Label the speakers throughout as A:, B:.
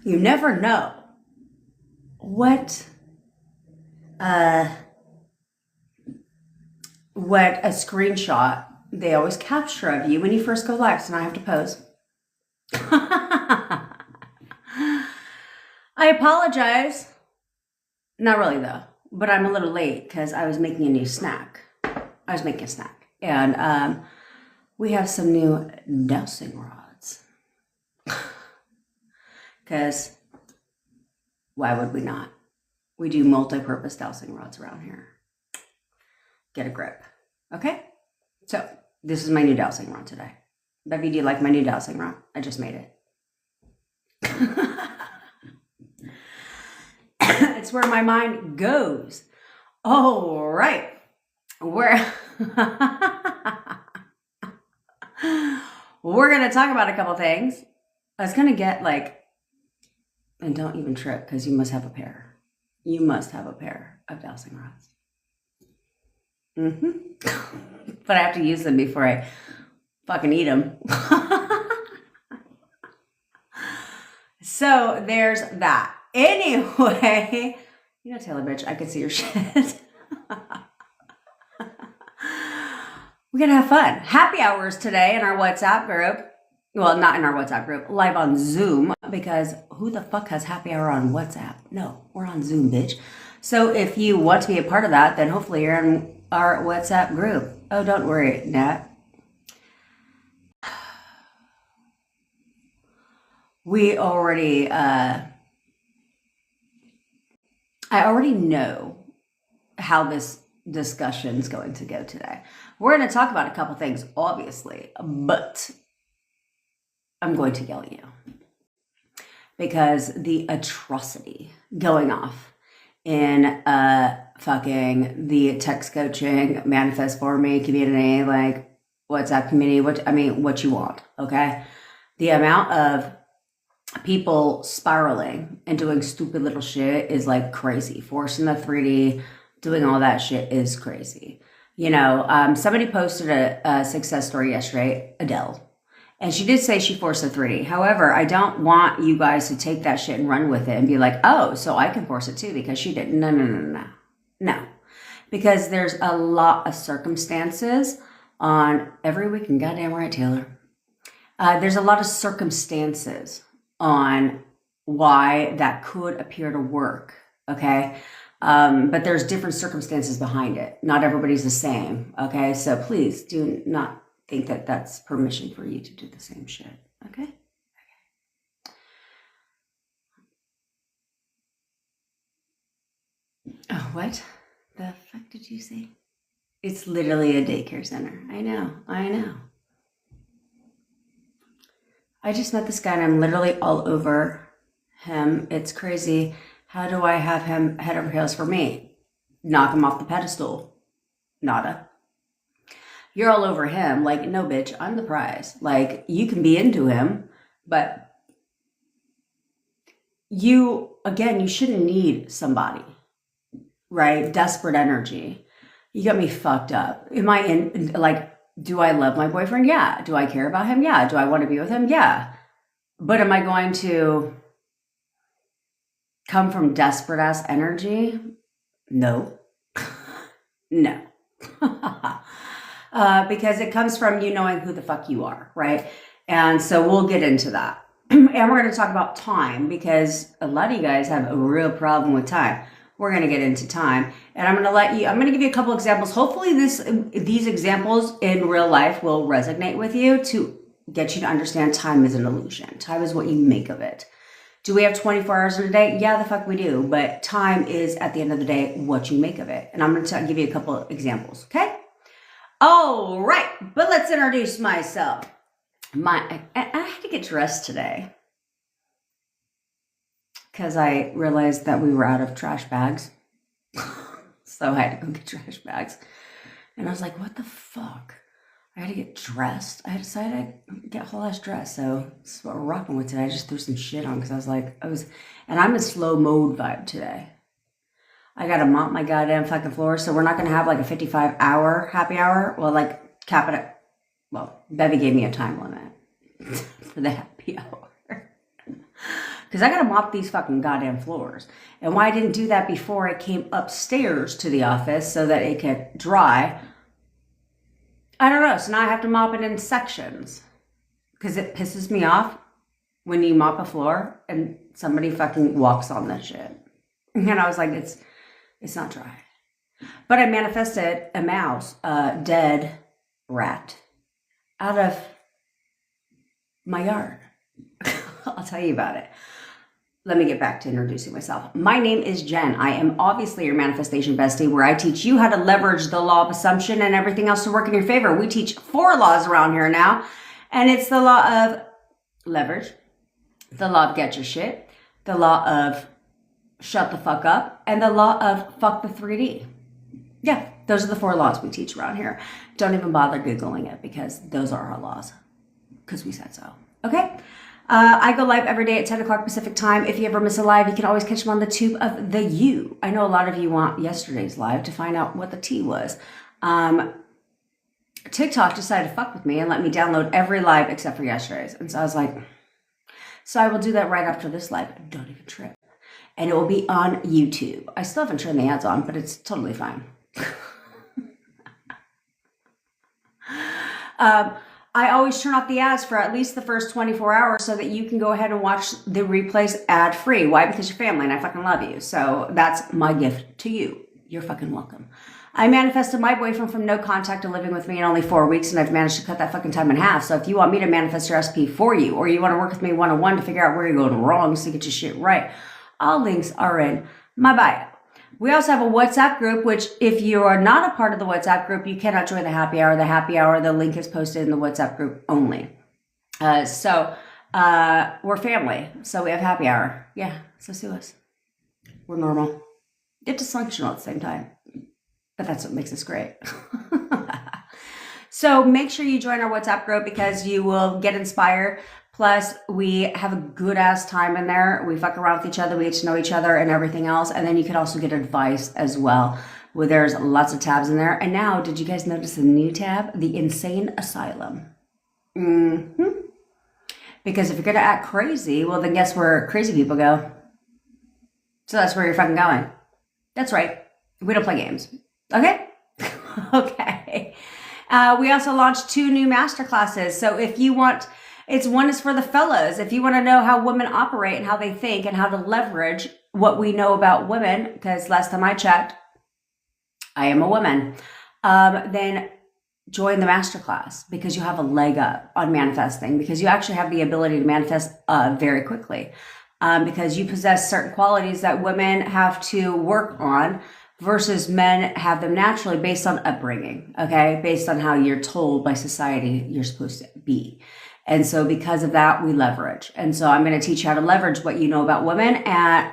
A: You never know what a screenshot they always capture of you when you first go live. So now I have to pose. I apologize. Not really though, but I'm a little late because I was making a new snack. And we have some new dowsing rods. Because why would we not? We do multi-purpose dowsing rods around here. Get a grip. Okay? So, this is my new dowsing rod today. Bevy, do you like my new dowsing rod? I just made it. It's where my mind goes. Oh, right. We're going to talk about a couple things. I was going to get and don't even trip because you must have a pair. You must have a pair of dowsing rods. But I have to use them before I fucking eat them. So there's that. Anyway, Taylor bitch, I could see your shit. We're gonna have fun. Happy hours today in our WhatsApp group. Well, not in our WhatsApp group, live on Zoom, because who the fuck has happy hour on WhatsApp? No, we're on Zoom, bitch. So if you want to be a part of that, then hopefully you're in our WhatsApp group. Oh, don't worry, Nat. We already, I already know how this discussion's going to go today. We're going to talk about a couple things, obviously, but I'm going to yell at you because the atrocity going off in fucking the text coaching manifest for me community, WhatsApp community, what you want, okay? The amount of people spiraling and doing stupid little shit is crazy. Forcing the 3D, doing all that shit is crazy. Somebody posted a success story yesterday, Adele. And she did say she forced a 3D. However, I don't want you guys to take that shit and run with it and be like, oh, so I can force it too because she didn't. No. Because there's a lot of circumstances on every weekend. Goddamn right, Taylor. There's a lot of circumstances on why that could appear to work. Okay. But there's different circumstances behind it. Not everybody's the same. Okay. So please do not think that that's permission for you to do the same shit. Okay? Oh, what the fuck did you say? It's literally a daycare center. I know. I just met this guy and I'm literally all over him. It's crazy. How do I have him head over heels for me? Knock him off the pedestal. Nada. You're all over him. No, bitch, I'm the prize. You can be into him, but you shouldn't need somebody, right? Desperate energy. You got me fucked up. Am I in, do I love my boyfriend? Yeah. Do I care about him? Yeah. Do I want to be with him? Yeah. But am I going to come from desperate ass energy? No. No. Because it comes from you knowing who the fuck you are, right? And so we'll get into that. And we're going to talk about time because a lot of you guys have a real problem with time. We're going to get into time. And I'm going to give you a couple examples. Hopefully these examples in real life will resonate with you to get you to understand time is an illusion. Time is what you make of it. Do we have 24 hours in a day? Yeah, the fuck we do. But time is, at the end of the day, what you make of it. And I'm going to give you a couple examples, okay? All right, but let's introduce myself. I had to get dressed today because I realized that we were out of trash bags. So I had to go get trash bags. And I was like, what the fuck? I had to get dressed. I decided to get a whole ass dress. So this is what we're rocking with today. I just threw some shit on because and I'm in slow mode vibe today. I got to mop my goddamn fucking floor. So we're not going to have a 55-hour happy hour. Well, cap it at, Bevy gave me a time limit for the happy hour. because I got to mop these fucking goddamn floors. And why I didn't do that before I came upstairs to the office so that it could dry, I don't know. So now I have to mop it in sections because it pisses me off when you mop a floor and somebody fucking walks on that shit. And I was like, it's not dry. But I manifested a mouse, a dead rat, out of my yard. I'll tell you about it. Let me get back to introducing myself. My name is Jen. I am obviously your manifestation bestie, where I teach you how to leverage the law of assumption and everything else to work in your favor. We teach 4 laws around here now, and it's the law of leverage, the law of get your shit, the law of shut the fuck up, and the law of fuck the 3D. Yeah, those are the 4 laws we teach around here. Don't even bother Googling it because those are our laws because we said so. Okay? I go live every day at 10 o'clock Pacific time. If you ever miss a live, you can always catch them on the tube of the U. I know a lot of you want yesterday's live to find out what the T was. TikTok decided to fuck with me and let me download every live except for yesterday's. And so I was like, so I will do that right after this live. Don't even trip. And it will be on YouTube. I still haven't turned the ads on, but it's totally fine. I always turn off the ads for at least the first 24 hours so that you can go ahead and watch the replays ad free. Why? Because you're family and I fucking love you. So that's my gift to you. You're fucking welcome. I manifested my boyfriend from no contact to living with me in only 4 weeks, and I've managed to cut that fucking time in half. So if you want me to manifest your SP for you, or you want to work with me one-on-one to figure out where you're going wrong so you get your shit right, all links are in my bio. We also have a WhatsApp group, which if you are not a part of the WhatsApp group, you cannot join the happy hour. The happy hour, the link is posted in the WhatsApp group only. So we're family. So we have happy hour. Yeah, so sue us. We're normal. Yet dysfunctional at the same time. But that's what makes us great. So make sure you join our WhatsApp group because you will get inspired. Plus, we have a good ass time in there. We fuck around with each other. We get to know each other and everything else. And then you can also get advice as well. Where there's lots of tabs in there. And now, did you guys notice a new tab? The Insane Asylum. Because if you're going to act crazy, well, then guess where crazy people go? So that's where you're fucking going. That's right. We don't play games. Okay? Okay. We also launched 2 new masterclasses. So if you want... one is for the fellas. If you want to know how women operate and how they think and how to leverage what we know about women, because last time I checked, I am a woman, then join the masterclass because you have a leg up on manifesting, because you actually have the ability to manifest very quickly, because you possess certain qualities that women have to work on versus men have them naturally based on upbringing, okay? Based on how you're told by society you're supposed to be. And so because of that, we leverage. And so I'm going to teach you how to leverage what you know about women,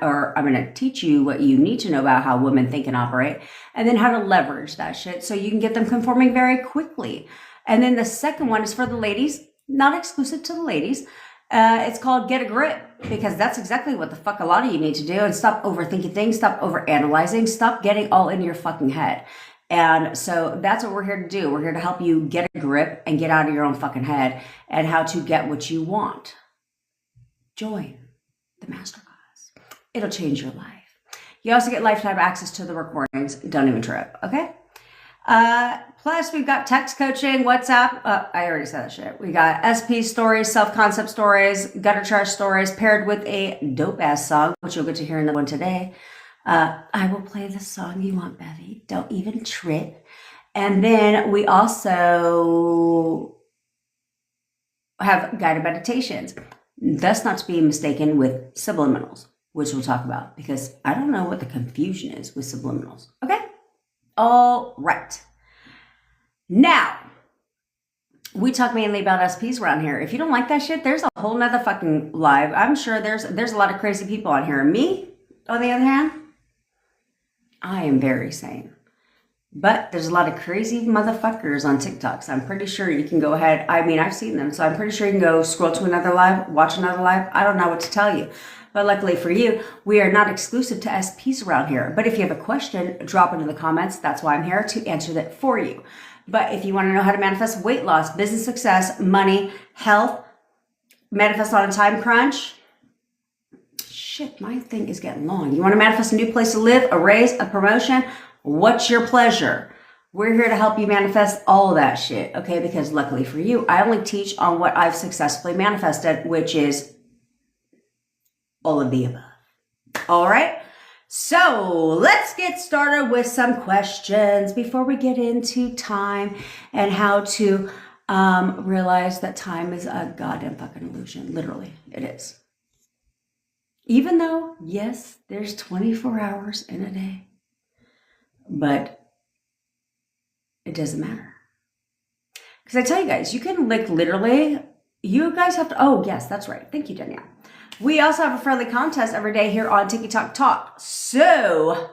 A: or I'm going to teach you what you need to know about how women think and operate, and then how to leverage that shit so you can get them conforming very quickly. And then the second one is for the ladies, not exclusive to the ladies. It's called Get a Grip, because that's exactly what the fuck a lot of you need to do. And stop overthinking things, stop overanalyzing, stop getting all in your fucking head. And so that's what we're here to do. We're here to help you get a grip and get out of your own fucking head and how to get what you want. Join the masterclass. It'll change your life. You also get lifetime access to the recordings. Don't even trip, okay? Plus, we've got text coaching, WhatsApp. I already said that shit. We got SP stories, self-concept stories, gutter trash stories, paired with a dope-ass song, which you'll get to hear in the one today. I will play the song you want, Bevy. Don't even trip. And then we also have guided meditations. That's not to be mistaken with subliminals, which we'll talk about, because I don't know what the confusion is with subliminals. Okay? All right. Now, we talk mainly about SPs around here. If you don't like that shit, there's a whole nother fucking live. I'm sure there's a lot of crazy people on here. Me, on the other hand, I am very sane. But there's a lot of crazy motherfuckers on TikTok. So I'm pretty sure you can go ahead. I mean, I've seen them. So I'm pretty sure you can go scroll to another live, watch another live. I don't know what to tell you. But luckily for you, we are not exclusive to SPs around here. But if you have a question, drop it in the comments. That's why I'm here, to answer that for you. But if you want to know how to manifest weight loss, business success, money, health, manifest on a time crunch, Shit, my thing is getting long. You want to manifest a new place to live, a raise, a promotion? What's your pleasure? We're here to help you manifest all of that shit, okay? Because luckily for you, I only teach on what I've successfully manifested, which is all of the above. All right? So let's get started with some questions before we get into time and how to realize that time is a goddamn fucking illusion. Literally, it is. Even though, yes, there's 24 hours in a day, but it doesn't matter. Because I tell you guys, you can literally, you guys have to, oh yes, that's right. Thank you, Danielle. We also have a friendly contest every day here on TikTok Talk. So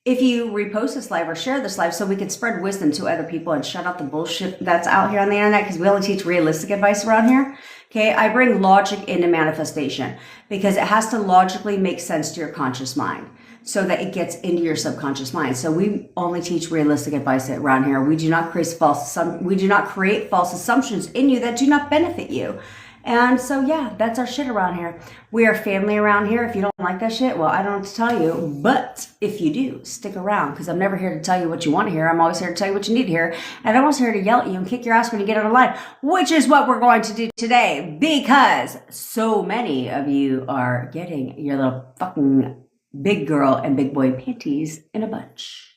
A: if you repost this live or share this live so we can spread wisdom to other people and shut out the bullshit that's out here on the internet, because we only teach realistic advice around here. Okay, I bring logic into manifestation because it has to logically make sense to your conscious mind so that it gets into your subconscious mind. So we only teach realistic advice around here. We do not create false assumptions in you that do not benefit you. And so, yeah, that's our shit around here. We are family around here. If you don't like that shit, well, I don't know what to tell you. But if you do, stick around, because I'm never here to tell you what you want to hear. I'm always here to tell you what you need to hear. And I'm also here to yell at you and kick your ass when you get out of line, which is what we're going to do today, because so many of you are getting your little fucking big girl and big boy panties in a bunch.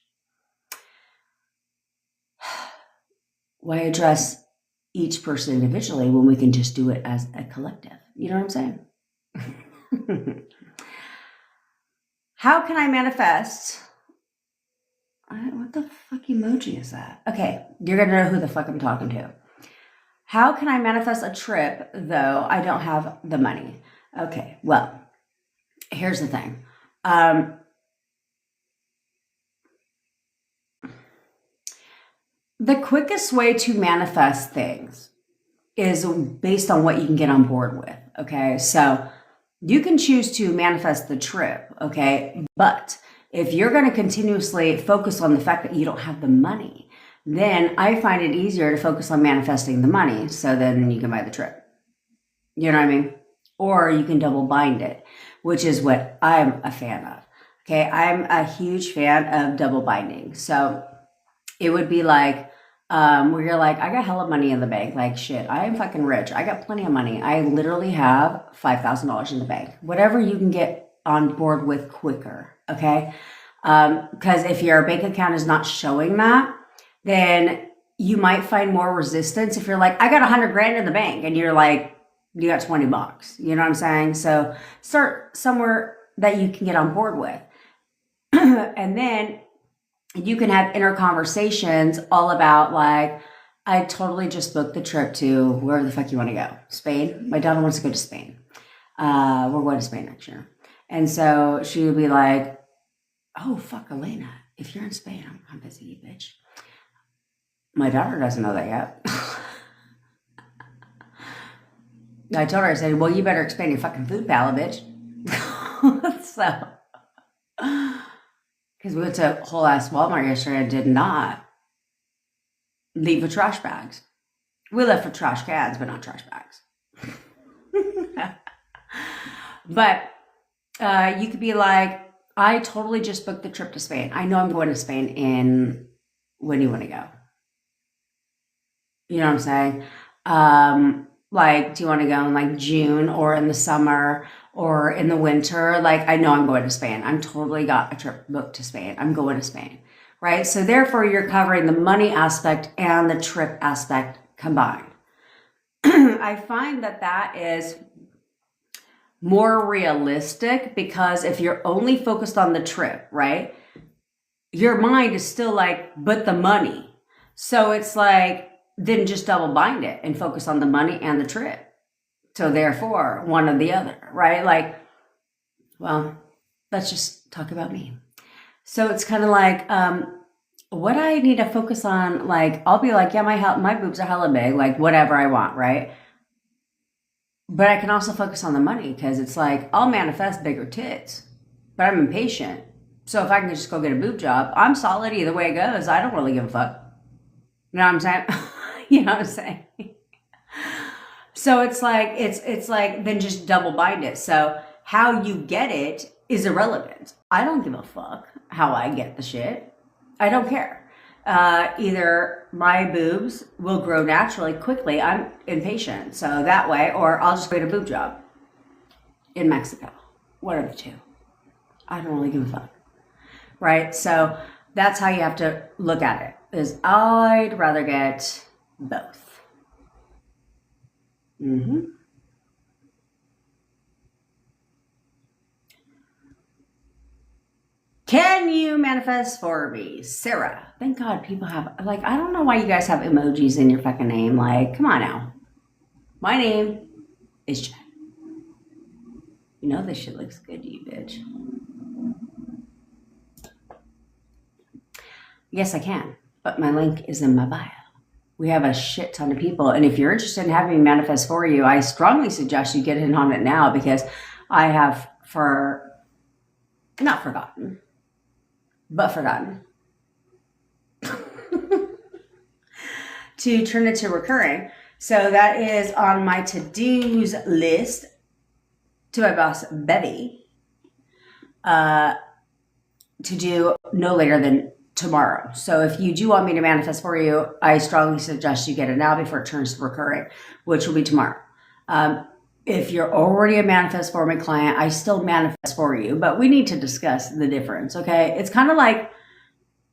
A: Why address each person individually when we can just do it as a collective? You know what I'm saying? How can I manifest? What the fuck emoji is that? Okay, you're gonna know who the fuck I'm talking to. How can I manifest a trip though I don't have the money? Okay, well, here's the thing. The quickest way to manifest things is based on what you can get on board with, okay? So you can choose to manifest the trip, okay? But if you're going to continuously focus on the fact that you don't have the money, then I find it easier to focus on manifesting the money, so then you can buy the trip. You know what I mean? Or you can double bind it, which is what I'm a fan of, okay? I'm a huge fan of double binding. So it would be like, where you're like, I got hella money in the bank. Like, shit, I am fucking rich. I got plenty of money. I literally have $5,000 in the bank. Whatever you can get on board with quicker, okay? Because if your bank account is not showing that, then you might find more resistance if you're like, I got 100 grand in the bank, and you're like, you got 20 bucks. You know what I'm saying? So start somewhere that you can get on board with. And then you can have inner conversations all about like, I totally just booked the trip to wherever the fuck you want to go. Spain. My daughter wants to go to Spain. We're going to Spain next year. And so she would be like, oh, fuck, Elena, if you're in Spain, I'm busy, you bitch. My daughter doesn't know that yet. I told her, I said, well, you better expand your fucking food palette, bitch. So... because we went to whole ass Walmart yesterday and did not leave with trash bags. We left for trash cans, but not trash bags. But you could be like, I totally just booked the trip to Spain. I know I'm going to Spain in, when do you want to go? You know what I'm saying? Like, do you want to go in like June or in the summer or in the winter? Like, I know I'm going to Spain. I'm totally got a trip booked to Spain. I'm going to Spain, right? So therefore you're covering the money aspect and the trip aspect combined. I find that that is more realistic, because if you're only focused on the trip, right? Your mind is still like, but the money. So it's like, then just double bind it and focus on the money and the trip. So therefore, one or the other, right? Like, well, let's just talk about me. So it's kind of like, what I need to focus on, like, I'll be like, yeah, my boobs are hella big, like whatever I want, right? But I can also focus on the money, because it's like, I'll manifest bigger tits, but I'm impatient. So if I can just go get a boob job, I'm solid either way it goes. I don't really give a fuck. You know what I'm saying? You know what I'm saying? So it's like, it's like, then just double bind it. So how you get it is irrelevant. I don't give a fuck how I get the shit. I don't care. Either my boobs will grow naturally quickly. I'm impatient, so that way, or I'll just create a boob job in Mexico. One of the two. I don't really give a fuck. Right? So that's how you have to look at it, is I'd rather get both. Can you manifest for me? Sarah. Thank God people have, like, I don't know why you guys have emojis in your fucking name. Like, come on now. My name is Jen. You know this shit looks good to you, bitch. Yes, I can. But my link is in my bio. We have a shit ton of people. And if you're interested in having me manifest for you, I strongly suggest you get in on it now, because I have not forgotten, but forgotten to turn it to recurring. So that is on my to-dos list to my boss, Bevy, to do no later than tomorrow. So if you do want me to manifest for you, I strongly suggest you get it now before it turns to recurring, which will be tomorrow. If you're already a manifest for me client, I still manifest for you, but we need to discuss the difference. Okay. It's kind of like,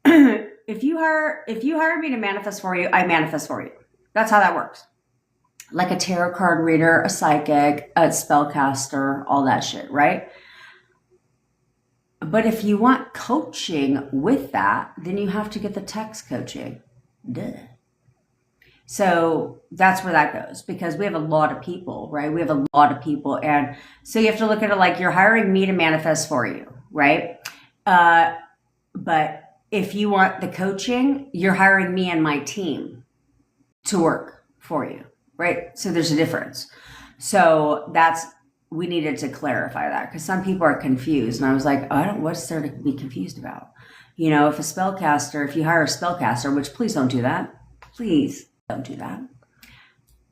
A: if you hire me to manifest for you, I manifest for you. That's how that works. Like a tarot card reader, a psychic, a spellcaster, all that shit, right? But if you want coaching with that, then you have to get the text coaching. Duh. So that's where that goes, because we have a lot of people, right? We have a lot of people. And so you have to look at it like you're hiring me to manifest for you, right? But if you want the coaching, you're hiring me and my team to work for you, right? So there's a difference. So we needed to clarify that, because some people are confused. And I was like, what's there to be confused about? You know, if you hire a spellcaster, which please don't do that. Please don't do that.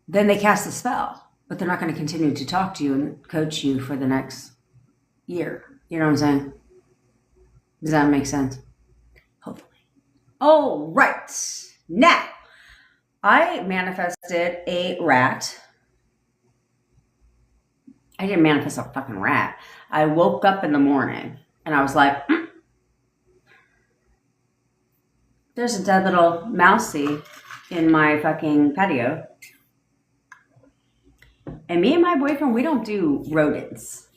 A: Then they cast the spell, but they're not going to continue to talk to you and coach you for the next year. You know what I'm saying? Does that make sense? Hopefully. All right. Now, I manifested a rat. I didn't manifest a fucking rat. I woke up in the morning and I was like, there's a dead little mousey in my fucking patio. And me and my boyfriend, we don't do rodents.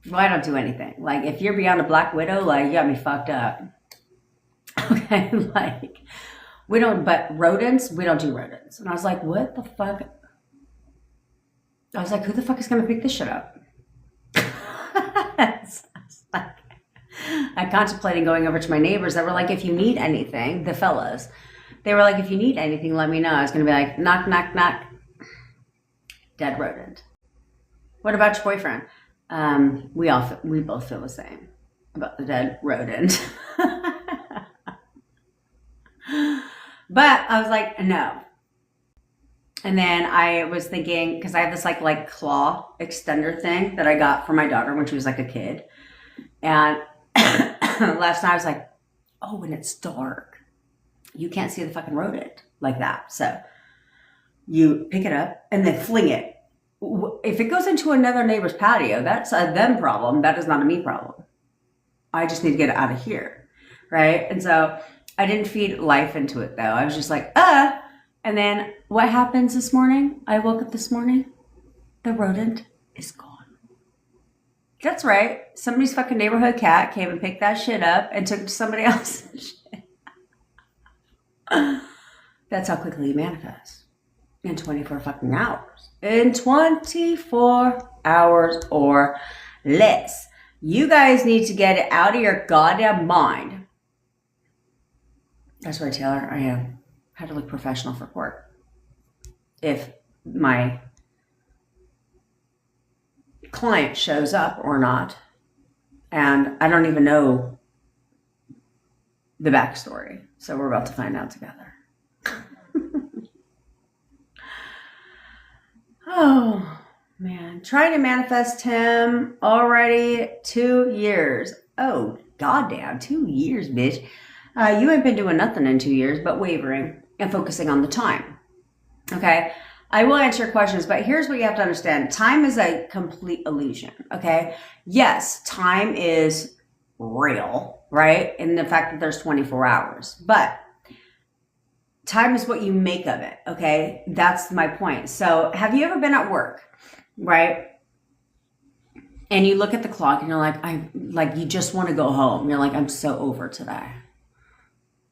A: Well, I don't do anything. Like, if you're beyond a black widow, like, you got me fucked up. Okay, like, but rodents, we don't do rodents. And I was like, what the fuck? I was like, who the fuck is going to pick this shit up? I contemplated going over to my neighbors that were like, if you need anything, the fellas, they were like, if you need anything, let me know. I was going to be like, knock, knock, knock. Dead rodent. What about your boyfriend? We both feel the same about the dead rodent. But I was like, no. And then I was thinking, because I have this like claw extender thing that I got for my daughter when she was like a kid. And last night I was like, oh, when it's dark, you can't see the fucking rodent like that. So you pick it up and then fling it. If it goes into another neighbor's patio, that's a them problem. That is not a me problem. I just need to get it out of here. Right? And so I didn't feed life into it though. I was just like, And then what happens this morning? I woke up this morning. The rodent is gone. That's right. Somebody's fucking neighborhood cat came and picked that shit up and took it to somebody else's shit. That's how quickly you manifest. In 24 fucking hours. In 24 hours or less. You guys need to get it out of your goddamn mind. That's right, Taylor. I am. Had to look professional for court. If my client shows up or not. And I don't even know the backstory. So we're about to find out together. Oh, man. Trying to manifest him already 2 years. Oh, goddamn, 2 years, bitch. You ain't been doing nothing in 2 years but wavering and focusing on the time. Okay? I will answer your questions, but here's what you have to understand. Time is a complete illusion, okay? Yes, time is real, right? In the fact that there's 24 hours, but time is what you make of it, okay? That's my point. So have you ever been at work, right? And you look at the clock and you're like, you just want to go home. You're like, I'm so over today.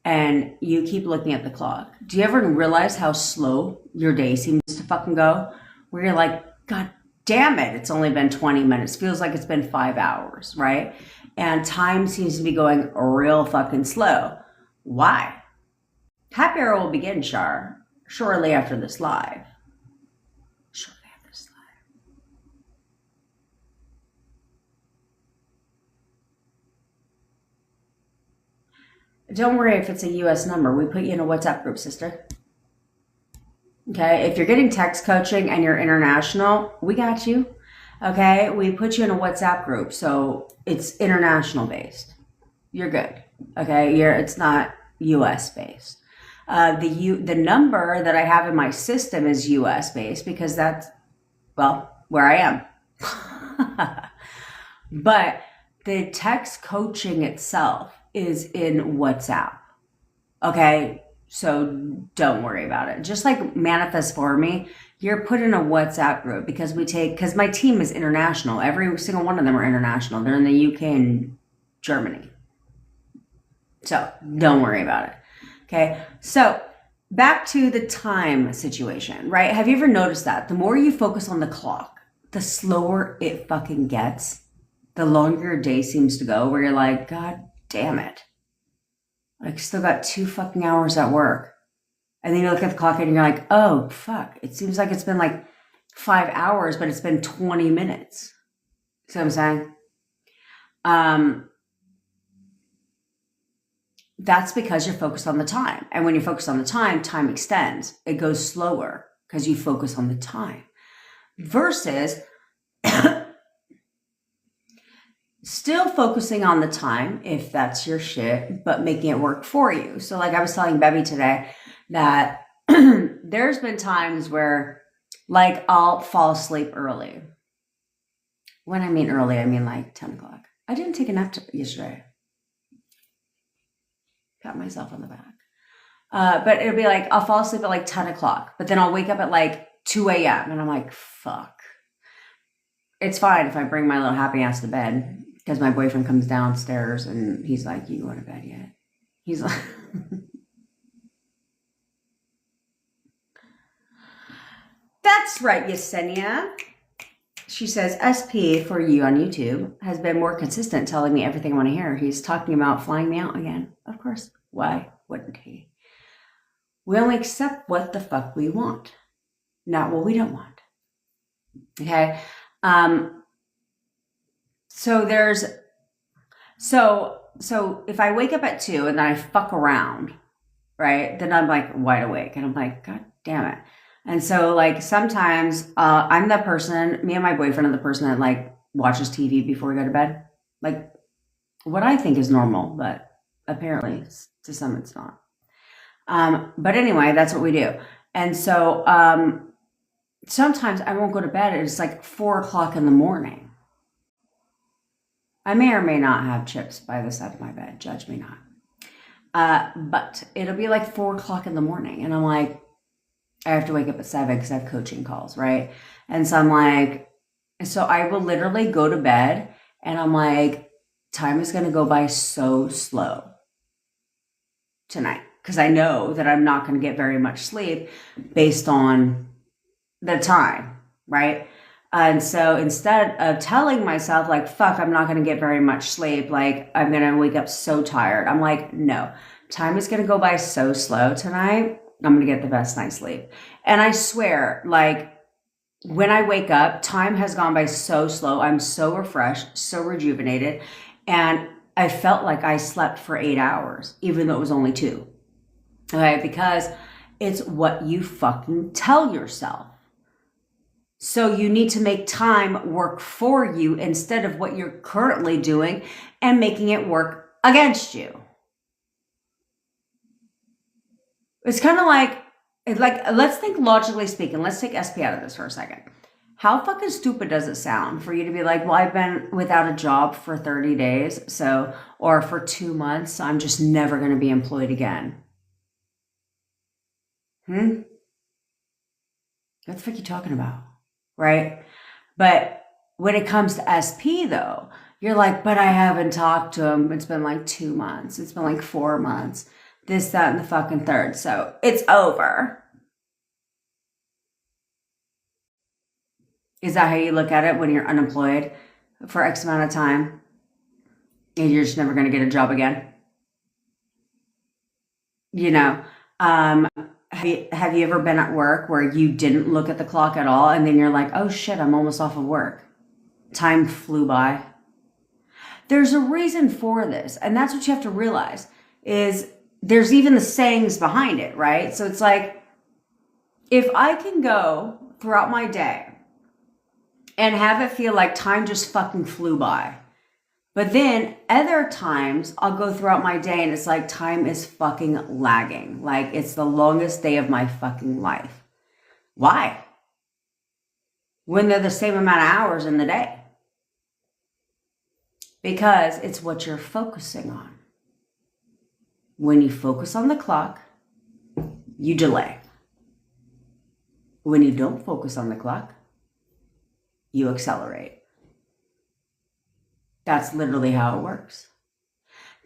A: And you keep looking at the clock. Do you ever realize how slow your day seems to fucking go? Where you're like, God damn it, it's only been 20 minutes. Feels like it's been 5 hours, right? And time seems to be going real fucking slow. Why? Happy hour will begin, shortly after this live. Shortly after this live. Don't worry if it's a US number. We put you in a WhatsApp group, sister. Okay, if you're getting text coaching and you're international, we got you. Okay, we put you in a WhatsApp group, so it's international based. You're good. Okay, it's not US based. The number that I have in my system is US based because that's, well, where I am. But the text coaching itself is in WhatsApp. Okay, so don't worry about it. Just like Manifest for Me, you're put in a WhatsApp group because my team is international. Every single one of them are international. They're in the UK and Germany. So don't worry about it. Okay, so back to the time situation, right? Have you ever noticed that the more you focus on the clock, the slower it fucking gets, the longer your day seems to go, where you're like, God damn it. Like, still got 2 fucking hours at work. And then you look at the clock and you're like, oh, fuck. It seems like it's been like 5 hours, but it's been 20 minutes. See what I'm saying? That's because you're focused on the time. And when you focus on the time, time extends. It goes slower because you focus on the time. Versus still focusing on the time, if that's your shit, but making it work for you. So like I was telling Bebby today that there's been times where like I'll fall asleep early. When I mean early, I mean like 10 o'clock. I didn't take a nap yesterday. Pat myself on the back. But it'll be like, I'll fall asleep at like 10 o'clock, but then I'll wake up at like 2 a.m. and I'm like, fuck. It's fine if I bring my little happy ass to bed because my boyfriend comes downstairs and he's like, you going to bed yet? He's like, that's right, Yesenia. She says, SP for you on YouTube has been more consistent telling me everything I want to hear. He's talking about flying me out again. Of course. Why wouldn't he? We only accept what the fuck we want, not what we don't want. Okay? So if I wake up at 2 and then I fuck around, right? Then I'm like wide awake and I'm like, God damn it. And so like sometimes I'm the person, me and my boyfriend are the person that like watches TV before we go to bed. Like what I think is normal, but apparently to some it's not. But anyway, that's what we do. And so sometimes I won't go to bed. It's like 4 o'clock in the morning. I may or may not have chips by the side of my bed. Judge me not. But it'll be like 4 o'clock in the morning. And I'm like, I have to wake up at 7 because I have coaching calls, right? And so I'm like, so I will literally go to bed and I'm like, time is going to go by so slow tonight because I know that I'm not going to get very much sleep based on the time, right? And so instead of telling myself like, fuck, I'm not going to get very much sleep, like I'm going to wake up so tired, I'm like, no, time is going to go by so slow tonight. I'm going to get the best night's sleep. And I swear, like when I wake up, time has gone by so slow. I'm so refreshed, so rejuvenated. And I felt like I slept for 8 hours, even though it was only 2. Okay, because it's what you fucking tell yourself. So you need to make time work for you instead of what you're currently doing and making it work against you. It's kind of like, let's think logically speaking. Let's take SP out of this for a second. How fucking stupid does it sound for you to be like, well, I've been without a job for 30 days, so, or for 2 months, so I'm just never going to be employed again. What the fuck are you talking about? Right? But when it comes to SP though, you're like, but I haven't talked to him. It's been like 2 months. It's been like 4 months. This, that, and the fucking third. So it's over. Is that how you look at it when you're unemployed for X amount of time and you're just never going to get a job again? You know, have you ever been at work where you didn't look at the clock at all and then you're like, oh shit, I'm almost off of work. Time flew by. There's a reason for this. And that's what you have to realize is there's even the sayings behind it, right? So it's like, if I can go throughout my day and have it feel like time just fucking flew by, but then other times I'll go throughout my day and it's like time is fucking lagging. Like it's the longest day of my fucking life. Why? When they're the same amount of hours in the day. Because it's what you're focusing on. When you focus on the clock, you delay. When you don't focus on the clock, you accelerate. That's literally how it works.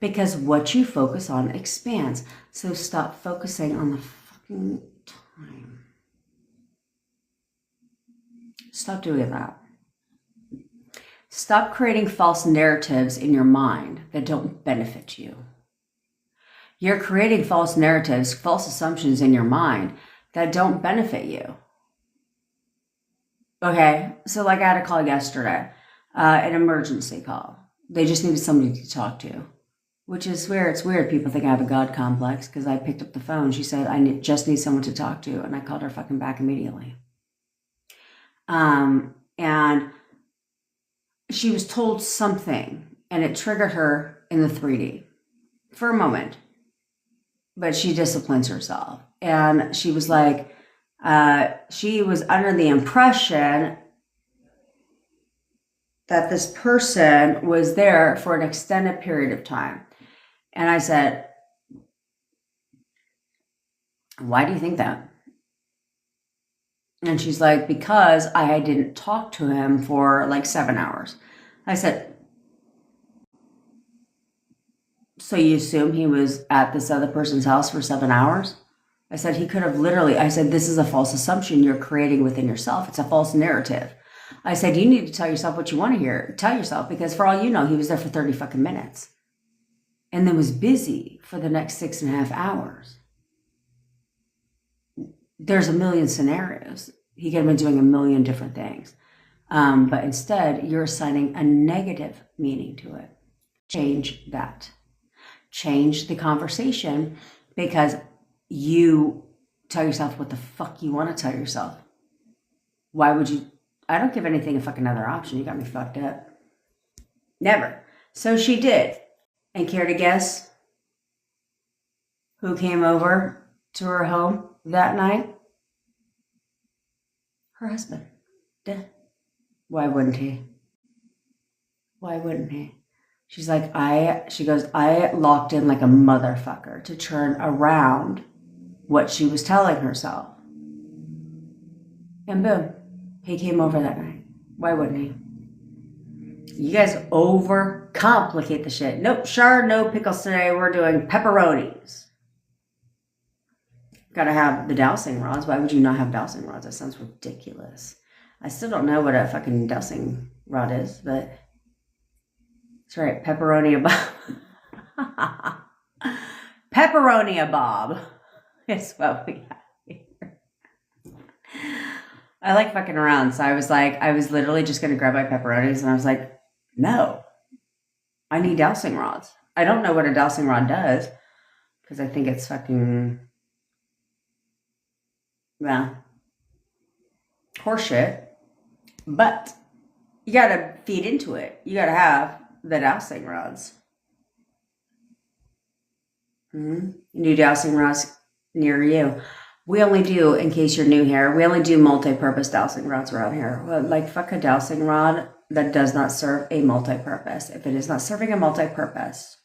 A: Because what you focus on expands. So stop focusing on the fucking time. Stop doing that. Stop creating false narratives in your mind that don't benefit you. You're creating false narratives, false assumptions in your mind that don't benefit you. Okay, so like I had a call yesterday, an emergency call. They just needed somebody to talk to, which is weird. It's weird. People think I have a God complex because I picked up the phone. She said, just need someone to talk to. And I called her fucking back immediately. And she was told something and it triggered her in the 3D for a moment. But she disciplines herself. And she was like, she was under the impression that this person was there for an extended period of time. And I said, why do you think that? And she's like, because I didn't talk to him for like 7 hours. I said, so you assume he was at this other person's house for 7 hours? I said, he could have literally, I said, this is a false assumption you're creating within yourself. It's a false narrative. I said, you need to tell yourself what you want to hear. Tell yourself, because for all you know, he was there for 30 fucking minutes and then was busy for the next 6.5 hours. There's a million scenarios. He could have been doing a million different things. But instead, you're assigning a negative meaning to it. Change that. Change the conversation because you tell yourself what the fuck you want to tell yourself. Why would you? I don't give anything a fucking other option. You got me fucked up. Never. So she did. And care to guess who came over to her home that night? Her husband. Dead. Why wouldn't he? Why wouldn't he? She's like, she goes, I locked in like a motherfucker to turn around what she was telling herself. And boom, he came over that night. Why wouldn't he? You guys overcomplicate the shit. Nope, sure, no pickles today. We're doing pepperonis. Gotta have the dowsing rods. Why would you not have dowsing rods? That sounds ridiculous. I still don't know what a fucking dowsing rod is, but that's right, pepperoni bob. Pepperoni bob is what we have here. I like fucking around, so I was literally just gonna grab my pepperonis, and I was like, no, I need dowsing rods. I don't know what a dowsing rod does because I think it's fucking, well, horseshit. But you gotta feed into it. You gotta have the dowsing rods. New dowsing rods near you. We only do, in case you're new here, we only do multi-purpose dowsing rods around here. Like, fuck a dowsing rod that does not serve a multi-purpose. If it is not serving a multi-purpose,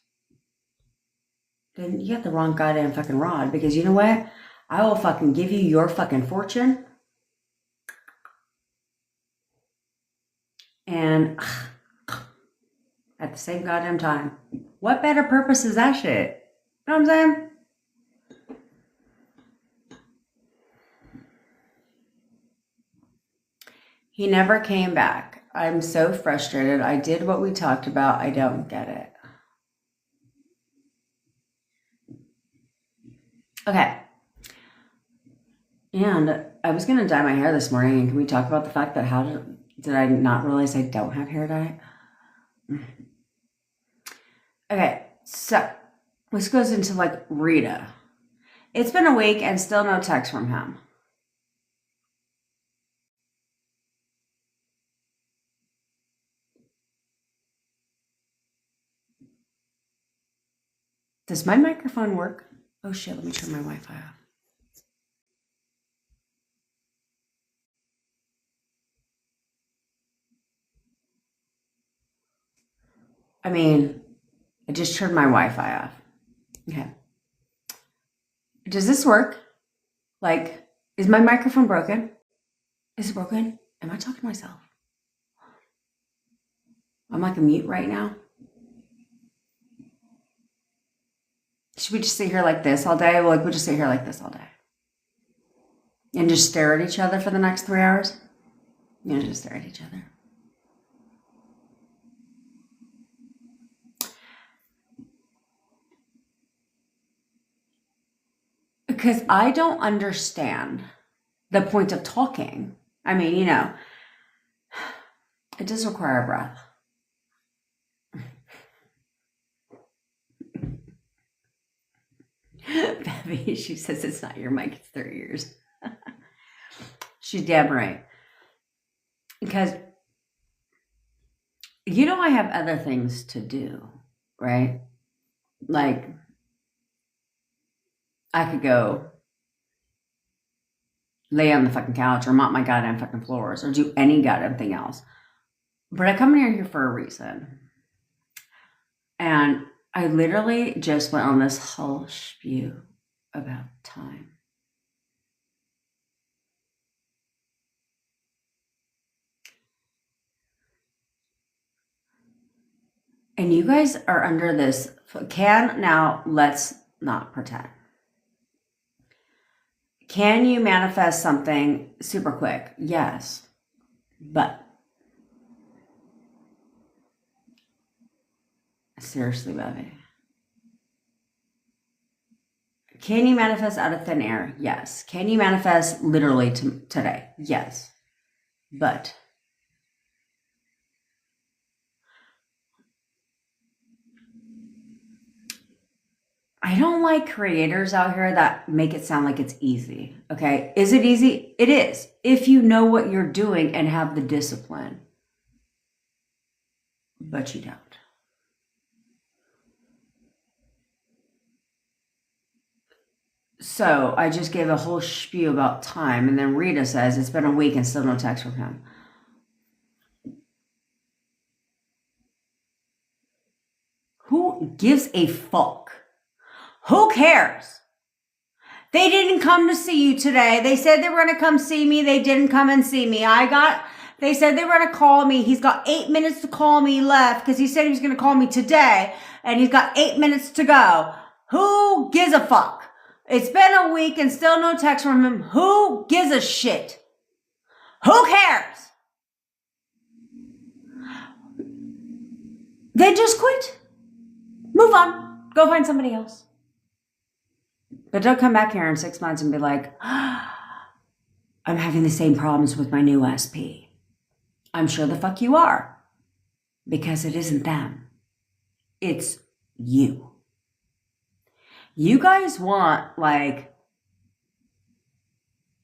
A: then you got the wrong goddamn fucking rod. Because you know what? I will fucking give you your fucking fortune. And at the same goddamn time. What better purpose is that shit? You know what I'm saying? He never came back. I'm so frustrated. I did what we talked about. I don't get it. Okay. And I was going to dye my hair this morning. And can we talk about the fact that how did I not realize I don't have hair dye? Okay. So this goes into like Rita. It's been a week and still no text from him. Does my microphone work? Oh shit, let me turn my Wi-Fi off. I mean, I just turned my Wi-Fi off. Okay. Does this work? Like, is my microphone broken? Is it broken? Am I talking to myself? I'm like a mute right now. Should we just sit here like this all day? Well, like we'll just sit here like this all day. And just stare at each other for the next 3 hours? Yeah, just stare at each other. Because I don't understand the point of talking. I mean, you know, it does require a breath. Bevy, she says it's not your mic, it's their ears. She's damn right. Because, you know, I have other things to do, right? Like, I could go lay on the fucking couch or mop my goddamn fucking floors or do any goddamn thing else. But I come in here for a reason. And I literally just went on this whole spew about time. And you guys are under this now let's not pretend. Can you manifest something super quick? Yes. But seriously, Bevy. Can you manifest out of thin air? Yes. Can you manifest literally today? Yes. But I don't like creators out here that make it sound like it's easy. Okay. Is it easy? It is. If you know what you're doing and have the discipline. But you don't. So I just gave a whole spiel about time. And then Rita says it's been a week and still no text from him. Who gives a fuck? Who cares? They didn't come to see you today. They said they were going to come see me. They didn't come and see me. They said they were going to call me. He's got 8 minutes to call me left because he said he was going to call me today. And he's got 8 minutes to go. Who gives a fuck? It's been a week and still no text from him. Who gives a shit? Who cares? Then just quit. Move on. Go find somebody else. But don't come back here in 6 months and be like, I'm having the same problems with my new SP. I'm sure the fuck you are. Because it isn't them. It's you. You guys want, like,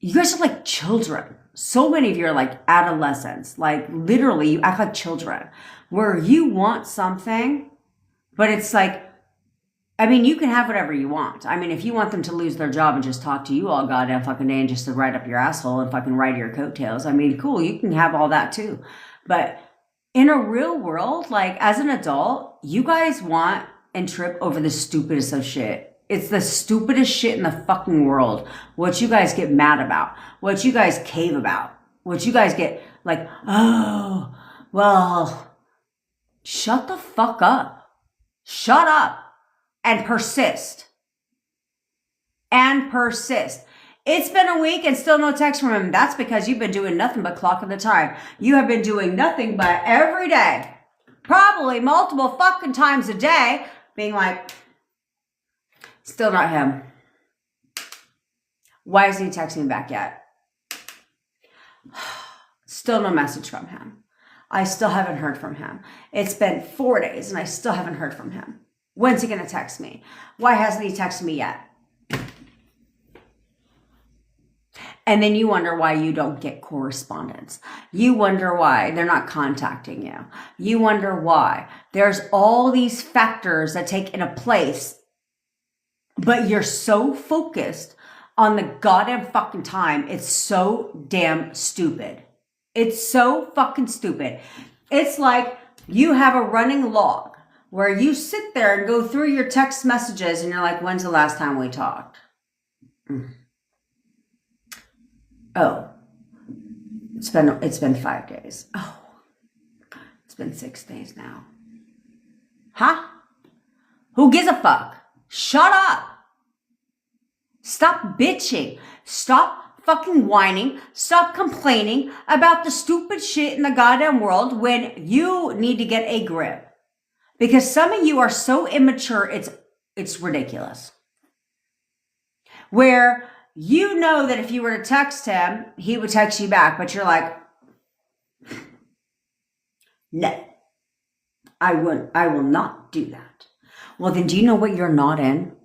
A: you guys are like children. So many of you are like adolescents. Like literally, you act like children. Where you want something, but it's like, I mean, you can have whatever you want. I mean, if you want them to lose their job and just talk to you all goddamn fucking day and just to ride up your asshole and fucking ride your coattails, I mean, cool, you can have all that too. But in a real world, like as an adult, you guys want and trip over the stupidest of shit. It's the stupidest shit in the fucking world. What you guys get mad about. What you guys cave about. What you guys get like, oh, well, shut the fuck up. Shut up. And persist. And persist. It's been a week and still no text from him. That's because you've been doing nothing but clocking the time. You have been doing nothing but every day, probably multiple fucking times a day, being like, still not him. Why isn't he texting me back yet? Still no message from him. I still haven't heard from him. It's been 4 days and I still haven't heard from him. When's he going to text me? Why hasn't he texted me yet? And then you wonder why you don't get correspondence. You wonder why they're not contacting you. You wonder why. There's all these factors that take into place, but you're so focused on the goddamn fucking time. It's so damn stupid. It's so fucking stupid. It's like you have a running log where you sit there and go through your text messages and you're like, when's the last time we talked? Oh, it's been 5 days. Oh, it's been 6 days now. Huh? Who gives a fuck? Shut up. Stop bitching. Stop fucking whining. Stop complaining about the stupid shit in the goddamn world when you need to get a grip. Because some of you are so immature, it's ridiculous. Where you know that if you were to text him, he would text you back, but you're like, no, I will not do that. Well, then do you know what you're not in?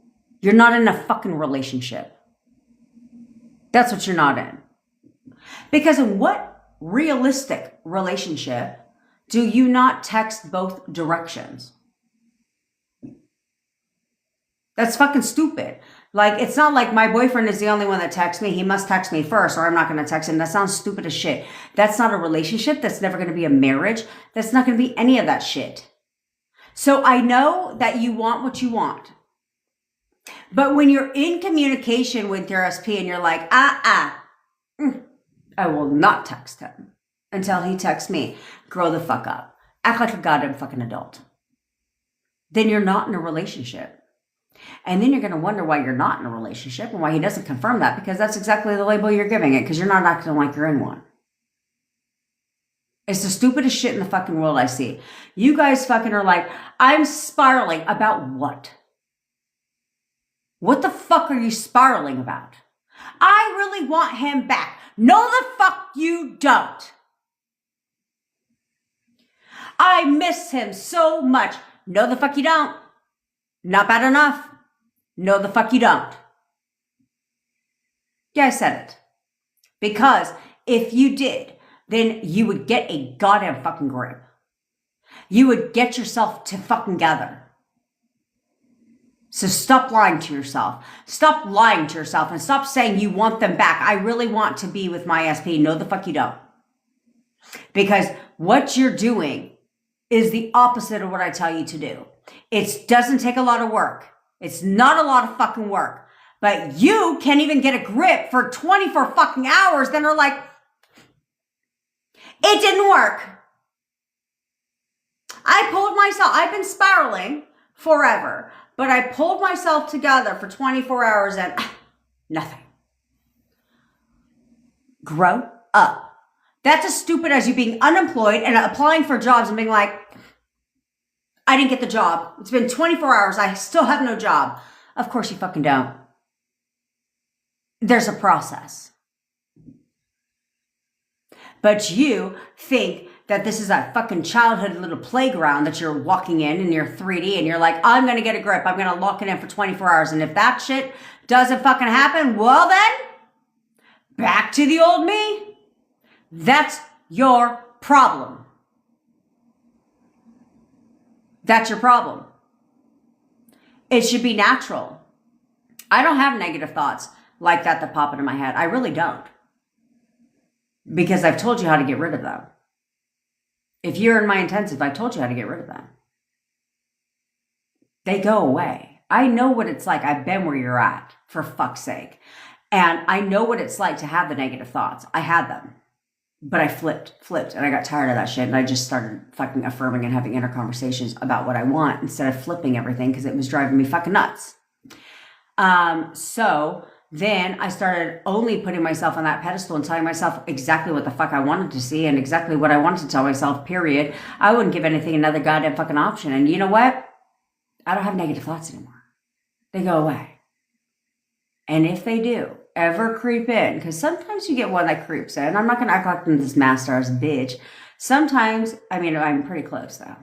A: You're not in a fucking relationship. That's what you're not in. Because in what realistic relationship do you not text both directions? That's fucking stupid. Like, it's not like my boyfriend is the only one that texts me. He must text me first or I'm not going to text him. That sounds stupid as shit. That's not a relationship. That's never going to be a marriage. That's not going to be any of that shit. So I know that you want what you want. But when you're in communication with your SP and you're like, I will not text him until he texts me. Grow the fuck up. Act like a goddamn fucking adult. Then you're not in a relationship. And then you're going to wonder why you're not in a relationship and why he doesn't confirm that, because that's exactly the label you're giving it, because you're not acting like you're in one. It's the stupidest shit in the fucking world I see. You guys fucking are like, I'm spiraling about what? What the fuck are you spiraling about? I really want him back. No, the fuck you don't. I miss him so much. No, the fuck you don't. Not bad enough. No, the fuck you don't. Yeah, I said it. Because if you did, then you would get a goddamn fucking grip. You would get yourself to fucking gather. So stop lying to yourself. Stop lying to yourself and stop saying you want them back. I really want to be with my SP. No, the fuck you don't. Because what you're doing is the opposite of what I tell you to do. It doesn't take a lot of work. It's not a lot of fucking work. But you can't even get a grip for 24 fucking hours. Then are like, it didn't work. I've been spiraling forever. But I pulled myself together for 24 hours and nothing. Grow up. That's as stupid as you being unemployed and applying for jobs and being like, I didn't get the job. It's been 24 hours. I still have no job. Of course you fucking don't. There's a process. But you think that this is a fucking childhood little playground that you're walking in your 3D and you're like, I'm going to get a grip. I'm going to lock it in for 24 hours. And if that shit doesn't fucking happen, well then, back to the old me, that's your problem. That's your problem. It should be natural. I don't have negative thoughts like that pop into my head. I really don't. Because I've told you how to get rid of them. If you're in my intensive, I told you how to get rid of them. They go away. I know what it's like. I've been where you're at, for fuck's sake. And I know what it's like to have the negative thoughts. I had them. But I flipped, and I got tired of that shit. And I just started fucking affirming and having inner conversations about what I want instead of flipping everything because it was driving me fucking nuts. So then I started only putting myself on that pedestal and telling myself exactly what the fuck I wanted to see and exactly what I wanted to tell myself, period. I wouldn't give anything another goddamn fucking option. And you know what? I don't have negative thoughts anymore. They go away. And if they do ever creep in, because sometimes you get one that creeps in. I'm not going to act like I'm this master as a bitch. Sometimes, I mean, I'm pretty close though.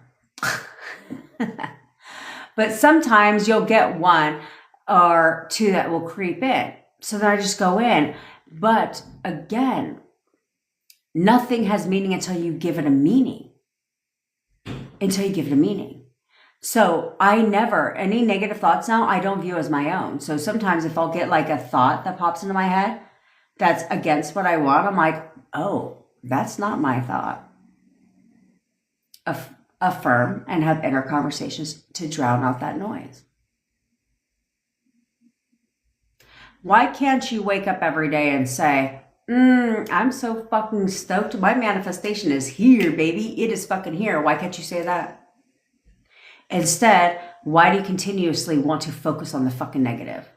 A: But sometimes you'll get one or two that will creep in. So then I just go in. But again, nothing has meaning until you give it a meaning. So any negative thoughts now, I don't view as my own. So sometimes if I'll get like a thought that pops into my head that's against what I want, I'm like, oh, that's not my thought. Affirm and have inner conversations to drown out that noise. Why can't you wake up every day and say, I'm so fucking stoked. My manifestation is here, baby. It is fucking here. Why can't you say that? Instead, why do you continuously want to focus on the fucking negative?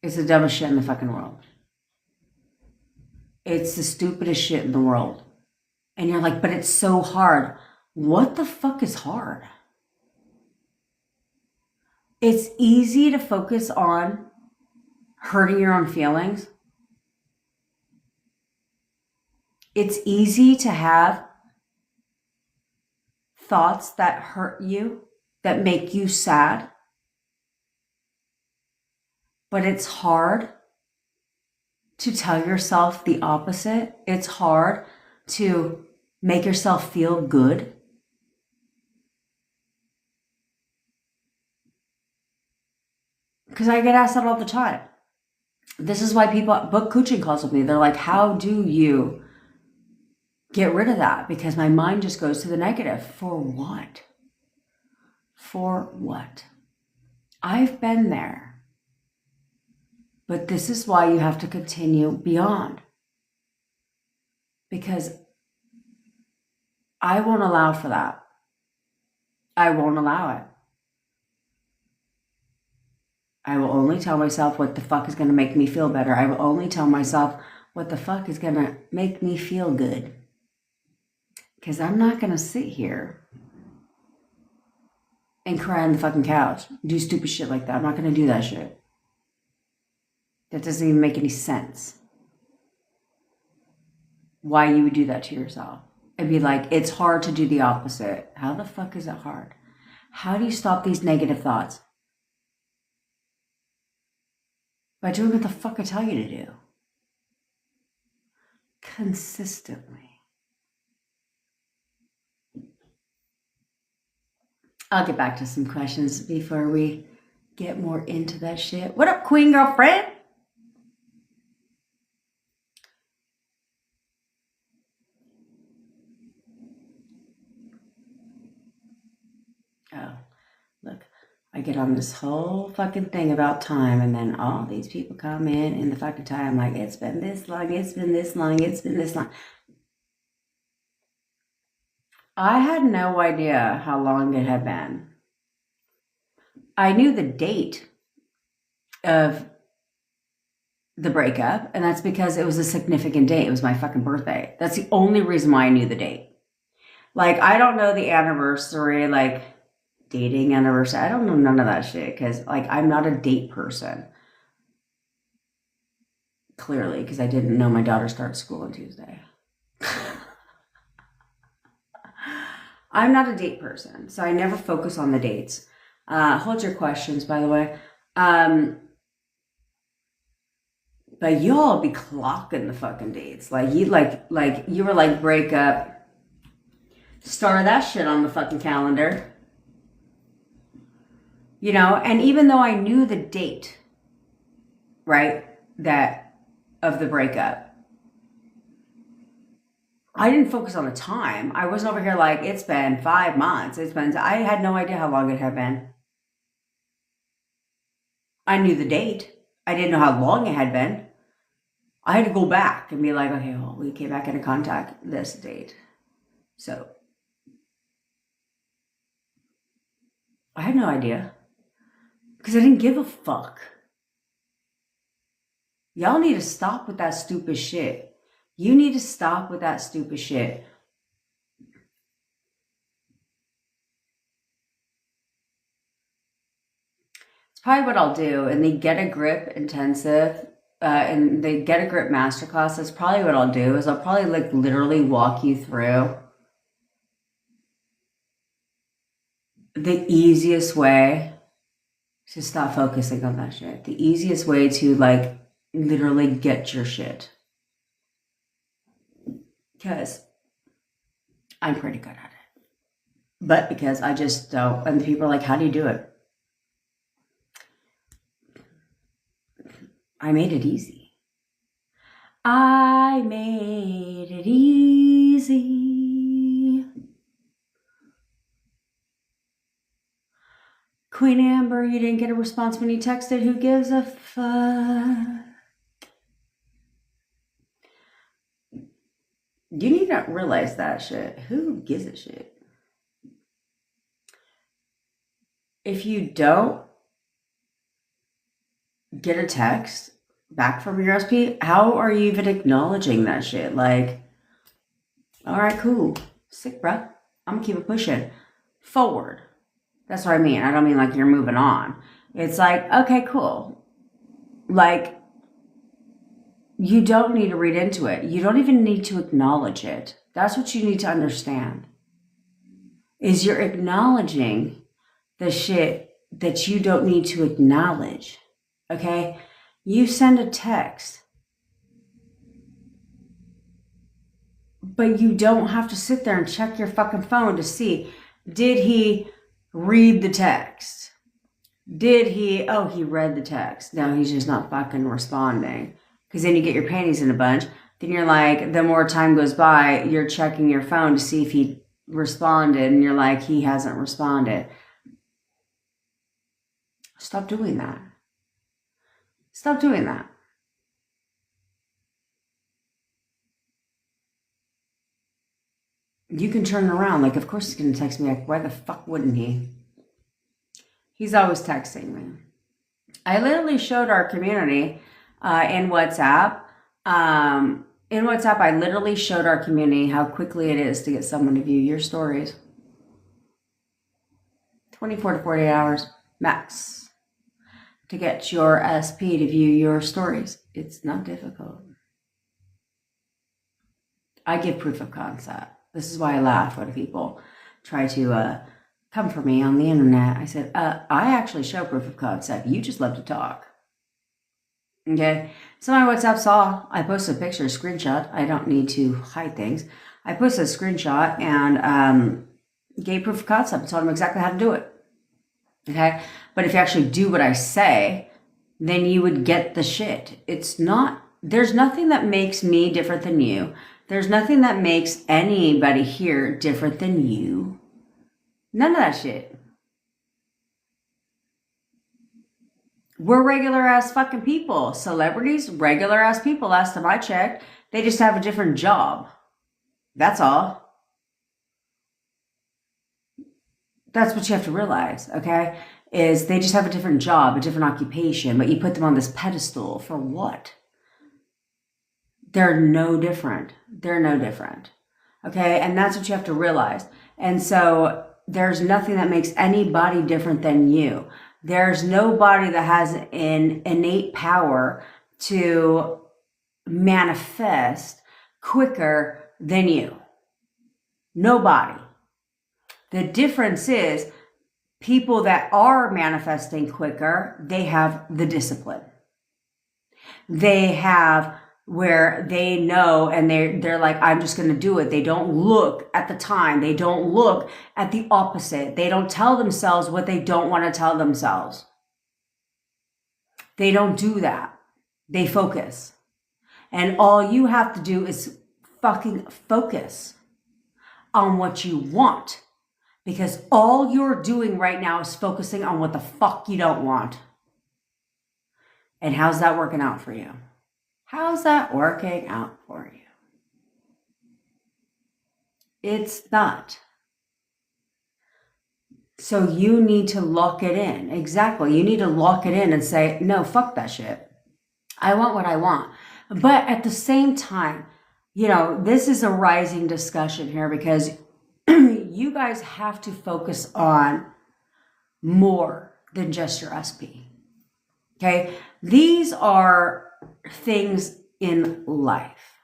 A: It's the dumbest shit in the fucking world. It's the stupidest shit in the world. And you're like, but it's so hard. What the fuck is hard? It's easy to focus on hurting your own feelings. It's easy to have thoughts that hurt you, that make you sad. But it's hard to tell yourself the opposite. It's hard to make yourself feel good. Because I get asked that all the time. This is why people book coaching calls with me. They're like, how do you get rid of that? Because my mind just goes to the negative. For what? For what? I've been there. But this is why you have to continue beyond. Because I won't allow for that. I won't allow it. I will only tell myself what the fuck is going to make me feel better. I will only tell myself what the fuck is going to make me feel good. Because I'm not going to sit here and cry on the fucking couch. Do stupid shit like that. I'm not going to do that shit. That doesn't even make any sense. Why you would do that to yourself. I'd be like, it's hard to do the opposite. How the fuck is it hard? How do you stop these negative thoughts? By doing what the fuck I tell you to do. Consistently. I'll get back to some questions before we get more into that shit. What up, queen girlfriend? Oh, look. I get on this whole fucking thing about time, and then all these people come in the fucking time like, it's been this long, it's been this long, it's been this long. I had no idea how long it had been. I knew the date of the breakup, and that's because it was a significant date. It was my fucking birthday. That's the only reason why I knew the date. Like, I don't know the anniversary, like, dating anniversary. I don't know none of that shit because, like, I'm not a date person. Clearly, because I didn't know my daughter starts school on Tuesday. I'm not a date person, so I never focus on the dates. Hold your questions, by the way. But y'all be clocking the fucking dates. Like you were like break up, star that shit on the fucking calendar. You know, and even though I knew the date, right, that of the breakup, I didn't focus on the time. I wasn't over here like, it's been 5 months. I had no idea how long it had been. I knew the date. I didn't know how long it had been. I had to go back and be like, okay, well, we came back into contact this date. So I had no idea because I didn't give a fuck. Y'all need to stop with that stupid shit. You need to stop with that stupid shit. It's probably what I'll do in the Get a Grip intensive and the Get a Grip masterclass. That's probably what I'll do is I'll probably like literally walk you through the easiest way to stop focusing on that shit. The easiest way to like literally get your shit. Because I'm pretty good at it. But because I just don't, and people are like, how do you do it? I made it easy. I made it easy. Queen Amber, you didn't get a response when you texted. Who gives a fuck? You need to realize that shit. Who gives a shit? If you don't get a text back from your SP, how are you even acknowledging that shit? Like, all right, cool. Sick, bruh. I'm gonna keep it pushing forward. That's what I mean. I don't mean like you're moving on. It's like, okay, cool. Like, you don't need to read into it. You don't even need to acknowledge it. That's what you need to understand. Is you're acknowledging the shit that you don't need to acknowledge. Okay? You send a text, but you don't have to sit there and check your fucking phone to see, did he read the text? Did he, oh, he read the text. No, he's just not fucking responding. Because then you get your panties in a bunch. Then you're like, the more time goes by, you're checking your phone to see if he responded. And you're like, he hasn't responded. Stop doing that. Stop doing that. You can turn around. Like, of course he's going to text me. Like, why the fuck wouldn't he? He's always texting me. I literally showed our community in WhatsApp. In WhatsApp, I literally showed our community how quickly it is to get someone to view your stories. 24 to 48 hours max to get your SP to view your stories. It's not difficult. I give proof of concept. This is why I laugh when people try to come for me on the internet. I said, I actually show proof of concept. You just love to talk. Okay, so my WhatsApp saw I posted a picture, a screenshot. I don't need to hide things. I posted a screenshot and gave proof of concept and told them exactly how to do it. Okay, but if you actually do what I say, then you would get the shit. It's not, there's nothing that makes me different than you. There's nothing that makes anybody here different than you. None of that shit. We're regular ass fucking people. Celebrities, regular ass people, last time I checked. They just have a different job. That's all. That's what you have to realize, okay? Is they just have a different job, a different occupation, but you put them on this pedestal for what? They're no different. They're no different. Okay? And that's what you have to realize. And so there's nothing that makes anybody different than you. There's nobody that has an innate power to manifest quicker than you. Nobody. The difference is people that are manifesting quicker, they have the discipline. They have where they know and they're like, I'm just going to do it. They don't look at the time. They don't look at the opposite. They don't tell themselves what they don't want to tell themselves. They don't do that. They focus. And all you have to do is fucking focus on what you want. Because all you're doing right now is focusing on what the fuck you don't want. And how's that working out for you? How's that working out for you? It's not. So you need to lock it in. Exactly. You need to lock it in and say, no, fuck that shit. I want what I want. But at the same time, this is a rising discussion here because you guys have to focus on more than just your SP. Okay? These are things in life.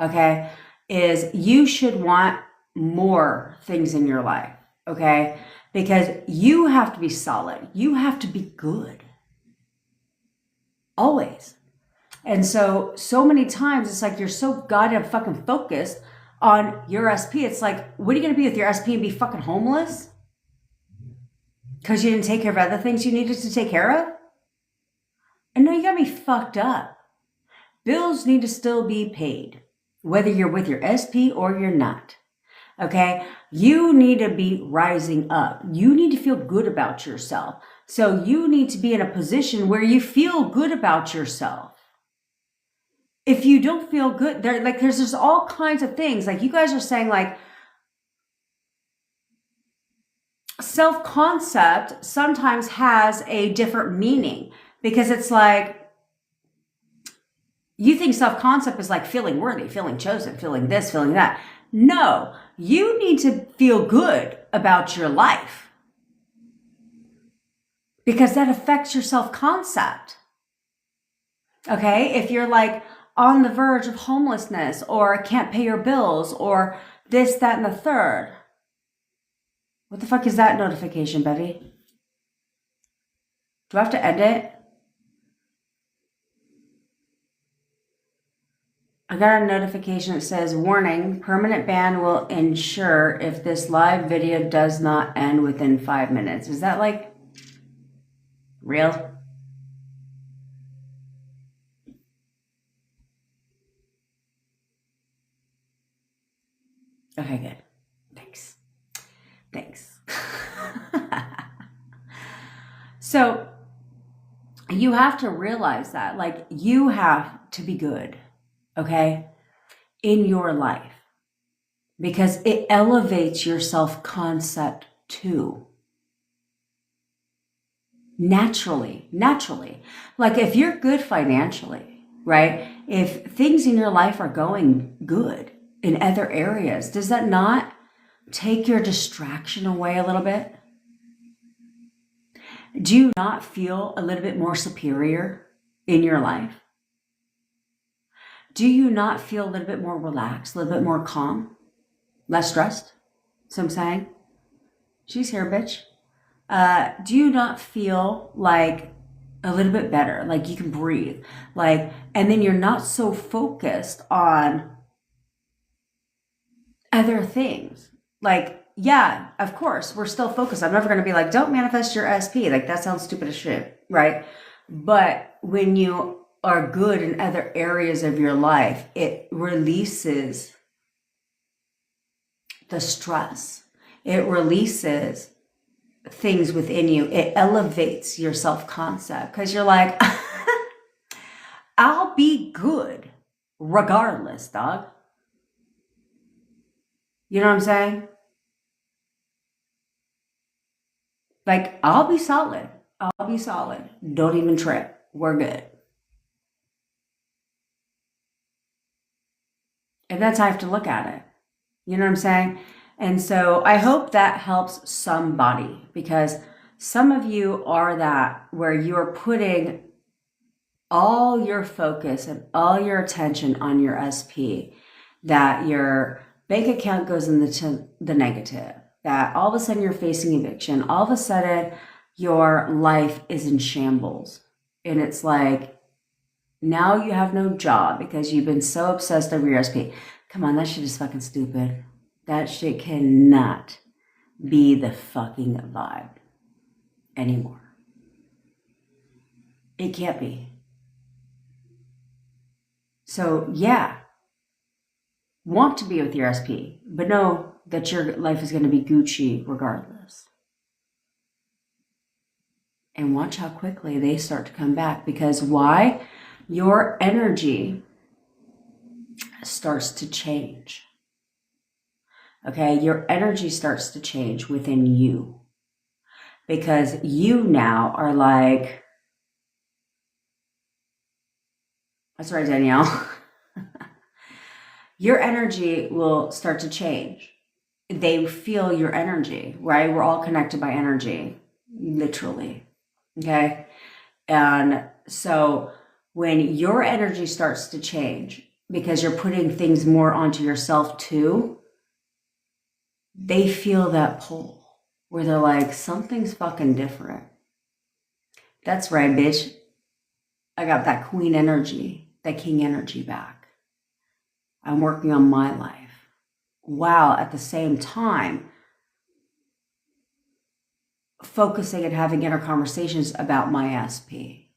A: Okay? Is you should want more things in your life. Okay? Because you have to be solid. You have to be good. Always. And so many times it's like you're so goddamn fucking focused on your SP. It's like, what are you going to be with your SP and be fucking homeless? Because you didn't take care of other things you needed to take care of? And no, you got to be fucked up. Bills need to still be paid, whether you're with your SP or you're not. Okay? You need to be rising up. You need to feel good about yourself. So you need to be in a position where you feel good about yourself. If you don't feel good, there's just all kinds of things. Like you guys are saying, like, self-concept sometimes has a different meaning because it's like, you think self-concept is like feeling worthy, feeling chosen, feeling this, feeling that. No, you need to feel good about your life because that affects your self-concept. Okay? If you're like on the verge of homelessness or can't pay your bills or this, that, and the third. What the fuck is that notification, Bevy? Do I have to end it? I got a notification that says, warning, permanent ban will ensure if this live video does not end within 5 minutes. Is that like real? Okay, good. Thanks. So you have to realize that, like, you have to be good, okay, in your life because it elevates your self-concept too. Naturally. Like if you're good financially, right? If things in your life are going good in other areas, does that not take your distraction away a little bit? Do you not feel a little bit more superior in your life? Do you not feel a little bit more relaxed, a little bit more calm, less stressed? So I'm saying, she's here, bitch. Do you not feel like a little bit better, like you can breathe, like, and then you're not so focused on other things? Like, yeah, of course, we're still focused. I'm never going to be like, don't manifest your SP. Like, that sounds stupid as shit, right? But when you are good in other areas of your life, it releases the stress. It releases things within you. It elevates your self-concept because you're like, I'll be good regardless, dog. You know what I'm saying? Like, I'll be solid. Don't even trip. We're good. And that's how I have to look at it. You know what I'm saying? And so I hope that helps somebody because some of you are that where you're putting all your focus and all your attention on your SP, that your bank account goes into the negative, that all of a sudden you're facing eviction, all of a sudden your life is in shambles. And it's like, Now you have no job because you've been so obsessed over your SP. Come on, that shit is fucking stupid. That shit cannot be the fucking vibe anymore. It can't be. So, yeah, want to be with your SP, but know that your life is going to be Gucci regardless. And watch how quickly they start to come back. Because why? Your energy starts to change. Okay, your energy starts to change within you. Because you now are like, that's right, Danielle. Your energy will start to change. They feel your energy, right? We're all connected by energy, literally. Okay. And so when your energy starts to change because you're putting things more onto yourself too, they feel that pull where they're like, something's fucking different. That's right, bitch. I got that queen energy, that king energy back. I'm working on my life. While at the same time, focusing and having inner conversations about my SP,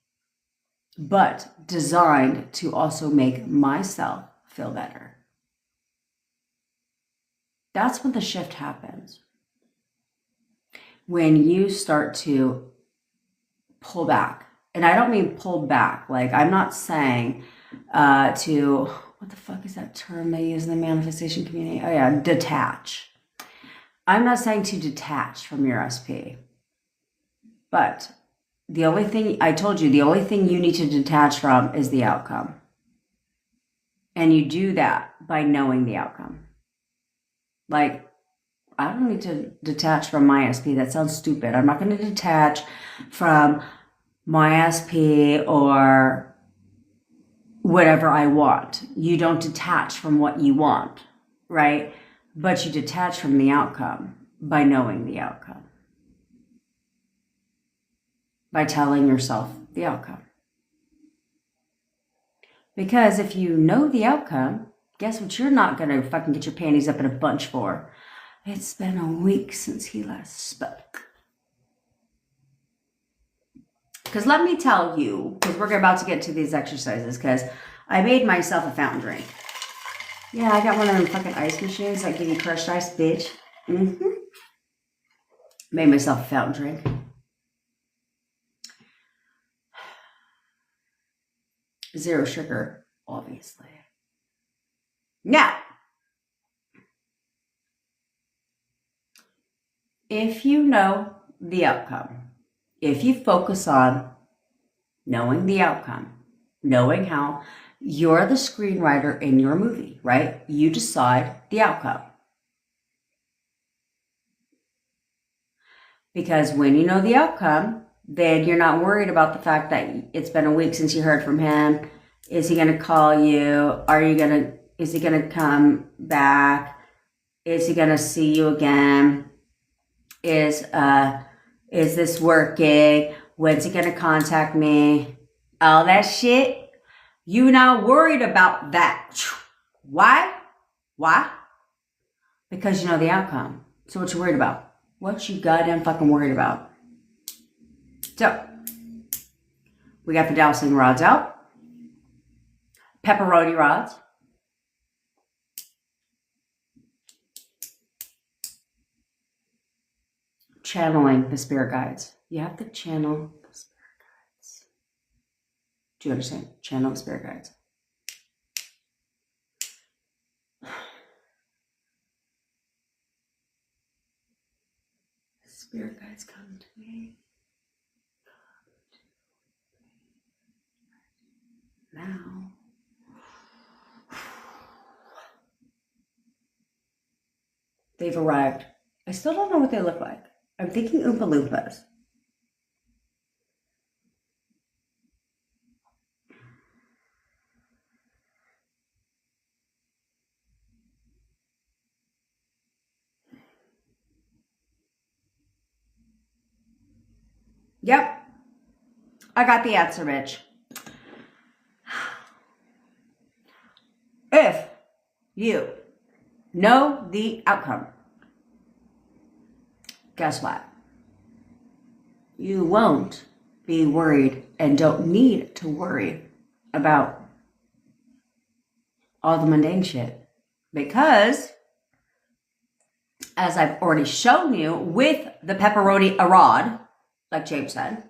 A: but designed to also make myself feel better. That's when the shift happens. When you start to pull back. And I don't mean pull back. Like, I'm not saying to, what the fuck is that term they use in the manifestation community? Oh yeah, detach. I'm not saying to detach from your SP. But the only thing, I told you, the only thing you need to detach from is the outcome. And you do that by knowing the outcome. Like, I don't need to detach from my SP. That sounds stupid. I'm not going to detach from my SP or whatever I want. You don't detach from what you want, right? But you detach from the outcome by knowing the outcome. By telling yourself the outcome. Because if you know the outcome, guess what you're not going to fucking get your panties up in a bunch for? It's been a week since he last spoke. Because let me tell you, because we're about to get to these exercises, because I made myself a fountain drink. Yeah, I got one of them fucking ice machines that give you crushed ice, bitch. Made myself a fountain drink. Zero sugar, obviously. Now, if you know the outcome, if you focus on knowing the outcome, knowing how you're the screenwriter in your movie, right? You decide the outcome. Because when you know the outcome, then you're not worried about the fact that it's been a week since you heard from him. Is he going to call you? Is he going to come back? Is he going to see you again? Is this working? When's he going to contact me? All that shit. You're not worried about that. Why? Because you know the outcome. So what you worried about? What you goddamn fucking worried about? So, we got the dowsing rods out. Pepperoni rods. Channeling the spirit guides. You have to channel the spirit guides. Do you understand? Channel the spirit guides. Spirit guides come to me. Now. They've arrived. I still don't know what they look like. I'm thinking Oompa Loompas. Yep. I got the answer, bitch. you know the outcome, guess what? You won't be worried and don't need to worry about all the mundane shit. Because, as I've already shown you with the pepperoni arad, like James said,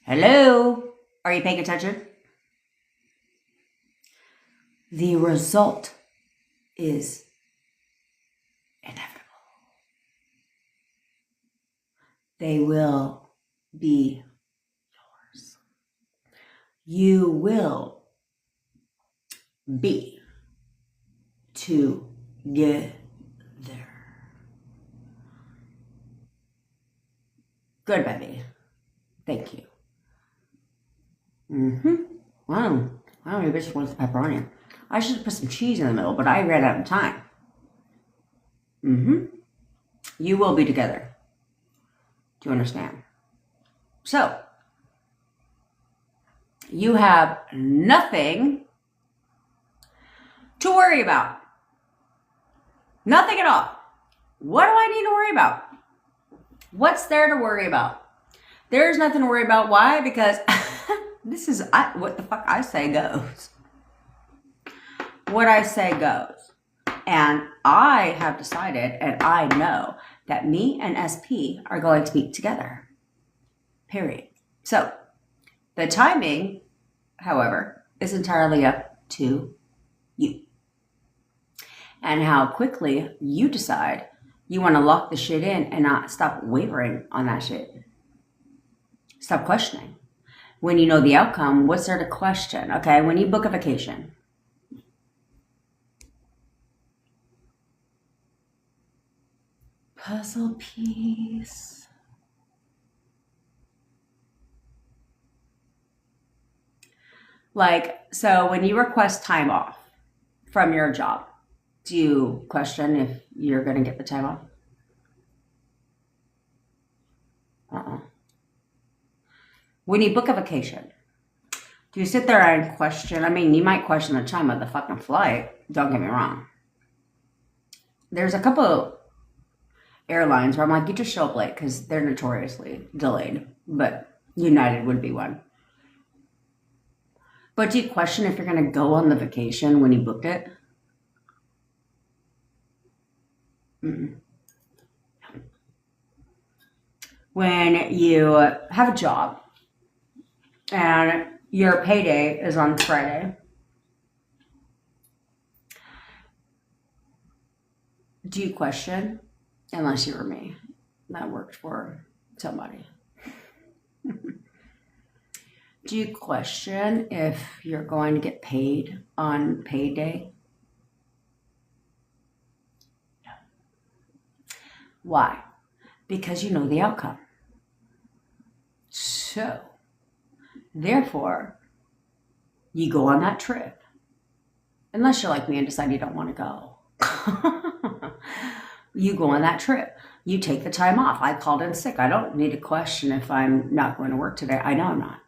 A: hello, are you paying attention? The result is inevitable. They will be yours. You will be together. Good, baby. Thank you. Wow. I don't know, bitch wants the pepperoni. I should have put some cheese in the middle, but I ran out of time. You will be together. Do you understand? So, you have nothing to worry about. Nothing at all. What do I need to worry about? What's there to worry about? There's nothing to worry about. Why? Because this is what the fuck I say goes. What I say goes. And I have decided, and I know, that me and SP are going to be together. Period. So, the timing, however, is entirely up to you. And how quickly you decide you want to lock the shit in and not stop wavering on that shit. Stop questioning. When you know the outcome, what's there to question? Okay, when you book a vacation, puzzle piece. Like, so when you request time off from your job, do you question if you're going to get the time off? When you book a vacation, do you sit there and question? I mean, you might question the time of the fucking flight. Don't get me wrong. There's a couple airlines where I'm like, you just show up late because they're notoriously delayed. But United would be one. But do you question if you're going to go on the vacation when you booked it? When you have a job and your payday is on Friday, do you question? Unless you were me, that worked for somebody. Do you question if you're going to get paid on payday? No. Why? Because you know the outcome. So, therefore, you go on that trip. Unless you're like me and decide you don't want to go. You go on that trip. You take the time off. I called in sick. I don't need to question if I'm not going to work today. I know I'm not.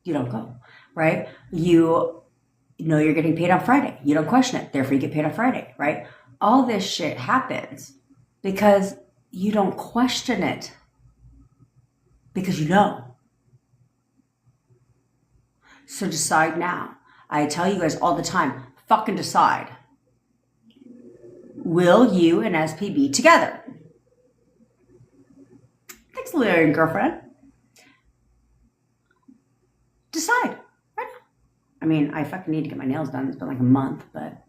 A: You don't go, right? You know you're getting paid on Friday. You don't question it. Therefore, you get paid on Friday, right? All this shit happens because you don't question it. Because you know. So decide now. I tell you guys all the time, fucking decide. Will you and SP be together? Thanks, Larry, girlfriend. Decide right now. I mean, I fucking need to get my nails done. It's been like a month, but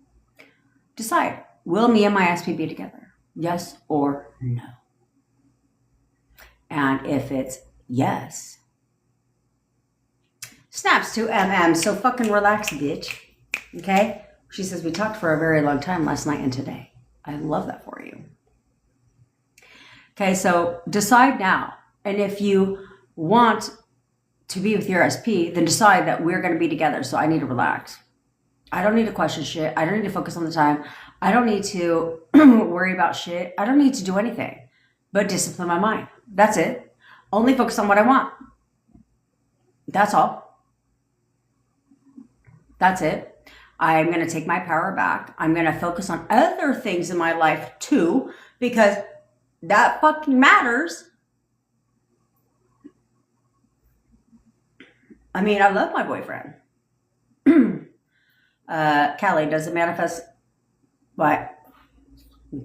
A: decide. Will me and my SP be together? Yes or no? And if it's yes, snaps to MM. So fucking relax, bitch. Okay? She says, we talked for a very long time last night and today. I love that for you. Okay, so decide now. And if you want to be with your SP, then decide that we're going to be together. So I need to relax. I don't need to question shit. I don't need to focus on the time. I don't need to worry about shit. I don't need to do anything but discipline my mind. That's it. Only focus on what I want. That's all. That's it. I'm going to take my power back. I'm going to focus on other things in my life too, because that fucking matters. I mean, I love my boyfriend. Callie, does it manifest? What?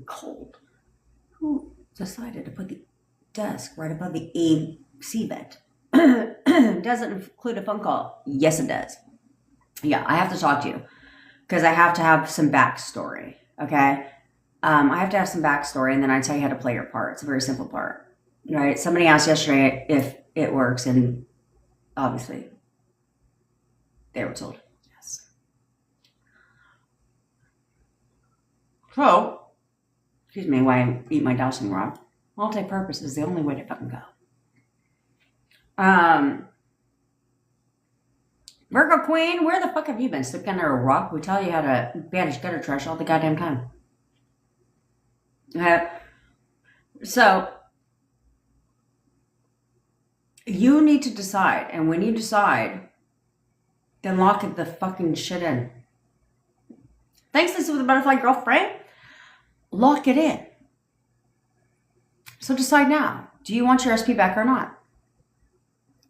A: Cold. Who decided to put the desk right above the AC vent? Does it include a phone call? Yes, it does. Yeah, I have to talk to you because I have to have some backstory. Okay. I have to have some backstory, and then I tell you how to play your part. It's a very simple part, right? Somebody asked yesterday if it works, and obviously they were told yes. So, excuse me, while I eat my dowsing rod, multi-purpose is the only way to fucking go. Virgo Queen, where the fuck have you been? Stuck under a rock? We tell you how to banish gutter trash all the goddamn time. So, you need to decide. And when you decide, then lock the fucking shit in. Thanks, this is the butterfly girlfriend. Lock it in. So decide now. Do you want your SP back or not?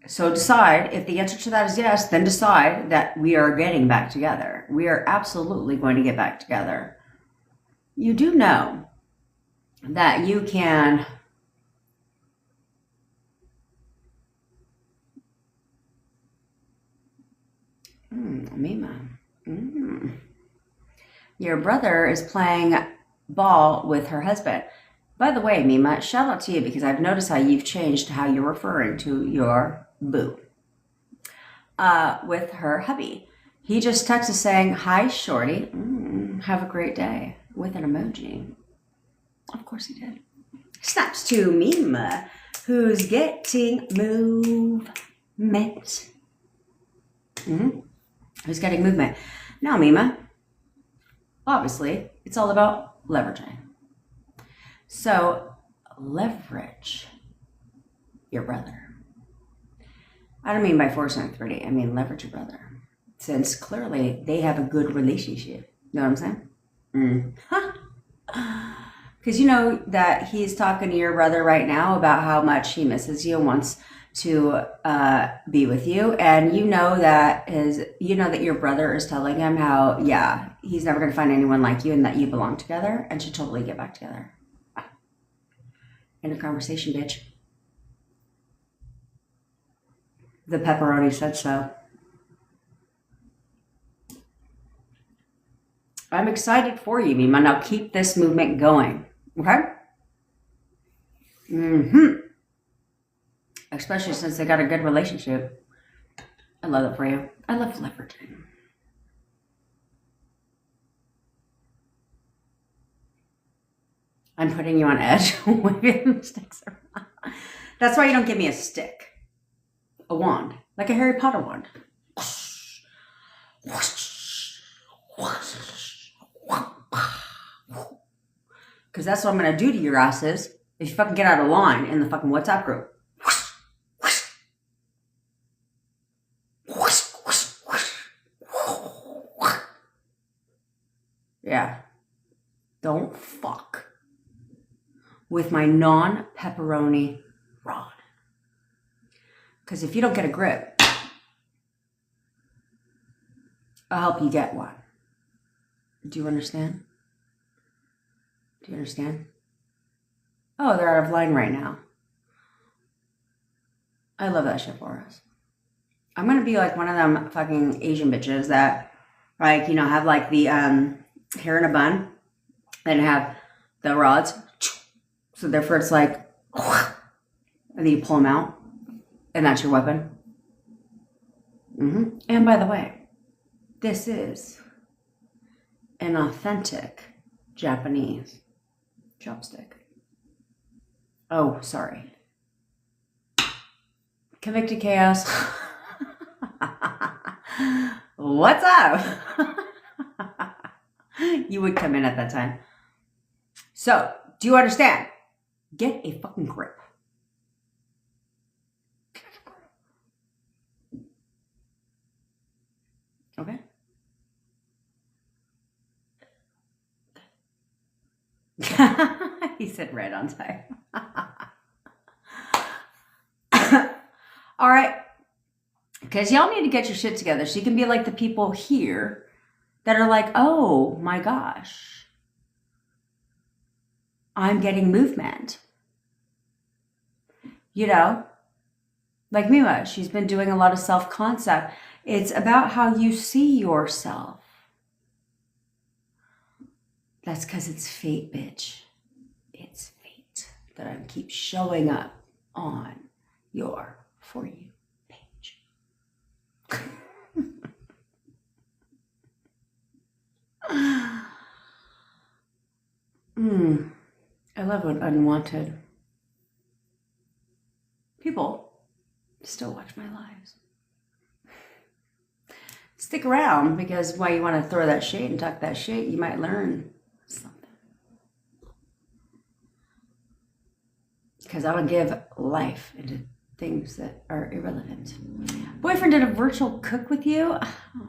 A: So decide. If the answer to that is yes, then decide that we are getting back together. We are absolutely going to get back together. You do know that you can Mima. Your brother is playing ball with her husband. By the way, Mima, shout out to you because I've noticed how you've changed how you're referring to your boo with her hubby. He just texted saying, "Hi, shorty. Have a great day," with an emoji. Of course he did. Snaps to Mima, who's getting movement. Who's getting movement. Now, Mima, obviously, it's all about leveraging. So, leverage your brother. I don't mean by force and authority. I mean leverage your brother. Since clearly they have a good relationship. You know what I'm saying? Because you know that he's talking to your brother right now about how much he misses you and wants to be with you, and you know that your brother is telling him how he's never going to find anyone like you and that you belong together and should totally get back together. End of conversation, bitch. The pepperoni said so. I'm excited for you, Mima. Now keep this movement going, okay? Especially since they got a good relationship. I love it for you. I love leveraging. I'm putting you on edge. That's why you don't give me a stick. A wand. Like a Harry Potter wand. Because that's what I'm going to do to your asses if you fucking get out of line in the fucking WhatsApp group. Yeah. Don't fuck with my non-pepperoni rod. Because if you don't get a grip, I'll help you get one. Do you understand? Do you understand? Oh, they're out of line right now. I love that shit for us. I'm going to be like one of them fucking Asian bitches that, like, you know, have like the hair in a bun and have the rods. So therefore it's like, and then you pull them out and that's your weapon. And by the way, this is an authentic Japanese chopstick. Oh, sorry. Convicted Chaos. What's up? You would come in at that time. So, do you understand? Get a fucking grip. Okay? right on time. All right. Because y'all need to get your shit together so you can be like the people here that are like, oh my gosh, I'm getting movement. You know, like Mima, she's been doing a lot of self-concept. It's about how you see yourself. That's because it's fate, bitch. It's fate that I keep showing up on your For You page. I love when unwanted people still watch my lives. Stick around, because while you want to throw that shade and talk that shit, you might learn something. Because I don't give life into things that are irrelevant. Boyfriend did a virtual cook with you? Oh.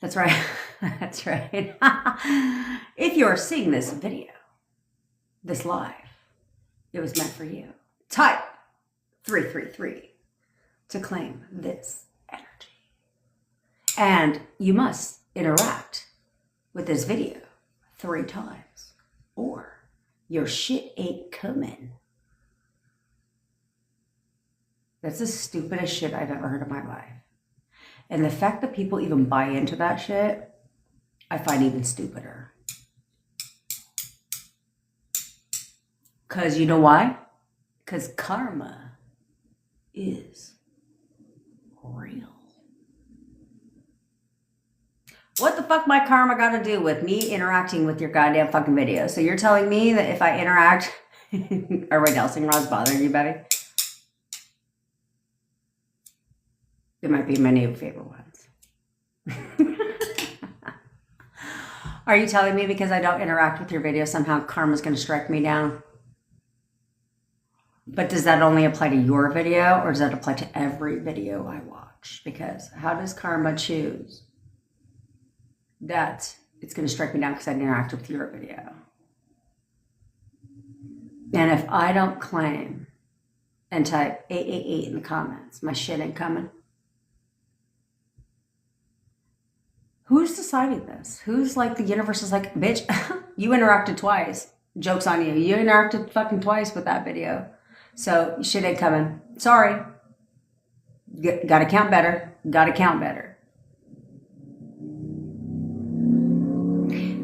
A: That's right. That's right. If you're seeing this video, this live, it was meant for you. Type 333 to claim this energy. And you must interact with this video 3 times, or your shit ain't coming. That's the stupidest shit I've ever heard in my life. And the fact that people even buy into that shit, I find even stupider. Because you know why? Because karma is real. What the fuck my karma got to do with me interacting with your goddamn fucking video? So you're telling me that if I interact... Are my dowsing rods bothering you, Betty? It might be my new favorite ones. Are you telling me because I don't interact with your video, somehow karma's going to strike me down? But does that only apply to your video, or does that apply to every video I watch? Because how does karma choose that it's going to strike me down because I interact with your video? And if I don't claim and type 888 in the comments, my shit ain't coming. Who's deciding this? Who's like, the universe is like, bitch, you interacted twice. Joke's on you. You interacted fucking twice with that video. So shit ain't coming. Sorry. Gotta count better. Gotta count better.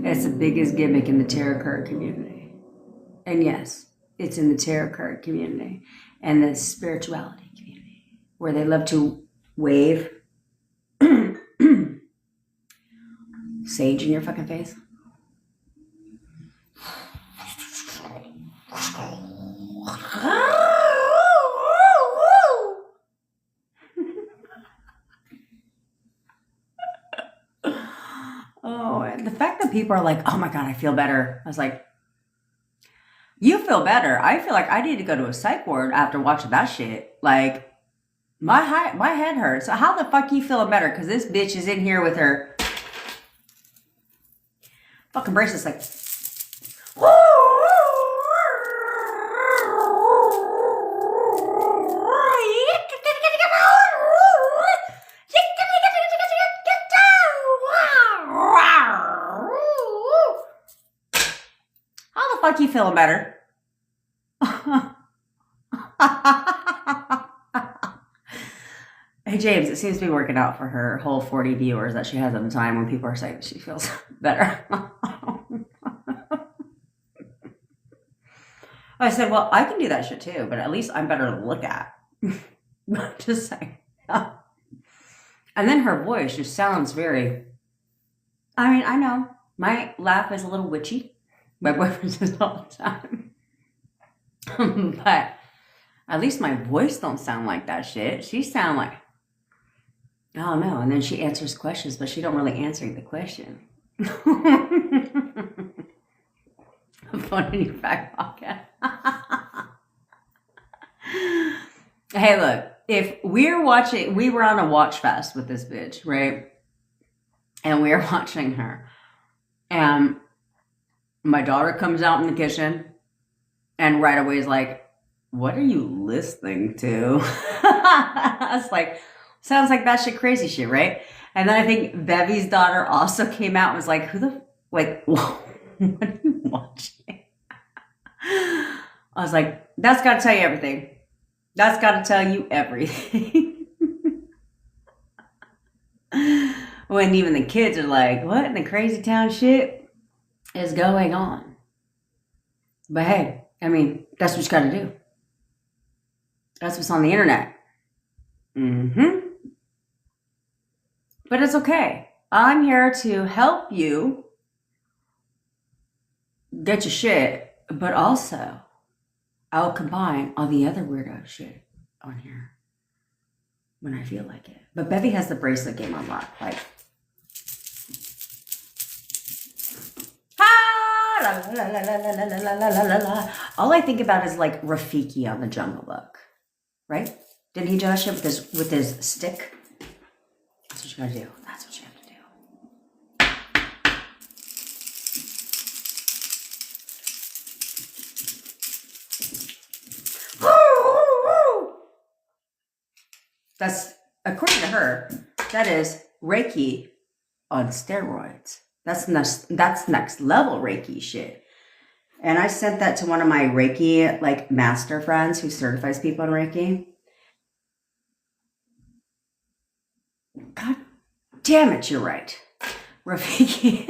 A: It's the biggest gimmick in the tarot card community. And yes, it's in the tarot card community and the spirituality community, where they love to wave sage in your fucking face. Oh, and the fact that people are like, oh my God, I feel better. I was like, you feel better? I feel like I need to go to a psych ward after watching that shit. Like, my head hurts. So how the fuck you feeling better? Because this bitch is in here with her fucking bracelets like, how the fuck you feeling better? Hey James, it seems to be working out for her whole 40 viewers that she has at the time when people are saying she feels better. I said, well, I can do that shit too, but at least I'm better to look at. Just saying. And then her voice just sounds very, I mean, I know my laugh is a little witchy. My boyfriend says all the time. But at least my voice don't sound like that shit. She sound like, I don't know. And then she answers questions, but she don't really answer the question. Phone in your back pocket. Hey, look, if we were on a watch fest with this bitch, right? And we were watching her. And My daughter comes out in the kitchen and right away is like, what are you listening to? I was like, sounds like that shit crazy shit, right? And then I think Bevy's daughter also came out and was like, what are you watching? I was like, that's got to tell you everything. That's got to tell you everything. When even the kids are like, what in the crazy town shit is going on? But hey, I mean, that's what you got to do. That's what's on the internet. But it's okay. I'm here to help you get your shit, but also I'll combine all the other weirdo shit on here when I feel like it. But Bevy has the bracelet game on lock. Like, all I think about is like Rafiki on the Jungle Book, right? Didn't he do that shit with his stick? That's what you gotta do. That's what you have to do. That's, according to her, that is Reiki on steroids. That's next level Reiki shit. And I sent that to one of my Reiki like master friends who certifies people in Reiki. God damn it, you're right. Rafiki.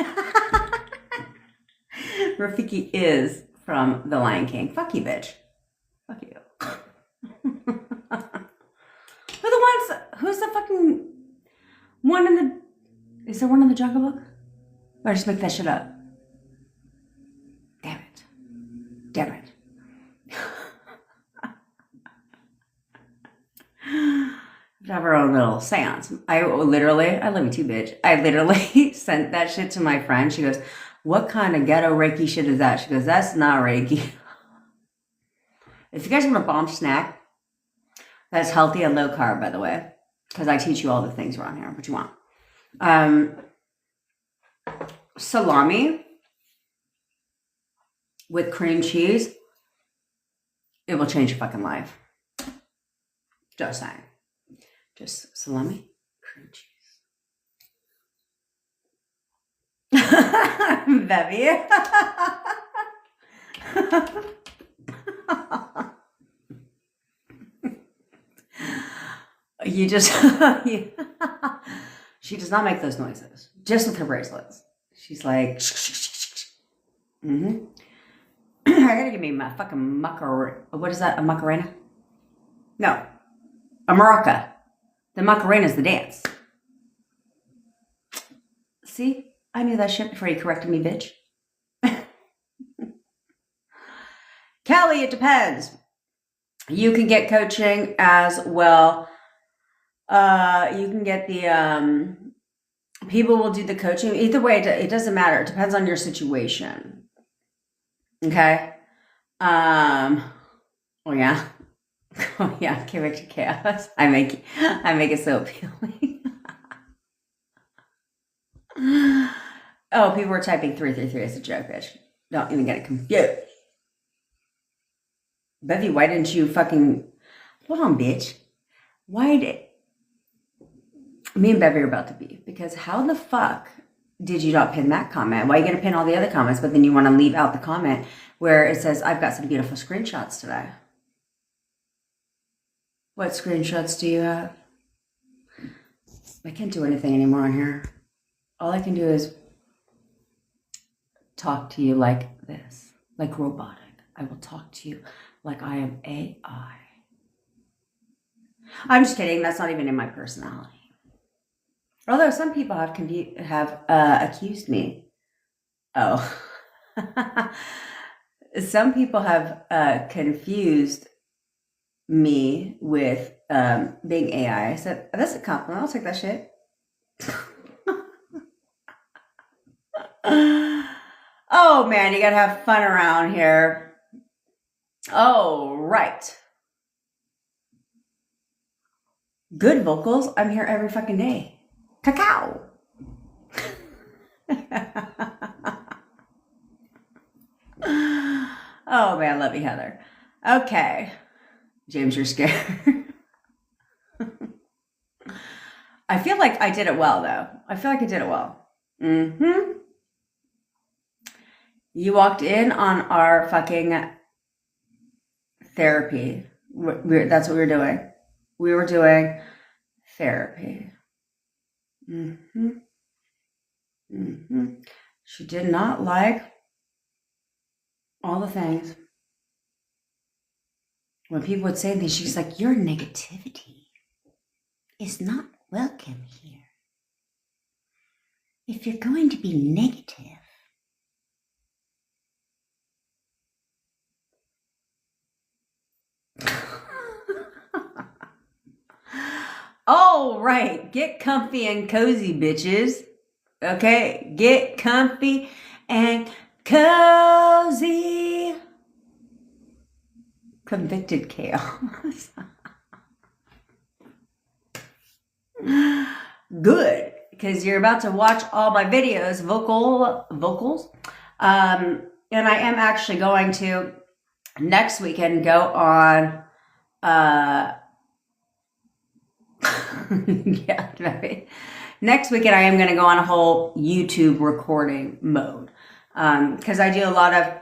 A: Rafiki is from The Lion King. Fuck you, bitch. Fuck you. Who's the fucking one in the, is there one in the Jungle Book? Or I just make that shit up? Damn it. Damn it. Have our own little seance. I love you too, bitch. I literally sent that shit to my friend. She goes, what kind of ghetto Reiki shit is that? She goes, that's not Reiki. If you guys want a bomb snack, that's healthy and low carb, by the way, because I teach you all the things around here. What you want? Salami with cream cheese. It will change your fucking life. Just saying. Just salami, cream cheese. Bevy. You just, she does not make those noises, just with her bracelets. She's like, I gotta give me my fucking Macarena. What is that, a Macarena? No, a maraca. The Macarena is the dance. See, I knew that shit before you corrected me, bitch. Kelly, it depends. You can get coaching as well. You can get the, people will do the coaching. Either way, it doesn't matter. It depends on your situation. Okay? Oh yeah. Oh yeah, character chaos. I make it so appealing. Oh, people were typing 333 as a joke, bitch. Don't even get it confused. Bevy, why didn't you fucking, hold on, bitch. Why did, me and Bevy are about to be, because how the fuck did you not pin that comment? Why are you going to pin all the other comments, but then you want to leave out the comment where it says, I've got some beautiful screenshots today. What screenshots do you have? I can't do anything anymore on here. All I can do is talk to you like this, like robotic. I will talk to you like I am AI. I'm just kidding. That's not even in my personality. Although some people have accused me. Oh. Some people have confused me with being AI. I said, that's a compliment. I'll take that shit. Oh, man, you got to have fun around here. Oh, right. Good vocals. I'm here every fucking day. Cacao. Oh man, love you, Heather. Okay. James, you're scared. I feel like I did it well, though. I feel like I did it well. Mm-hmm. You walked in on our fucking therapy. That's what we were doing. We were doing therapy. Mm-hmm. Mm-hmm. She did not like all the things. When people would say things, she's like, your negativity is not welcome here. If you're going to be negative, all right, get comfy and cozy, bitches. Okay, get comfy and cozy. Convicted chaos. Good, because you're about to watch all my videos, vocals. And I am actually going to next weekend go on yeah, maybe. Next weekend I am going to go on a whole YouTube recording mode. Because I do a lot of,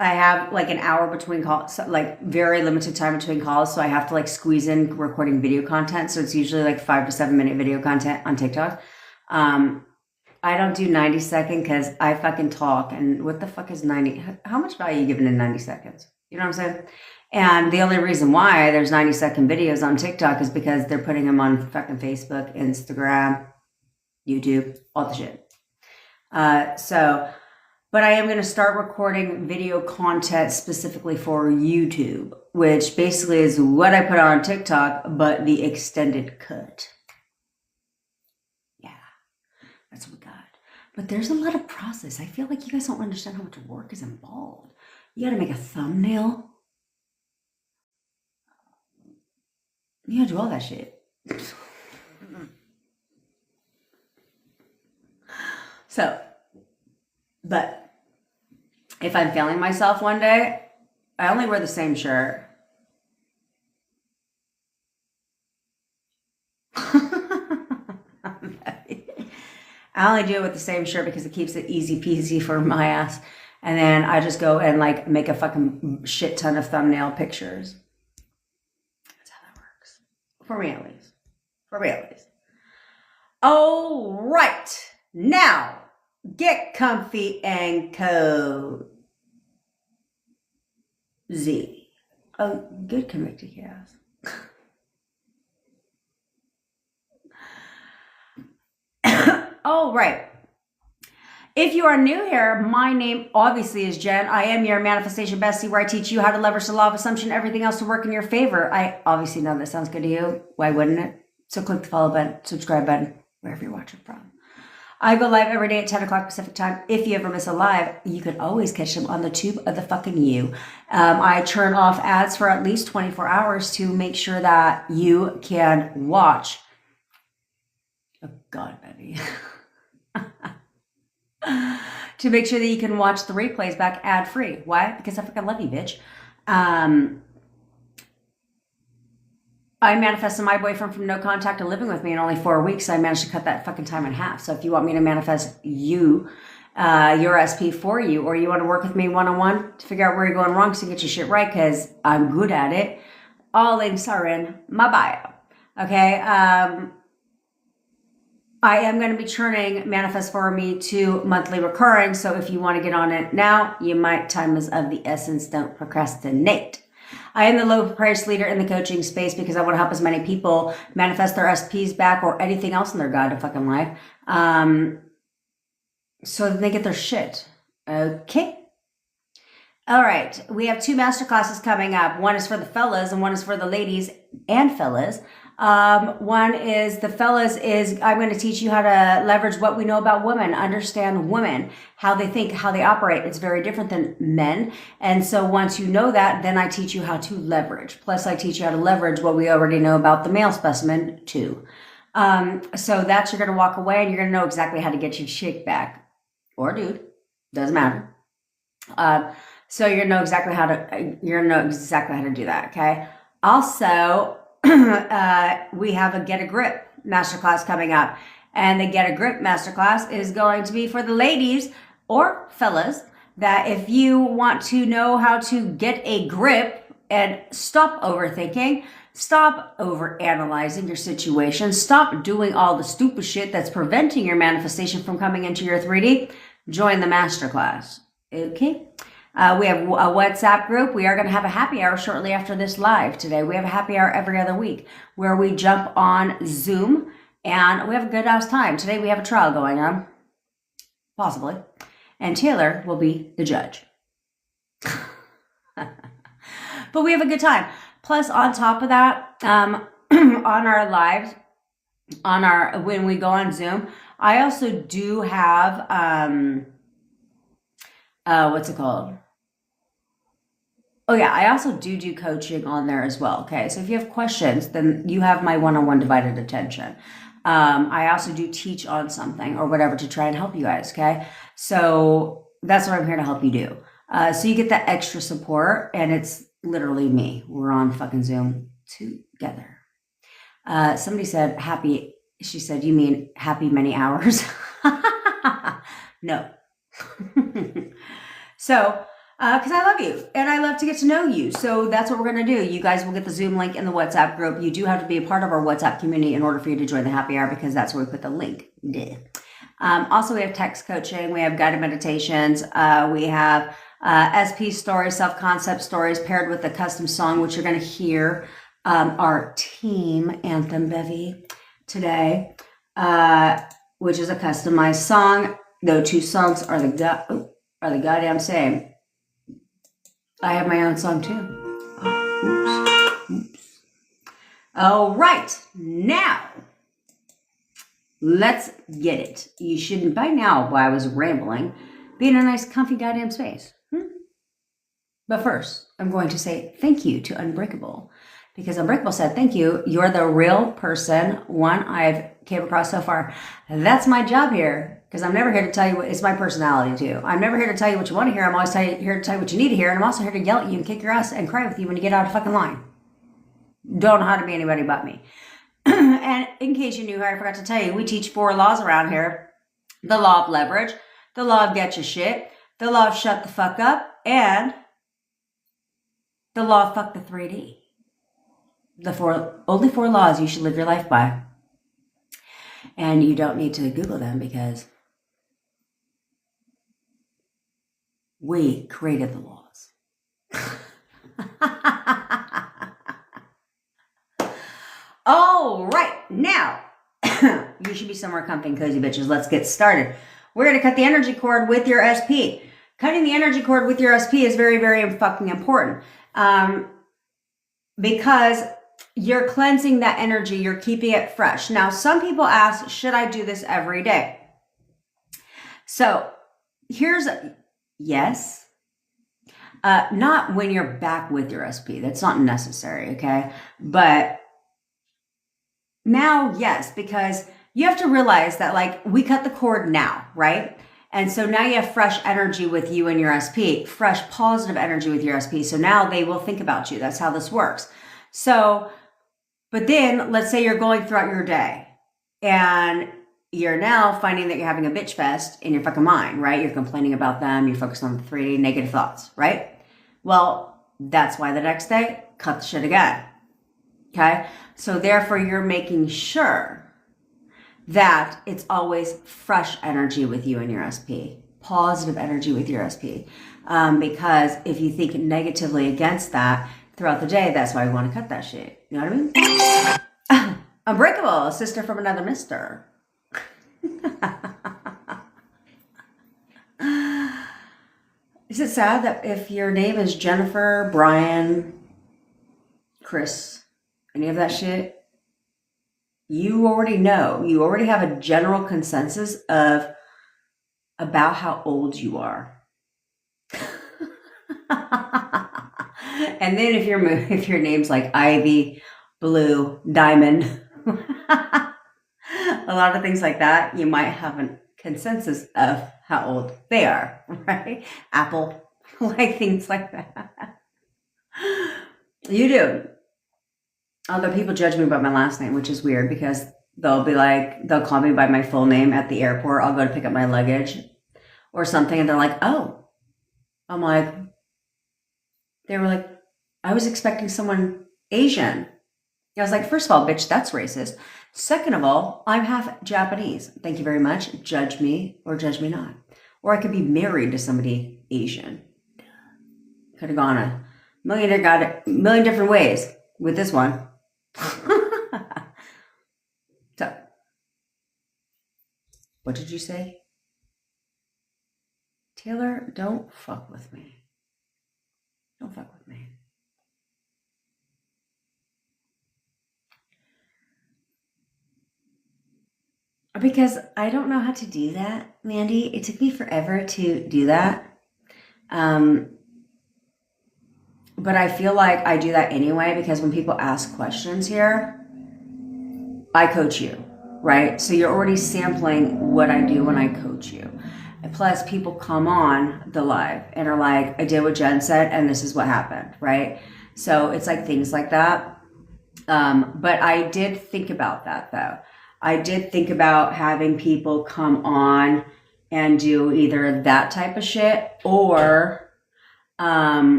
A: I have like an hour between calls, so like very limited time between calls. So I have to like squeeze in recording video content. So it's usually like 5 to 7 minute video content on TikTok. I don't do 90-second because I fucking talk. And what the fuck is 90? How much value are you giving in 90 seconds? You know what I'm saying? And the only reason why there's 90-second videos on TikTok is because they're putting them on fucking Facebook, Instagram, YouTube, all the shit. But I am going to start recording video content specifically for YouTube, which basically is what I put on TikTok, but the extended cut. Yeah, that's what we got. But there's a lot of process. I feel like you guys don't understand how much work is involved. You got to make a thumbnail. You got to do all that shit. So, but if I'm feeling myself one day, I only wear the same shirt. I only do it with the same shirt because it keeps it easy peasy for my ass. And then I just go and like make a fucking shit ton of thumbnail pictures. That's how that works. For me at least. For me at least. All right. Now, get comfy and cozy. Oh, good convicted chaos. All right. If you are new here, my name obviously is Jen. I am your manifestation bestie, where I teach you how to leverage the law of assumption, everything else to work in your favor. I obviously know that sounds good to you. Why wouldn't it? So click the follow button, subscribe button, wherever you're watching from. I go live every day at 10 o'clock Pacific time. If you ever miss a live, you can always catch them on the tube of the fucking you. I turn off ads for at least 24 hours to make sure that you can watch. Oh God, baby. To make sure that you can watch the replays back ad-free. Why? Because I fucking love you, bitch. I manifested my boyfriend from no contact to living with me in only 4 weeks. So I managed to cut that fucking time in half. So if you want me to manifest you, your SP for you, or you want to work with me one-on-one to figure out where you're going wrong so you get your shit right, because I'm good at it, all links are in my bio. Okay? I am going to be churning Manifest for Me to monthly recurring. So if you want to get on it now, you might. Time is of the essence. Don't procrastinate. I am the low price leader in the coaching space because I want to help as many people manifest their SPs back or anything else in their goddamn fucking life. So that they get their shit. Okay. All right. We have 2 masterclasses coming up. One is for the fellas and one is for the ladies and fellas. One is the fellas is I'm going to teach you how to leverage what we know about women, understand women, how they think, how they operate. It's very different than men. And so once you know that, then I teach you how to leverage. Plus I teach you how to leverage what we already know about the male specimen too. So that's, you're going to walk away and you're going to know exactly how to get your chick back or dude. Doesn't matter. So you know exactly how to do that. Okay. Also, we have a Get a Grip masterclass coming up, and the Get a Grip masterclass is going to be for the ladies or fellas that if you want to know how to get a grip and stop overthinking, stop overanalyzing your situation, stop doing all the stupid shit that's preventing your manifestation from coming into your 3D, join the masterclass. Okay. We have a WhatsApp group. We are going to have a happy hour shortly after this live today. We have a happy hour every other week where we jump on Zoom and we have a good ass time. Today we have a trial going on, possibly, and Taylor will be the judge. But we have a good time. Plus, on top of that, on our lives, when we go on Zoom, I also do have what's it called? Oh yeah, I also do coaching on there as well. Okay, so if you have questions, then you have my one-on-one divided attention. I also do teach on something or whatever to try and help you guys. Okay, so that's what I'm here to help you do. So you get that extra support, and it's literally me. We're on fucking Zoom together. Somebody said happy. She said, "You mean happy many hours?" No. So, because I love you and I love to get to know you. So that's what we're going to do. You guys will get the Zoom link in the WhatsApp group. You do have to be a part of our WhatsApp community in order for you to join the happy hour, because that's where we put the link. Also, we have text coaching. We have guided meditations. We have SP stories, self-concept stories paired with a custom song, which you're going to hear our team anthem bevy today, which is a customized song. Though two songs are the goddamn same. I have my own song too. Oh, oops. All right, now let's get it. You shouldn't by now, while I was rambling, be in a nice, comfy goddamn space. But first, I'm going to say thank you to Unbreakable, because Unbreakable said, "Thank you. You're the real person one I've came across so far." That's my job here. Because I'm never here to tell you it's my personality too. I'm never here to tell you what you want to hear. I'm always here to tell you what you need to hear. And I'm also here to yell at you and kick your ass and cry with you when you get out of fucking line. Don't know how to be anybody but me. And in case you knew, I forgot to tell you, we teach 4 laws around here. The law of leverage, the law of get your shit, the law of shut the fuck up, and the law of fuck the 3D. Only 4 laws you should live your life by. And you don't need to Google them, because we created the laws. All right, now you should be somewhere comfy and cozy, bitches. Let's get started. We're going to cut the energy cord with your SP. Cutting the energy cord with your SP is very, very fucking important, because you're cleansing that energy. You're keeping it fresh. Now, some people ask, should I do this every day? So yes. Not when you're back with your SP. That's not necessary, okay? But now, yes, because you have to realize that, like, we cut the cord now, right? And so now you have fresh energy with you and your SP, fresh positive energy with your SP. So now they will think about you. That's how this works. So, but then let's say you're going throughout your day and you're now finding that you're having a bitch fest in your fucking mind, right? You're complaining about them. You're focused on the 3 negative thoughts, right? Well, that's why the next day, cut the shit again. Okay? So therefore, you're making sure that it's always fresh energy with you and your SP, positive energy with your SP. Because if you think negatively against that throughout the day, that's why we want to cut that shit. You know what I mean? Unbreakable, a sister from another mister. Is it sad that if your name is Jennifer, Brian, Chris, any of that shit, you already know, you already have a general consensus of about how old you are. And then if your name's like Ivy, Blue, Diamond, a lot of things like that, you might have a consensus of how old they are, right? Apple. Like things like that. You do. Although people judge me by my last name, which is weird because they'll call me by my full name at the airport. I'll go to pick up my luggage or something, and they're like, oh. I'm like, they were like, I was expecting someone Asian. I was like, first of all, bitch, that's racist. Second of all, I'm half Japanese. Thank you very much. Judge me or judge me not. Or I could be married to somebody Asian. Could have gone a million different ways with this one. So, what did you say? Taylor, don't fuck with me. Don't fuck with me. Because I don't know how to do that, Mandy. It took me forever to do that. But I feel like I do that anyway because when people ask questions here, I coach you, right? So you're already sampling what I do when I coach you. And plus, people come on the live and are like, I did what Jen said and this is what happened, right? So it's like things like that. But I did think about that though. I did think about having people come on and do either that type of shit or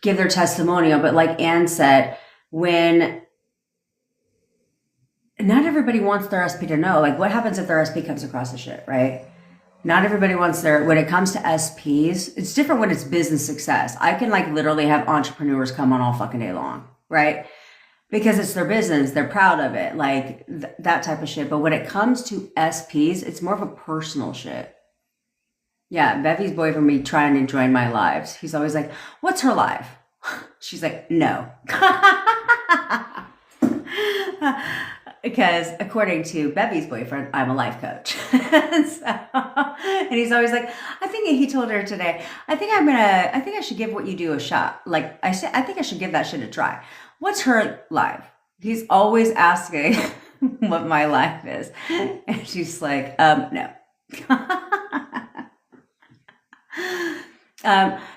A: give their testimonial. But like Ann said, when not everybody wants their SP to know, like what happens if their SP comes across the shit, right? Not everybody wants when it comes to SPs, it's different when it's business success. I can like literally have entrepreneurs come on all fucking day long, right? Because it's their business, they're proud of it, like that type of shit. But when it comes to SPs, it's more of a personal shit. Yeah, Bevy's boyfriend be trying to join my lives. He's always like, what's her live? She's like, no. Because according to Bevy's boyfriend, I'm a life coach. And he's always like, he told her today, I think I should give what you do a shot. Like I think I should give that shit a try. What's her life? He's always asking what my life is. And she's like, no.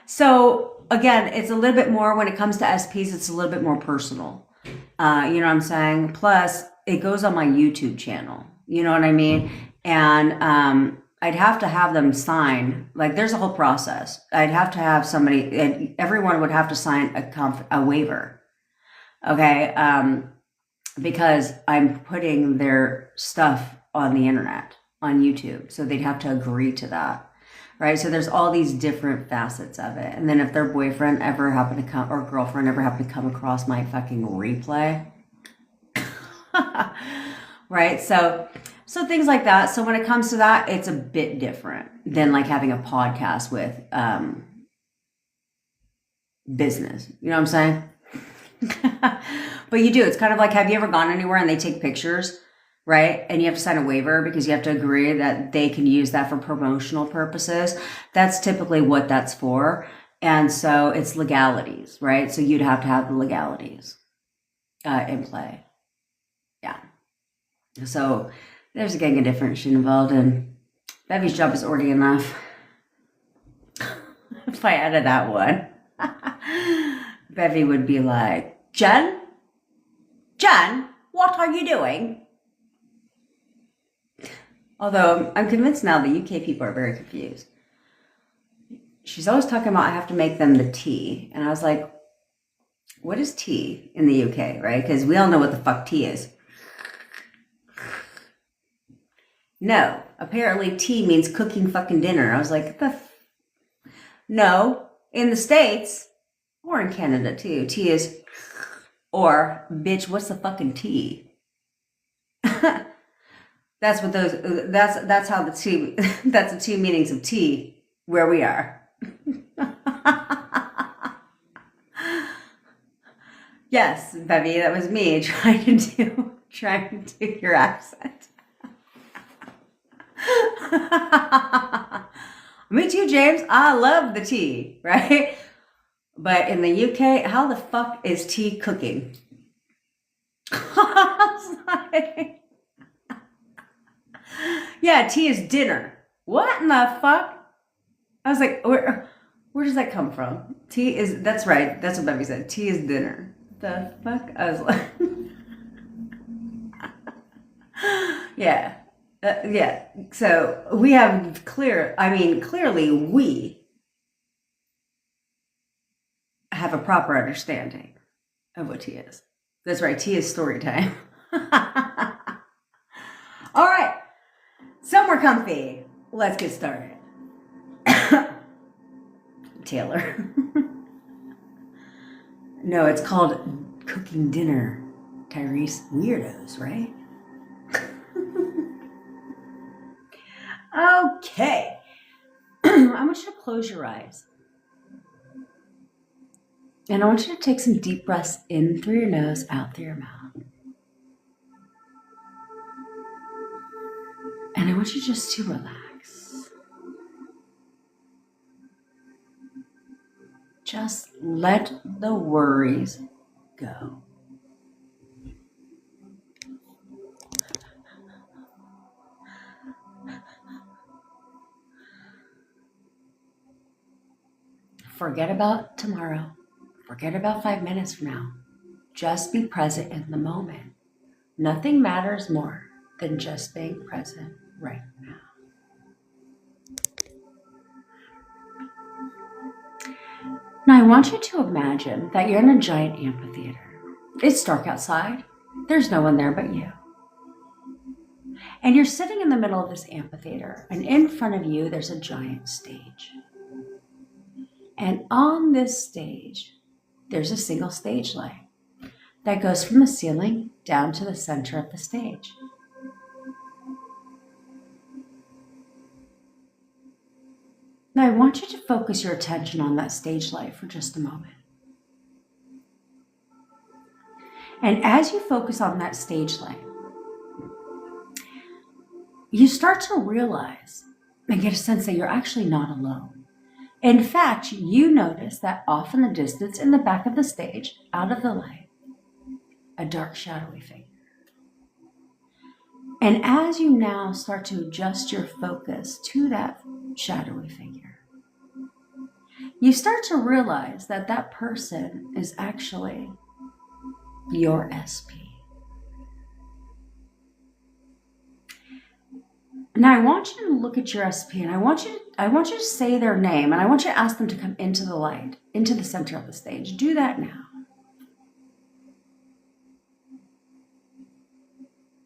A: So again, it's a little bit more when it comes to SPs, it's a little bit more personal. You know what I'm saying? Plus, it goes on my YouTube channel. You know what I mean? And I'd have to have them sign. Like, there's a whole process. I'd have to have somebody. Everyone would have to sign a waiver. Okay, because I'm putting their stuff on the internet, on YouTube. So they'd have to agree to that, right? So there's all these different facets of it. And then if their boyfriend ever happened to come, or girlfriend ever happened to come across my fucking replay, right? So things like that. So when it comes to that, it's a bit different than like having a podcast with business. You know what I'm saying? But you do. It's kind of like, have you ever gone anywhere and they take pictures, right? And you have to sign a waiver because you have to agree that they can use that for promotional purposes. That's typically what that's for. And so it's legalities, right? So you'd have to have the legalities in play. Yeah. So there's a gang of different shit involved, and Bevy's job is already enough. If I added that one, Bevy would be like, Jen, what are you doing? Although I'm convinced now the UK people are very confused. She's always talking about I have to make them the tea. And I was like, what is tea in the UK, right? Because we all know what the fuck tea is. No, apparently tea means cooking fucking dinner. I was like, no, in the States, or in Canada too, tea is, or bitch, what's the fucking tea? That's what that's how the two, that's the two meanings of tea where we are. Yes, Bevy, that was me trying to do your accent. Me too, James. I love the tea, right? But in the UK, how the fuck is tea cooking? Yeah, tea is dinner. What in the fuck? I was like, where does that come from? Tea is, that's right. That's what Bevy said. Tea is dinner. The fuck? I was like, yeah. Yeah. So we have clearly we have a proper understanding of what tea is. That's right. Tea is story time. All right. Somewhere comfy. Let's get started. Taylor. No, it's called cooking dinner. Tyrese, weirdos, right? Okay. I want you to close your eyes. And I want you to take some deep breaths in through your nose, out through your mouth. And I want you just to relax. Just let the worries go. Forget about tomorrow. Forget about 5 minutes from now. Just be present in the moment. Nothing matters more than just being present right now. Now I want you to imagine that you're in a giant amphitheater. It's dark outside. There's no one there but you. And you're sitting in the middle of this amphitheater, and in front of you, there's a giant stage. And on this stage, there's a single stage light that goes from the ceiling down to the center of the stage. Now I want you to focus your attention on that stage light for just a moment. And as you focus on that stage light, you start to realize and get a sense that you're actually not alone. In fact, you notice that off in the distance, in the back of the stage, out of the light, a dark, shadowy figure. And as you now start to adjust your focus to that shadowy figure, you start to realize that that person is actually your SP. Now I want you to look at your SP, and I want you to say their name, and I want you to ask them to come into the light, into the center of the stage. Do that now.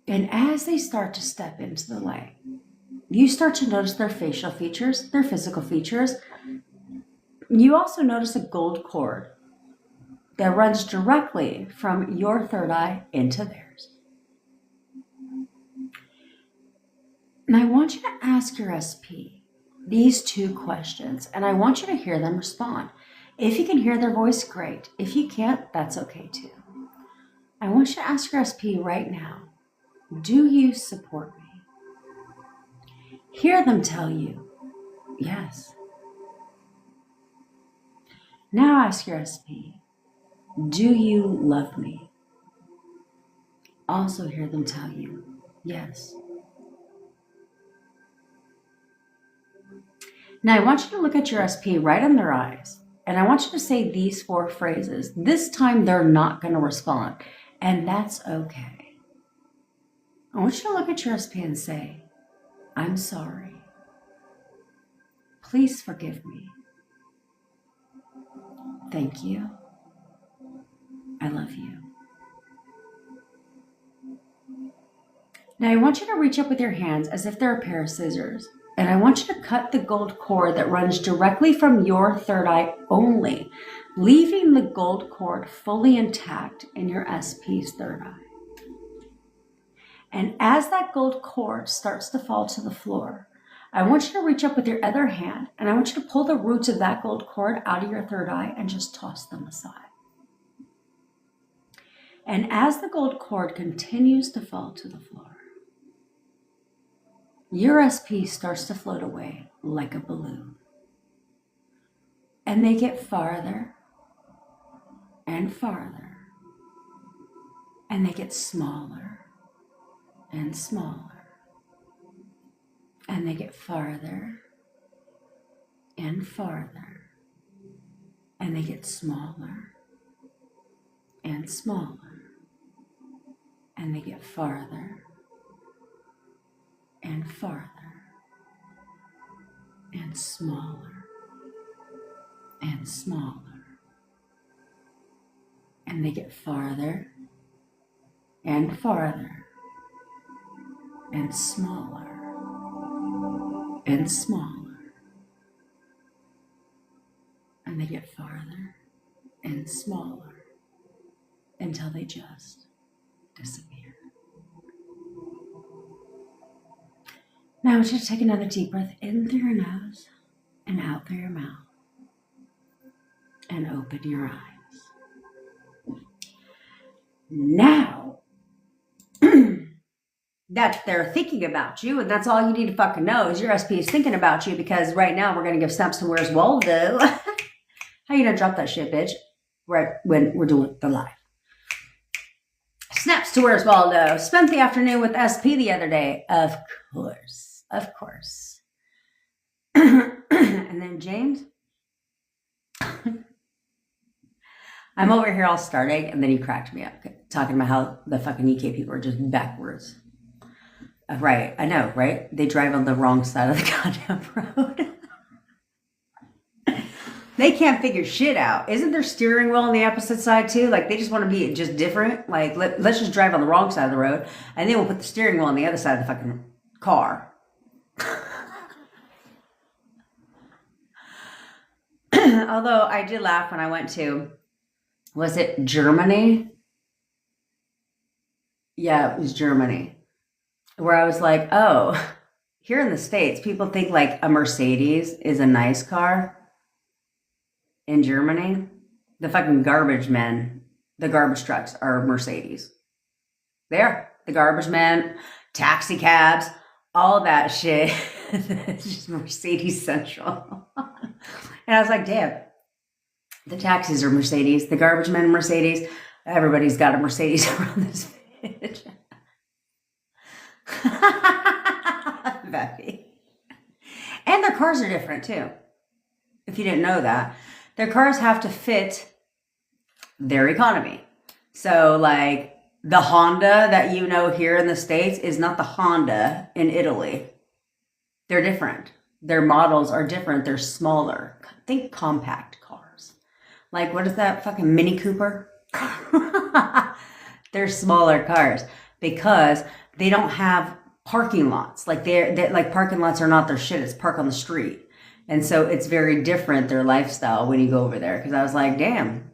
A: And as they start to step into the light, you start to notice their facial features, their physical features. You also notice a gold cord that runs directly from your third eye into theirs. And I want you to ask your SP these two questions, and I want you to hear them respond. If you can hear their voice, great. If you can't, that's okay too. I want you to ask your SP right now, do you support me? Hear them tell you, yes. Now ask your SP, do you love me? Also hear them tell you, yes. Now I want you to look at your SP right in their eyes, and I want you to say these 4 phrases. This time they're not going to respond, and that's okay. I want you to look at your SP and say, I'm sorry. Please forgive me. Thank you. I love you. Now I want you to reach up with your hands as if they're a pair of scissors. And I want you to cut the gold cord that runs directly from your third eye only, leaving the gold cord fully intact in your SP's third eye. And as that gold cord starts to fall to the floor, I want you to reach up with your other hand, and I want you to pull the roots of that gold cord out of your third eye and just toss them aside. And as the gold cord continues to fall to the floor, your SP starts to float away like a balloon. And they get farther and farther. And they get smaller and smaller. And they get farther and farther. And they get smaller and smaller. And they get farther and farther. And smaller and smaller. And they get farther and farther. And smaller and smaller. And they get farther and smaller until they just disappear. Now I want you to take another deep breath in through your nose and out through your mouth. And open your eyes. Now that they're thinking about you, and that's all you need to fucking know is your SP is thinking about you, because right now we're going to give snaps to Where's Waldo. How you gonna drop that shit, bitch? Right when we're doing the live. Snaps to Where's Waldo. Spent the afternoon with SP the other day. Of course. Of course. And then James. I'm over here all starting, and then you cracked me up talking about how the fucking UK people are just backwards. Right, I know, right? They drive on the wrong side of the goddamn road. They can't figure shit out. Isn't their steering wheel on the opposite side too? Like, they just want to be just different. Like, let's just drive on the wrong side of the road, and then we'll put the steering wheel on the other side of the fucking car. Although I did laugh when I went to, was it Germany? Yeah, it was Germany. Where I was like, oh, here in the States, people think like a Mercedes is a nice car. In Germany, the fucking garbage men, the garbage trucks are Mercedes. There, the garbage men, taxi cabs, all that shit. It's just Mercedes Central. And I was like, damn, the taxis are Mercedes, the garbage men are Mercedes. Everybody's got a Mercedes around this bitch. And their cars are different too. If you didn't know that. Their cars have to fit their economy. So like the Honda that you know here in the States is not the Honda in Italy. They're different. Their models are different. They're smaller. Think compact cars. Like, what is that fucking Mini Cooper? They're smaller cars because they don't have parking lots. Like they're like, parking lots are not their shit. It's park on the street. And so it's very different, their lifestyle, when you go over there. Because I was like, damn.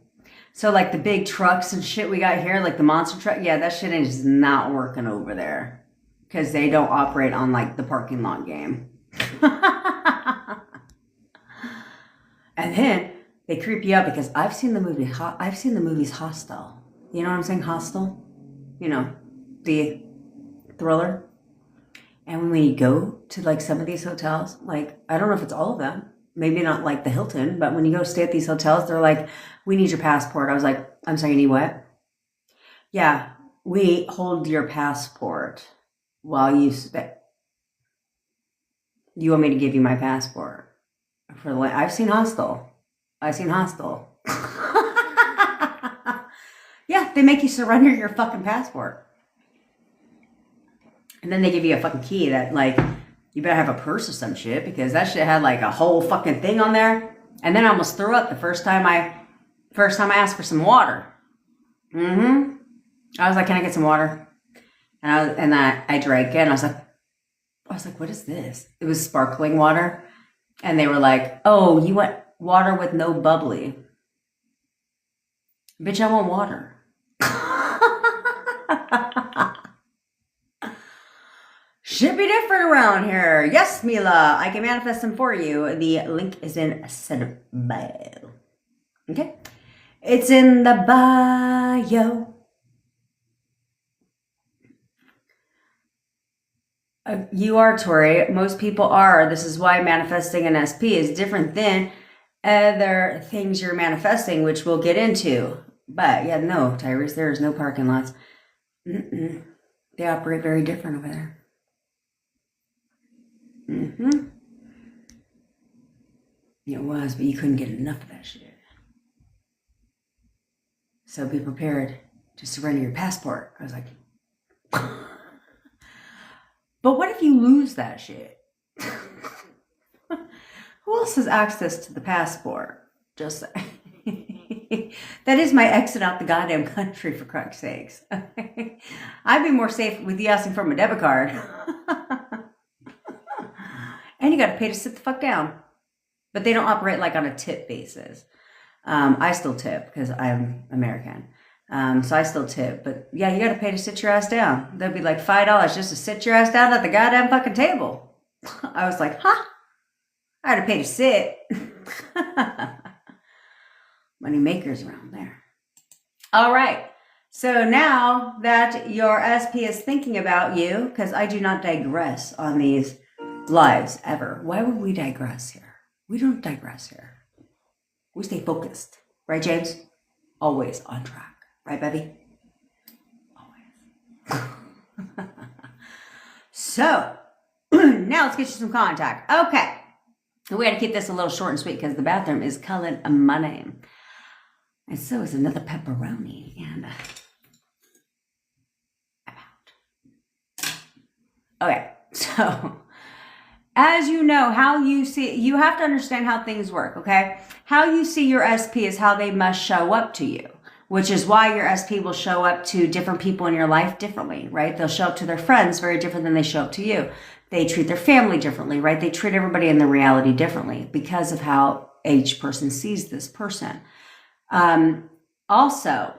A: So like the big trucks and shit we got here, like the monster truck, yeah, that shit is not working over there. Because they don't operate on like the parking lot game. And then they creep you out because I've seen the movies Hostel. You know what I'm saying? Hostel? You know, the thriller. And when you go to like some of these hotels, like, I don't know if it's all of them, maybe not like the Hilton, but when you go stay at these hotels, they're like, we need your passport. I was like, I'm sorry, you need what? Yeah, we hold your passport while you stay. You want me to give you my passport? I've seen Hostel. Yeah, they make you surrender your fucking passport. And then they give you a fucking key that, like, you better have a purse or some shit, because that shit had like a whole fucking thing on there. And then I almost threw up the first time I asked for some water. I was like, can I get some water? And I drank it, and I was like, what is this? It was sparkling water. And they were like, oh, you want water with no bubbly. Bitch, I want water. Should be different around here. Yes, Mila, I can manifest them for you. The link is in said bio. Okay? It's in the bio. You are, Tori. Most people are. This is why manifesting an SP is different than other things you're manifesting, which we'll get into. But yeah, no, Tyrese, there's no parking lots. They operate very different over there. It was, but you couldn't get enough of that shit. So be prepared to surrender your passport. I was like, but what if you lose that shit? Who else has access to the passport? Just that is my exit out the goddamn country, for Christ's sakes. I'd be more safe with you asking for my debit card. And you got to pay to sit the fuck down. But they don't operate like on a tip basis. I still tip because I'm American. So I still tip. But yeah, you got to pay to sit your ass down. That'd be like $5 just to sit your ass down at the goddamn fucking table. I was like, huh? I had to pay to sit. Money makers around there. All right. So now that your SP is thinking about you, because I do not digress on these lives ever. Why would we digress here? We don't digress here. We stay focused. Right, James? Always on track. Right, Bevy? Always. So, now let's get you some contact. Okay. We got to keep this a little short and sweet because the bathroom is calling my name. And so is another pepperoni. And I'm out. Okay. So, as you know, how you see, you have to understand how things work, okay? How you see your SP is how they must show up to you, which is why your SP will show up to different people in your life differently, right? They'll show up to their friends very different than they show up to you. They treat their family differently, right? They treat everybody in the reality differently because of how each person sees this person. Also,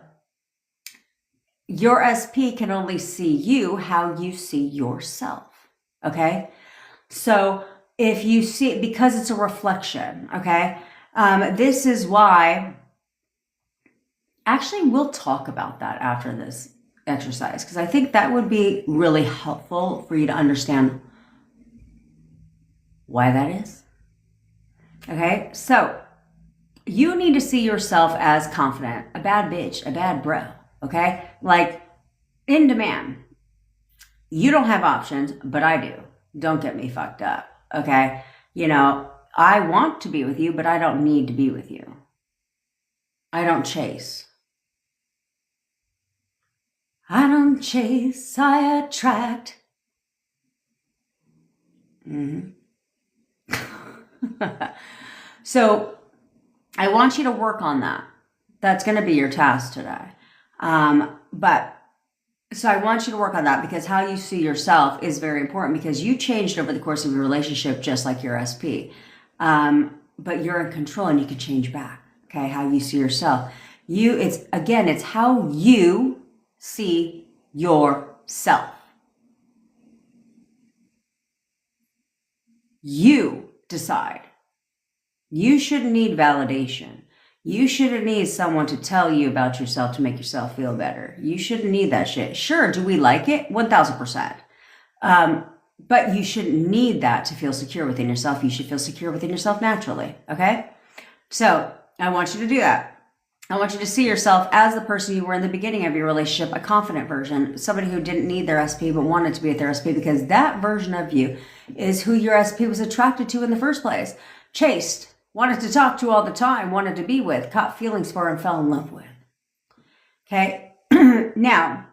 A: your SP can only see you how you see yourself, okay? So if you see it, because it's a reflection, okay? This is why, actually we'll talk about that after this exercise, because I think that would be really helpful for you to understand why that is. Okay, so you need to see yourself as confident, a bad bitch, a bad bro, okay? Like in demand. You don't have options, but I do. Don't get me fucked up, okay? You know, I want to be with you, but I don't need to be with you. I don't chase. I don't chase, I attract. So I want you to work on that. That's going to be your task today. So I want you to work on that because how you see yourself is very important because you changed over the course of your relationship just like your SP. But you're in control and you can change back. Okay, how you see yourself. It's how you see yourself. You decide. You shouldn't need validation. You shouldn't need someone to tell you about yourself to make yourself feel better. You shouldn't need that shit. Sure, do we like it? 1000%. But you shouldn't need that to feel secure within yourself. You should feel secure within yourself naturally. Okay? So I want you to do that. I want you to see yourself as the person you were in the beginning of your relationship, a confident version, somebody who didn't need their SP but wanted to be with their SP because that version of you is who your SP was attracted to in the first place. Chased, wanted to talk to all the time, wanted to be with, caught feelings for, and fell in love with. Okay? Now,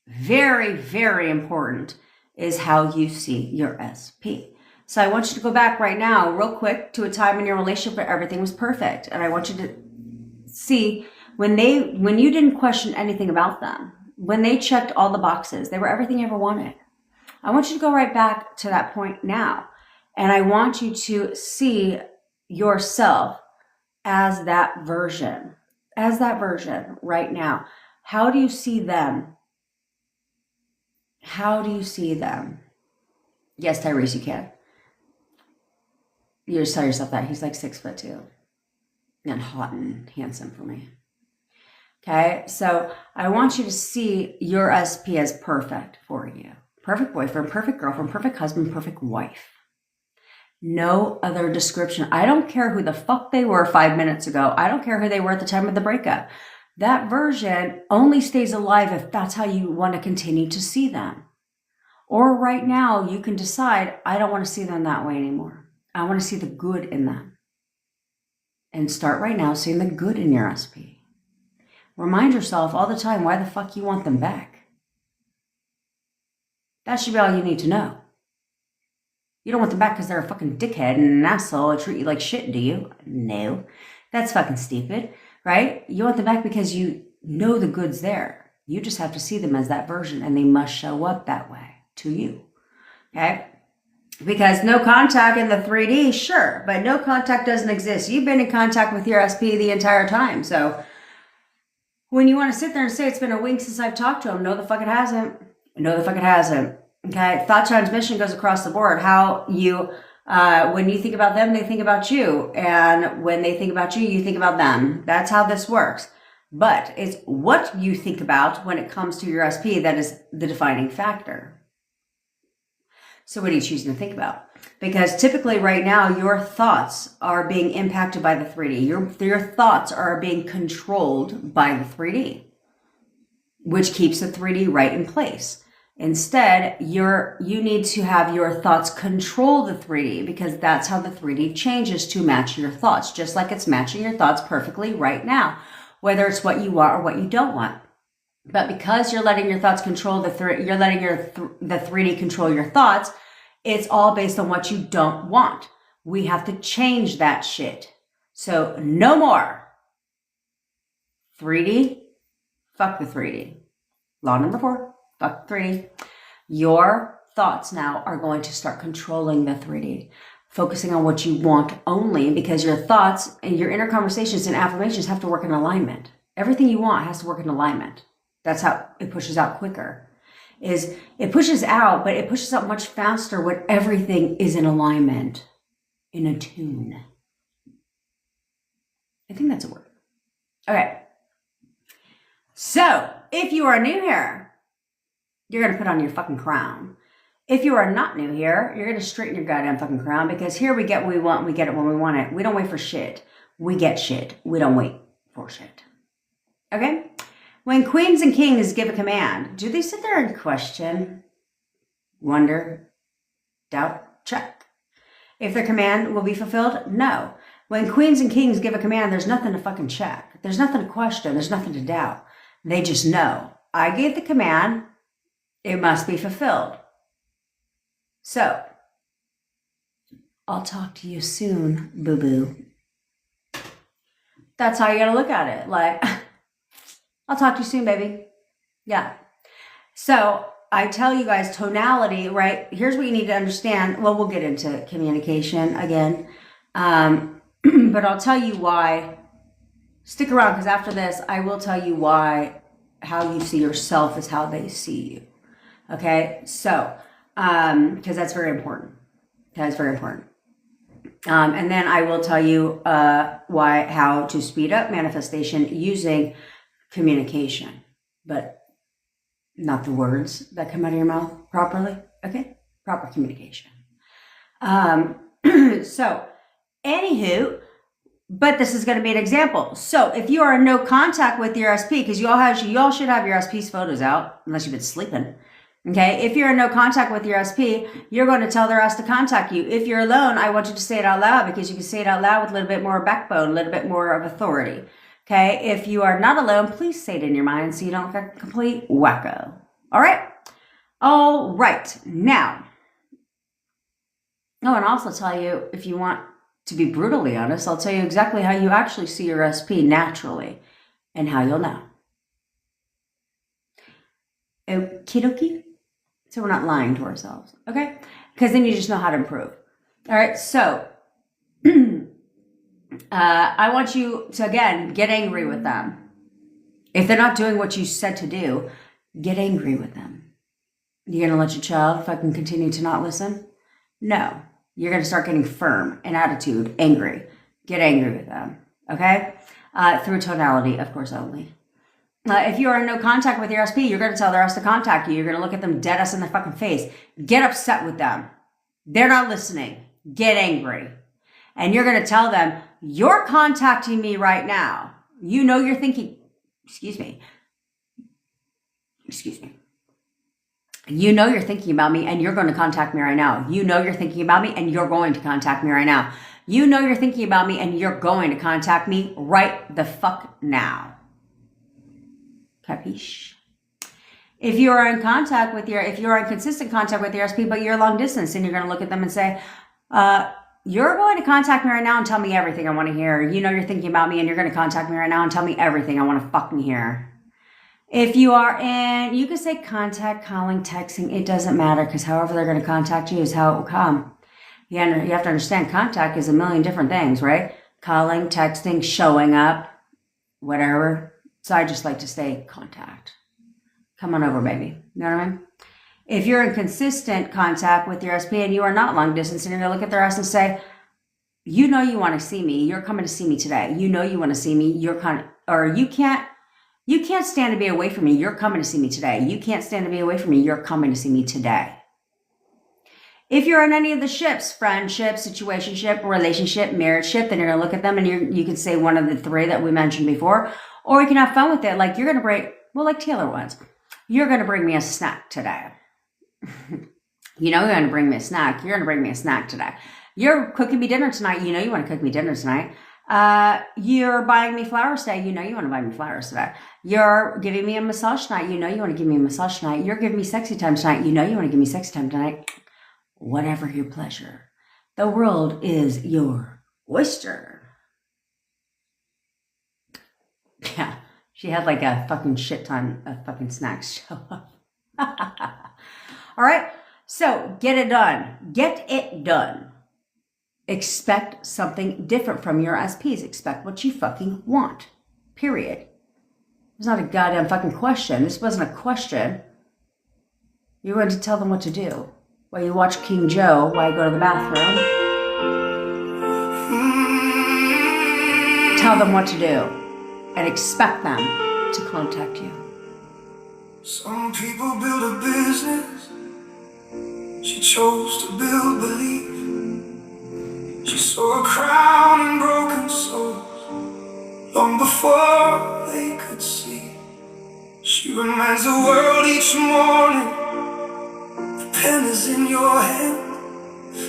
A: very, very important is how you see your SP. So I want you to go back right now, real quick, to a time in your relationship where everything was perfect. And I want you to see when you didn't question anything about them, when they checked all the boxes, they were everything you ever wanted. I want you to go right back to that point now. And I want you to see yourself as that version right now. How do you see them? How do you see them? Yes, Tyrese, you can. You just tell yourself that. He's like 6'2" and hot and handsome for me. Okay, so I want you to see your SP as perfect for you. Perfect boyfriend, perfect girlfriend, perfect husband, perfect wife. No other description. I don't care who the fuck they were 5 minutes ago. I don't care who they were at the time of the breakup. That version only stays alive if that's how you want to continue to see them. Or right now, you can decide, I don't want to see them that way anymore. I want to see the good in them. and start right now seeing the good in your SP. Remind yourself all the time why the fuck you want them back. That should be all you need to know. You don't want them back because they're a fucking dickhead and an asshole and treat you like shit, do you? No. That's fucking stupid, right? You want them back because you know the good's there. You just have to see them as that version, and they must show up that way to you, okay? Because no contact in the 3D, sure, but no contact doesn't exist. You've been in contact with your SP the entire time, so when you want to sit there and say it's been a week since I've talked to him, no the fuck it hasn't. No the fuck it hasn't. Okay, thought transmission goes across the board. How you, when you think about them, they think about you. And when they think about you, you think about them. That's how this works. But it's what you think about when it comes to your SP that is the defining factor. So what are you choosing to think about? Because typically right now, your thoughts are being impacted by the 3D. Your thoughts are being controlled by the 3D, which keeps the 3D right in place. Instead, you need to have your thoughts control the 3D, because that's how the 3D changes to match your thoughts, just like it's matching your thoughts perfectly right now, whether it's what you want or what you don't want. But because you're letting your thoughts control you're letting the 3D control your thoughts, it's all based on what you don't want. We have to change that shit. So no more 3D, fuck the 3D. Law number 4. Fuck 3D. Your thoughts now are going to start controlling the 3D, focusing on what you want only, because your thoughts and your inner conversations and affirmations have to work in alignment. Everything you want has to work in alignment. That's how it pushes out quicker. It pushes out, but it pushes out much faster when everything is in alignment, in a tune. I think that's a word. Okay. So if you are new here, you're going to put on your fucking crown. If you are not new here, you're going to straighten your goddamn fucking crown, because here we get what we want, and we get it when we want it. We don't wait for shit. We get shit. We don't wait for shit. Okay? When queens and kings give a command, do they sit there and question, wonder, doubt, check? If their command will be fulfilled? No. When queens and kings give a command, there's nothing to fucking check. There's nothing to question. There's nothing to doubt. They just know. I gave the command. It must be fulfilled. So, I'll talk to you soon, boo-boo. That's how you gotta look at it. Like, I'll talk to you soon, baby. Yeah. So, I tell you guys, tonality, right? Here's what you need to understand. Well, we'll get into communication again. But I'll tell you why. Stick around, because after this, I will tell you why how you see yourself is how they see you. Okay, so, because that's very important. That is very important. And then I will tell you how to speed up manifestation using communication, but not the words that come out of your mouth properly. Okay, proper communication. So, anywho, but this is going to be an example. So, if you are in no contact with your SP, because you all should have your SP's photos out, unless you've been sleeping. Okay, if you're in no contact with your SP, you're going to tell the rest to contact you. If you're alone, I want you to say it out loud, because you can say it out loud with a little bit more backbone, a little bit more of authority. Okay, if you are not alone, please say it in your mind so you don't get complete wacko. All right? All right. Now, and I'll also tell you, if you want to be brutally honest, I'll tell you exactly how you actually see your SP naturally and how you'll know. Okie dokie? So we're not lying to ourselves, okay? Because then you just know how to improve. All right, so I want you to, again, get angry with them. If they're not doing what you said to do, get angry with them. You're going to let your child fucking continue to not listen? No. You're going to start getting firm in attitude, angry. Get angry with them, okay? Through tonality, of course, only. If you are in no contact with your SP, you're going to tell the rest to contact you. You're going to look at them dead ass in their fucking face. Get upset with them. They're not listening. Get angry. And you're going to tell them, you're contacting me right now. You know you're thinking, excuse me. You know you're thinking about me, and you're going to contact me right now. You know you're thinking about me, and you're going to contact me right now. You know you're thinking about me and you're going to contact me right the fuck now. Capiche? If you are in contact with if you're in consistent contact with your SP, but you're long distance, and you're going to look at them and say, you're going to contact me right now and tell me everything I want to hear. You know you're thinking about me and you're going to contact me right now and tell me everything I want to fucking hear. If you are in, you can say contact, calling, texting. It doesn't matter, because however they're going to contact you is how it will come. You have to understand contact is a million different things, right? Calling, texting, showing up, whatever. So I just like to say contact. Come on over, baby. You know what I mean? If you're in consistent contact with your SP and you are not long distance, and you're going to look at their ass and say, you know you want to see me. You're coming to see me today. You know you want to see me. You can't stand to be away from me. You're coming to see me today. You can't stand to be away from me. You're coming to see me today. If you're in any of the ships, friendship, situationship, relationship, marriage ship, then you're going to look at them and you can say one of the three that we mentioned before, or you can have fun with it. Like you're going to like Taylor was. You're going to bring me a snack today. You know you're going to bring me a snack. You're going to bring me a snack today. You're cooking me dinner tonight. You know you want to cook me dinner tonight. You're buying me flowers today. You know you want to buy me flowers today. You're giving me a massage tonight. You know you want to give me a massage tonight. You're giving me sexy time tonight. You know you want to give me sexy time tonight. Whatever your pleasure. The world is your oyster. Yeah. She had like a fucking shit ton of fucking snacks show up. All right. So get it done. Get it done. Expect something different from your SPs. Expect what you fucking want. Period. It's not a goddamn fucking question. This wasn't a question. You're going to tell them what to do. While you watch King Joe while you go to the bathroom. Tell them what to do. And expect them to contact you.
B: Some people build a business. She chose to build belief. She saw a crown and broken souls long before they could see. She reminds the world each morning, the pen is in your hand.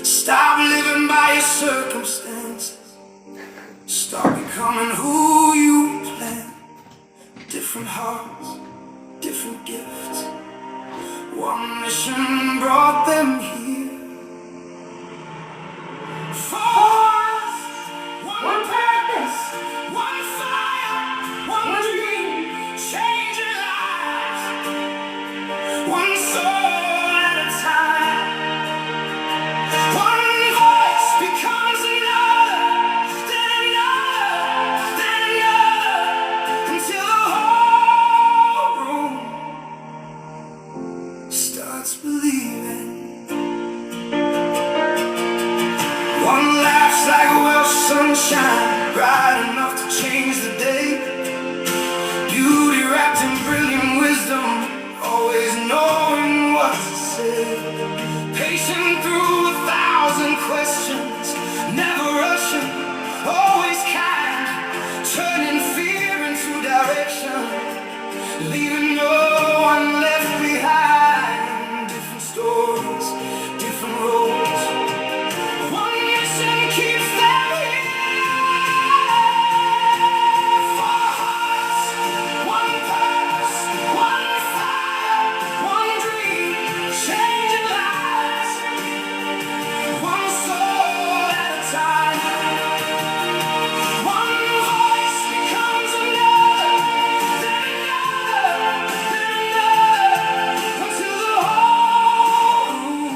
B: Stop living by your circumstances. Start becoming who you plan. Different hearts, different gifts. One mission brought them here. Force, one purpose, one fire, one dream, changing lives, one soul at a time. One voice becomes another, then another, then another, until the whole room starts believing. One laughs like a Welsh sunshine, bright enough to change the day. Beauty wrapped in brilliant wisdom, always knowing what to say. Patient through 1,000 questions, never rushing, always kind, turning fear into direction, leaving no one left behind. Different stories, different roads. One mission keeps them here. Four hearts, one purpose, one fire, one dream, changing lives, one soul at a time. One voice becomes another, then another, then another, until the whole room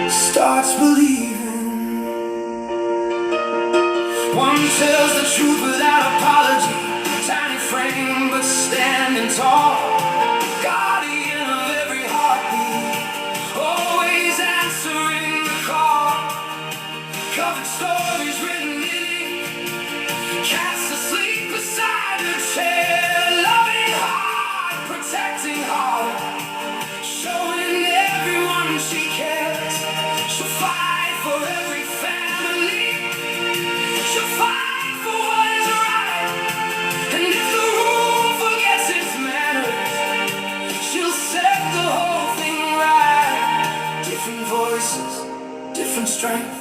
B: starts believing. One tells the truth without apology, tiny frame but standing tall, guardian of every heartbeat, always answering the call. Covered stories written in ink, cats asleep beside her chair, loving hard, protecting hard, showing everyone she cares. She'll fight for every family. She'll fight for what is right. And if the room forgets its manners, she'll set the whole thing right. Different voices, different strength.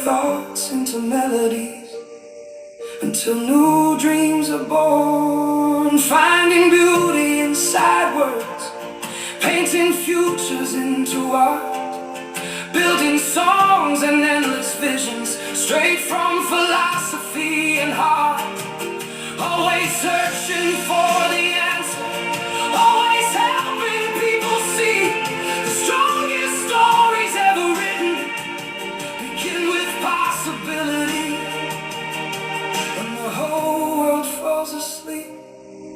B: thoughts into melodies until new dreams are born. Finding beauty inside words, painting futures into art, building songs and endless visions straight from philosophy and heart. Always searching for the answer, always helping people see the strongest stories ever written begin with possibility. When the whole world falls asleep,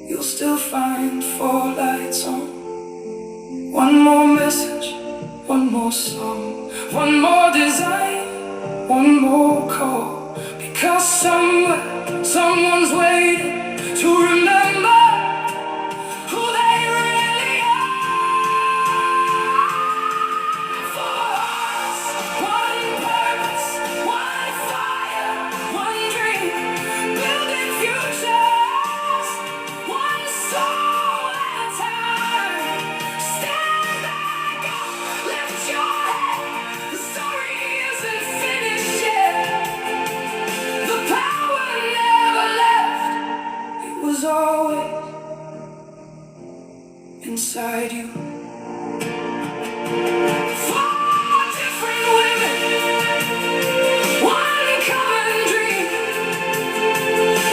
B: you'll still find 4 lights on. One more message, one more song, one more design, one more call. Because somewhere, someone's waiting to remember who they really are. For us, one purpose, one fire, one dream, building futures, one soul at a time. Stand back up, lift your head, the story isn't finished yet. The power never left, it was always inside you. 4 different women, one common dream,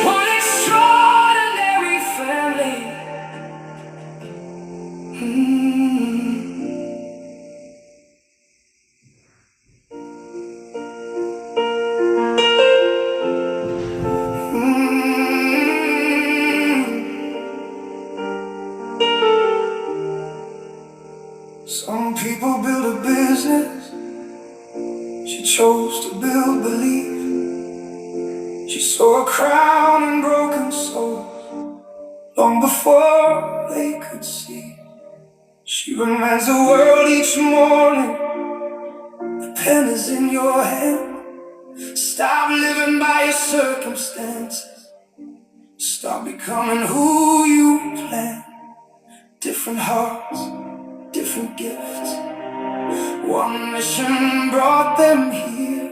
B: one extraordinary family. Some people build a business, she chose to build belief. She saw a crown and broken souls long before they could see. She reminds the world each morning, the pen is in your hand. Stop living by your circumstances, start becoming who you plan. Different hearts, different gifts, one mission brought them here.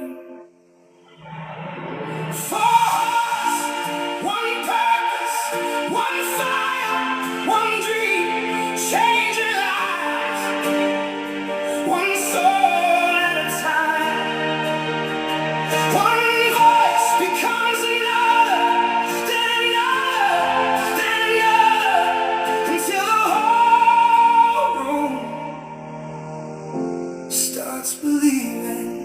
B: For us, one purpose, one fire, one dream, changing lives, one soul at a time. One voice becomes another, then another, then another, until the whole room starts believing.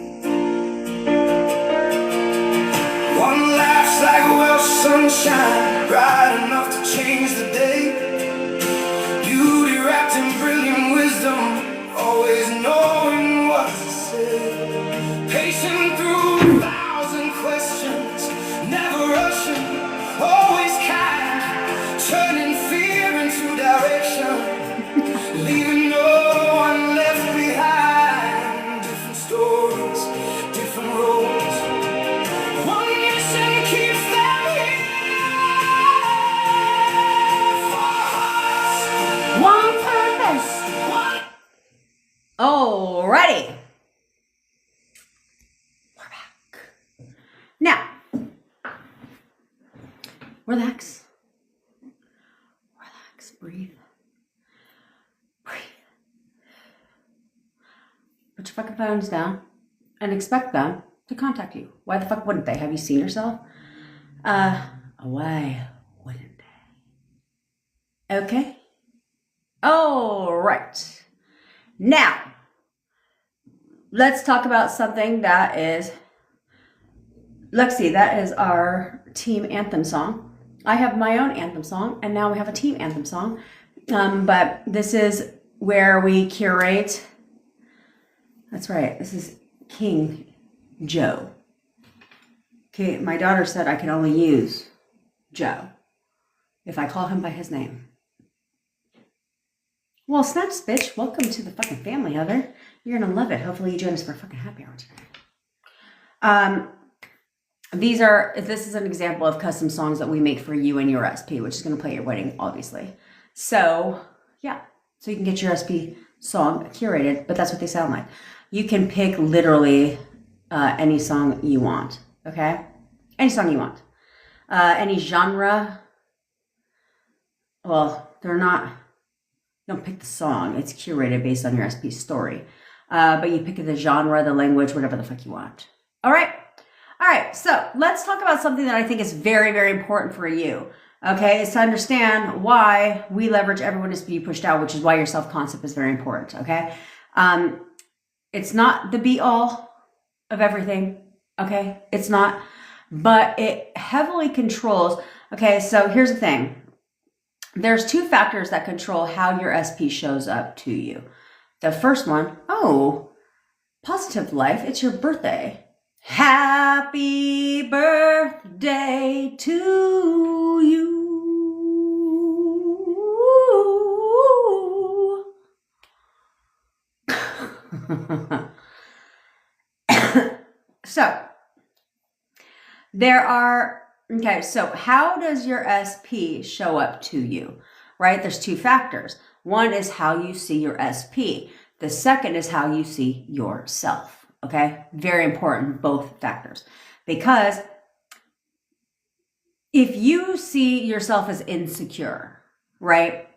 B: One laughs like Welsh sunshine, bright enough to change the day. Beauty wrapped in brilliant wisdom, always knowing what to say. Patient through 1,000 questions, never rushing, always kind, turning fear into direction, leaving no one left behind. Different stories, different roads, one mission keeps them here. For us,
A: One purpose.
B: one.
A: Alrighty. We're back. Now, relax. Relax. Breathe. Breathe. Put your fucking phones down and expect them to contact you. Why the fuck wouldn't they? Have you seen yourself? Why wouldn't they? Okay. All right. Now, let's talk about something that is, Lexi, that is our team anthem song. I have my own anthem song, and now we have a team anthem song. But this is where we curate. That's right. This is King Joe. Okay, my daughter said I can only use Joe if I call him by his name. Well, snaps, bitch. Welcome to the fucking family, Heather. You're gonna love it. Hopefully you join us for a fucking happy hour today. This is an example of custom songs that we make for you and your SP, which is gonna play at your wedding, obviously. So, yeah. So you can get your SP song curated, but that's what they sound like. You can pick literally any song you want, okay? Any song you want. Any genre. Well, they're not, you don't pick the song. It's curated based on your SP story. But you pick the genre, the language, whatever the fuck you want. All right? All right, so let's talk about something that I think is very, very important for you. Okay, is to understand why we leverage everyone is be pushed out, which is why your self-concept is very important, okay? It's not the be-all of everything, okay? It's not, but it heavily controls. Okay, so here's the thing. There's two factors that control how your SP shows up to you. The first one, positive life, it's your birthday. Happy birthday to you. So so how does your SP show up to you, right? There's two factors. One is how you see your SP. The second is how you see yourself, okay? Very important, both factors. Because if you see yourself as insecure, right?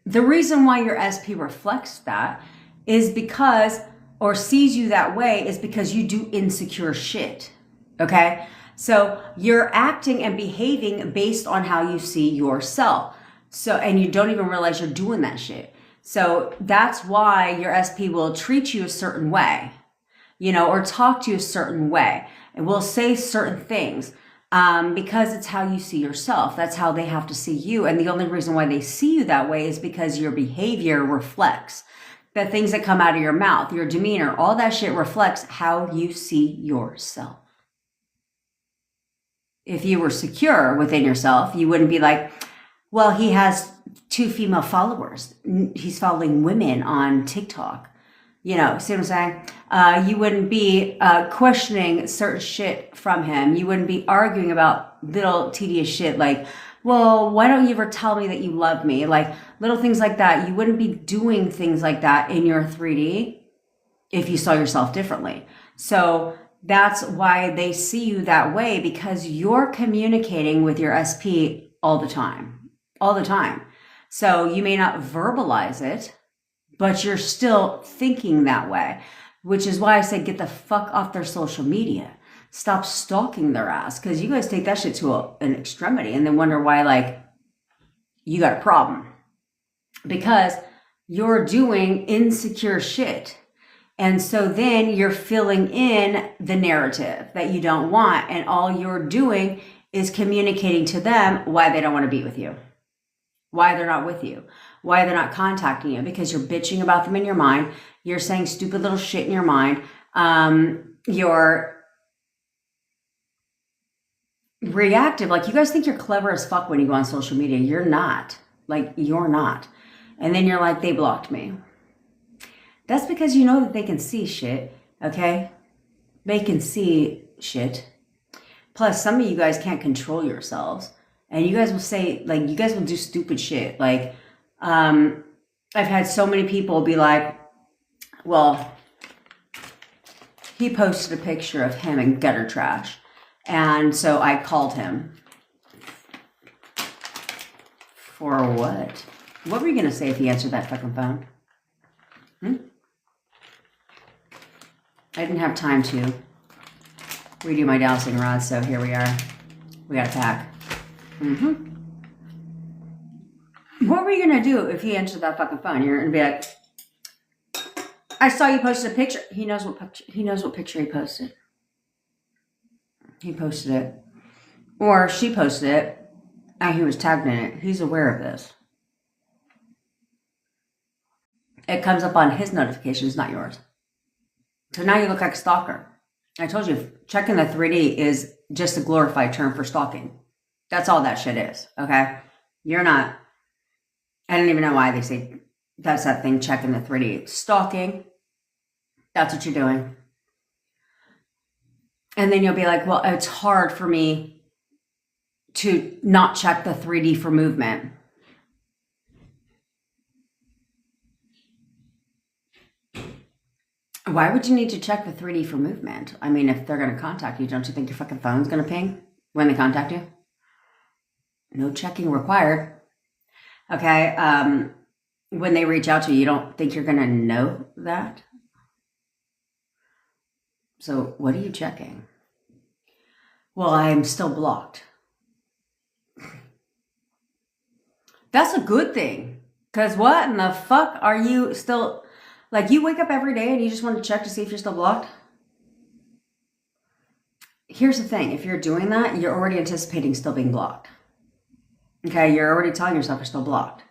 A: The reason why your SP reflects that is because, or sees you that way, is because you do insecure shit, okay? So you're acting and behaving based on how you see yourself. So, and you don't even realize you're doing that shit. So that's why your SP will treat you a certain way, or talk to you a certain way. And will say certain things because it's how you see yourself. That's how they have to see you. And the only reason why they see you that way is because your behavior reflects the things that come out of your mouth, your demeanor, all that shit reflects how you see yourself. If you were secure within yourself, you wouldn't be like, well, he has 2 female followers. He's following women on TikTok. See what I'm saying? You wouldn't be questioning certain shit from him. You wouldn't be arguing about little tedious shit like, well, why don't you ever tell me that you love me? Like little things like that. You wouldn't be doing things like that in your 3D if you saw yourself differently. So that's why they see you that way, because you're communicating with your SP all the time. So you may not verbalize it, but you're still thinking that way, which is why I say get the fuck off their social media. Stop stalking their ass, because you guys take that shit to an extremity and then wonder why, you got a problem. Because you're doing insecure shit. And so then you're filling in the narrative that you don't want. And all you're doing is communicating to them why they don't want to be with you. Why they're not with you. Why they're not contacting you. Because you're bitching about them in your mind. You're saying stupid little shit in your mind. You're reactive. You guys think you're clever as fuck when you go on social media. You're not. You're not. And then you're like, they blocked me. That's because you know that they can see shit, okay? They can see shit. Plus, some of you guys can't control yourselves. And you guys will say, you guys will do stupid shit. I've had so many people be like, well, he posted a picture of him in gutter trash. And so I called him. For what? What were you going to say if he answered that fucking phone? I didn't have time to redo my dowsing rod, so here we are. We got a pack. What were you going to do if he answered that fucking phone? You're going to be like, I saw you posted a picture. He knows what picture he posted. He posted it. Or she posted it, and he was tagged in it. He's aware of this. It comes up on his notifications, not yours. So now you look like a stalker. I told you, checking the 3D is just a glorified term for stalking. That's all that shit is, okay? You're not, I don't even know why they say that's that thing, checking the 3D. Stalking, that's what you're doing. And then you'll be like, well, it's hard for me to not check the 3D for movement. Why would you need to check the 3D for movement? I mean, if they're going to contact you, don't you think your fucking phone's going to ping when they contact you? No checking required. Okay. When they reach out to you, you don't think you're going to know that? So what are you checking? Well, I'm still blocked. That's a good thing. Because what in the fuck are you still... Like, you wake up every day and you just want to check to see if you're still blocked? Here's the thing. If you're doing that, you're already anticipating still being blocked. Okay? You're already telling yourself you're still blocked.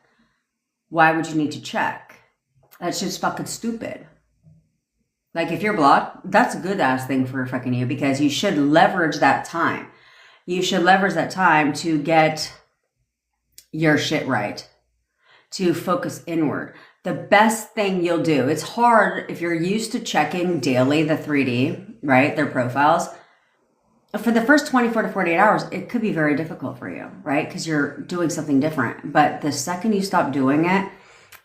A: Why would you need to check? That's just fucking stupid. Like, if you're blocked, that's a good-ass thing for fucking you, because you should leverage that time. You should leverage that time to get your shit right, to focus inward. The best thing you'll do, it's hard if you're used to checking daily the 3D, right, their profiles. For the first 24 to 48 hours, it could be very difficult for you, right, because you're doing something different. But the second you stop doing it,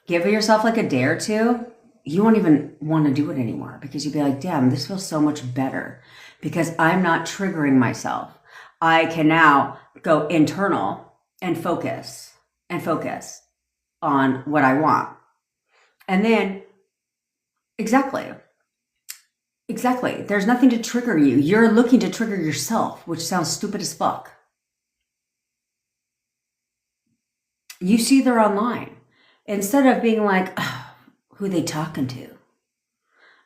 A: give yourself like a day or two, you won't even want to do it anymore, because you'll be like, damn, this feels so much better because I'm not triggering myself. I can now go internal and focus on what I want. And then, exactly. There's nothing to trigger you. You're looking to trigger yourself, which sounds stupid as fuck. You see they're online. Instead of being like, oh, who are they talking to?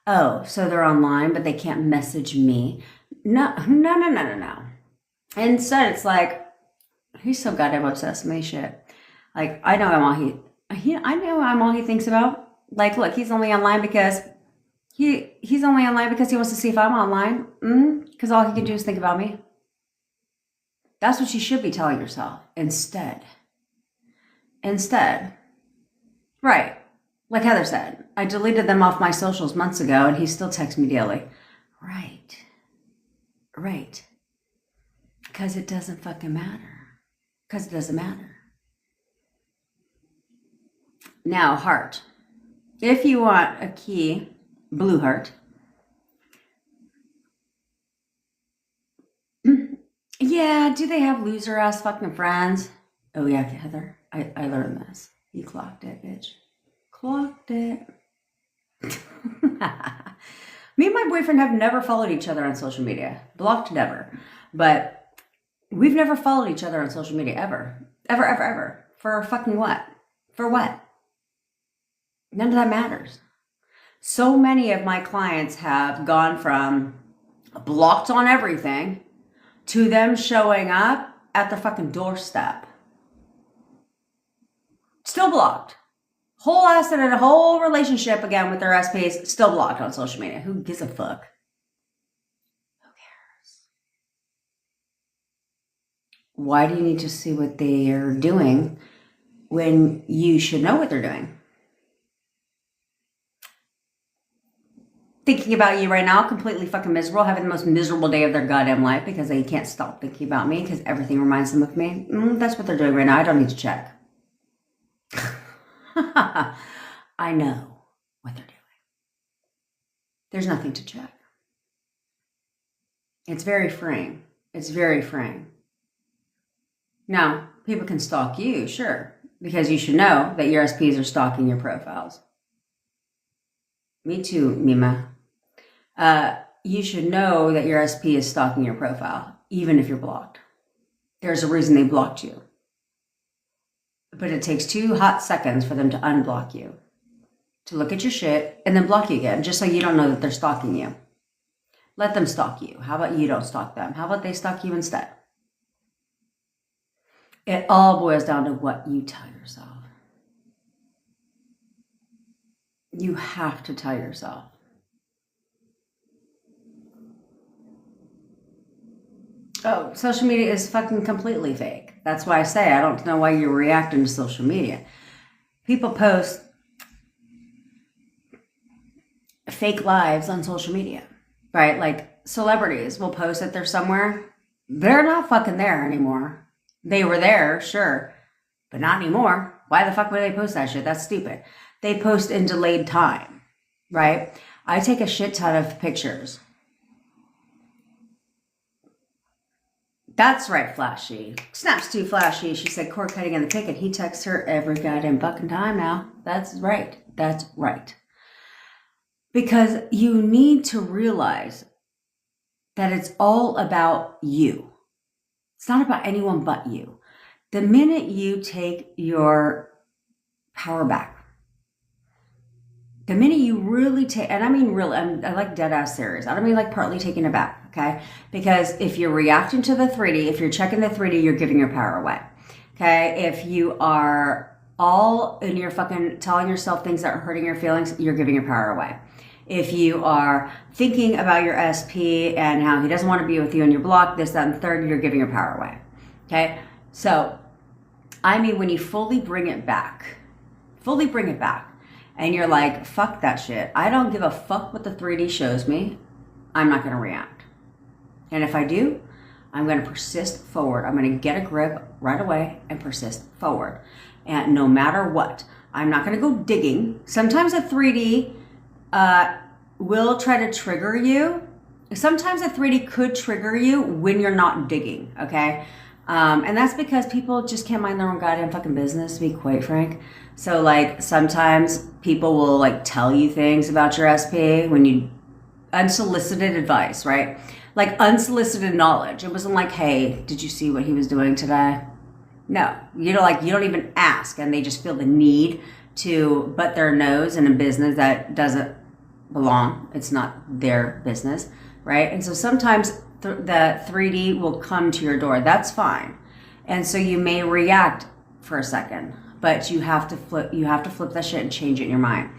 A: Oh, so they're online, but they can't message me. No. Instead, it's like, he's so goddamn obsessed with me, shit. Like, I know I'm all he thinks about. Like, look, he's only online because he's only online because he wants to see if I'm online. Because all he can do is think about me. That's what you should be telling yourself. Instead. Right. Like Heather said, I deleted them off my socials months ago and he still texts me daily. Right. Because it doesn't fucking matter. Now, heart. If you want a key, blue heart. Yeah, do they have loser ass fucking friends? Oh yeah, Heather, I learned this. You clocked it, bitch. Clocked it. Me and my boyfriend have never followed each other on social media. Blocked, never. But we've never followed each other on social media, ever. Ever. For fucking what? For what? None of that matters. So many of my clients have gone from blocked on everything to them showing up at the fucking doorstep. Still blocked. Whole ass in a whole relationship again with their SPs, still blocked on social media. Who gives a fuck? Who cares? Why do you need to see what they are doing when you should know what they're doing? Thinking about you right now, completely fucking miserable, having the most miserable day of their goddamn life because they can't stop thinking about me because everything reminds them of me. That's what they're doing right now. I don't need to check. I know what they're doing. There's nothing to check. It's very freeing. Now, people can stalk you, sure, because you should know that your SPs are stalking your profiles. Me too, Mima. You should know that your SP is stalking your profile, even if you're blocked. There's a reason they blocked you. But it takes 2 hot seconds for them to unblock you, to look at your shit, and then block you again, just so you don't know that they're stalking you. Let them stalk you. How about you don't stalk them? How about they stalk you instead? It all boils down to what you tell yourself. You have to tell yourself. Oh, social media is fucking completely fake. That's why I say I don't know why you're reacting to social media. People post fake lives on social media, right? Like celebrities will post that they're somewhere. They're not fucking there anymore. They were there, sure, but not anymore. Why the fuck would they post that shit? That's stupid. They post in delayed time, right? I take a shit ton of pictures. That's right, Flashy. Snaps too flashy. She said cord cutting in the pic, and he texts her every goddamn fucking time now. That's right. That's right. Because you need to realize that it's all about you. It's not about anyone but you. The minute you take your power back, the minute you really take, and I mean really, I like dead ass serious. I don't mean like partly taking it back, okay? Because if you're reacting to the 3D, if you're checking the 3D, you're giving your power away, okay? If you are all in your fucking telling yourself things that are hurting your feelings, you're giving your power away. If you are thinking about your SP and how he doesn't want to be with you and you're blocked, this, that, and the third, you're giving your power away, okay? So, I mean, when you fully bring it back, and you're like, fuck that shit. I don't give a fuck what the 3D shows me. I'm not going to react. And if I do, I'm going to persist forward. I'm going to get a grip right away and persist forward. And no matter what, I'm not going to go digging. Sometimes a 3D will try to trigger you. Sometimes a 3D could trigger you when you're not digging, okay? And that's because people just can't mind their own goddamn fucking business, to be quite frank. So, like, sometimes people will, like, tell you things about your SP when you... Unsolicited advice, right? Like, unsolicited knowledge. It wasn't like, hey, did you see what he was doing today? No. You know, like, you don't even ask, and they just feel the need to butt their nose in a business that doesn't belong. It's not their business, right? And so sometimes the 3D will come to your door. That's fine. And so you may react for a second, but you have to flip that shit and change it in your mind.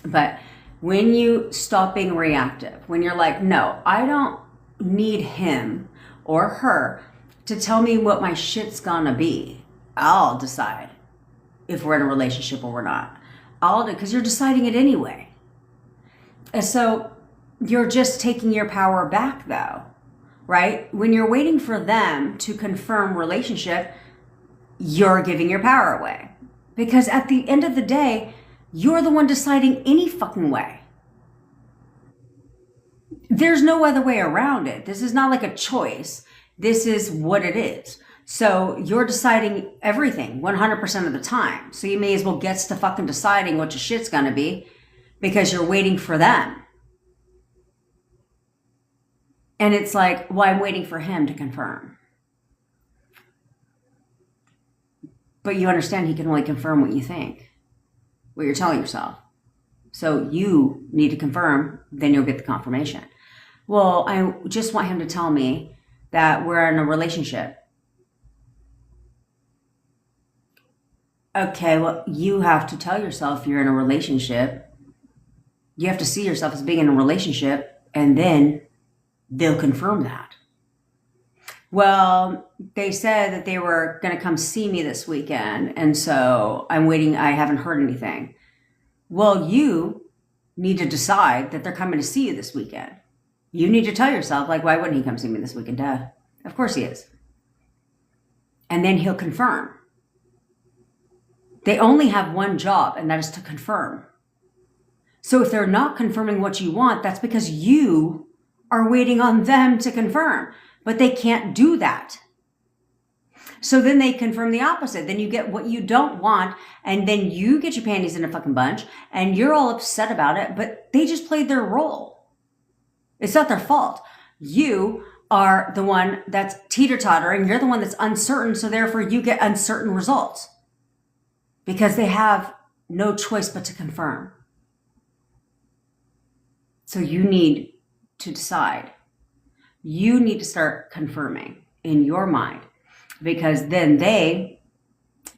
A: But when you stop being reactive, when you're like, no, I don't need him or her to tell me what my shit's gonna be. I'll decide if we're in a relationship or we're not. Because you're deciding it anyway. And so you're just taking your power back though, right? When you're waiting for them to confirm relationship, you're giving your power away. Because at the end of the day, you're the one deciding any fucking way. There's no other way around it. This is not like a choice. This is what it is. So you're deciding everything 100% of the time. So you may as well get to fucking deciding what your shit's gonna be because you're waiting for them. And it's like, well, I'm waiting for him to confirm. But you understand he can only confirm what you think, what you're telling yourself. So you need to confirm, then you'll get the confirmation. Well, I just want him to tell me that we're in a relationship. Okay, well, you have to tell yourself you're in a relationship. You have to see yourself as being in a relationship, and then they'll confirm that. Well, they said that they were going to come see me this weekend, and so I'm waiting. I haven't heard anything. Well, you need to decide that they're coming to see you this weekend. You need to tell yourself, like, why wouldn't he come see me this weekend? Duh. Of course he is. And then he'll confirm. They only have one job, and that is to confirm. So if they're not confirming what you want, that's because you are waiting on them to confirm. But they can't do that. So then they confirm the opposite. Then you get what you don't want, and then you get your panties in a fucking bunch, and you're all upset about it, but they just played their role. It's not their fault. You are the one that's teeter-tottering. You're the one that's uncertain, so therefore you get uncertain results. Because they have no choice but to confirm. So you need to decide. You need to start confirming in your mind, because then they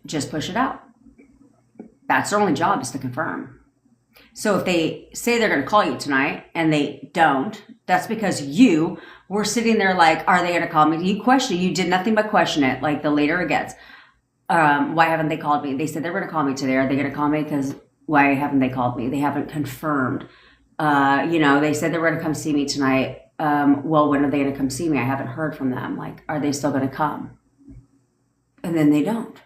A: just push it out. That's their only job, is to confirm. So if they say they're going to call you tonight and they don't, that's because you were sitting there like, are they going to call me? You question, you did nothing but question it, like the later it gets. Why haven't they called me? They said they were going to call me today. Are they going to call me? Because why haven't they called me? They haven't confirmed. They said they were going to come see me tonight. Well, when are they going to come see me? I haven't heard from them. Like, are they still going to come? And then they don't.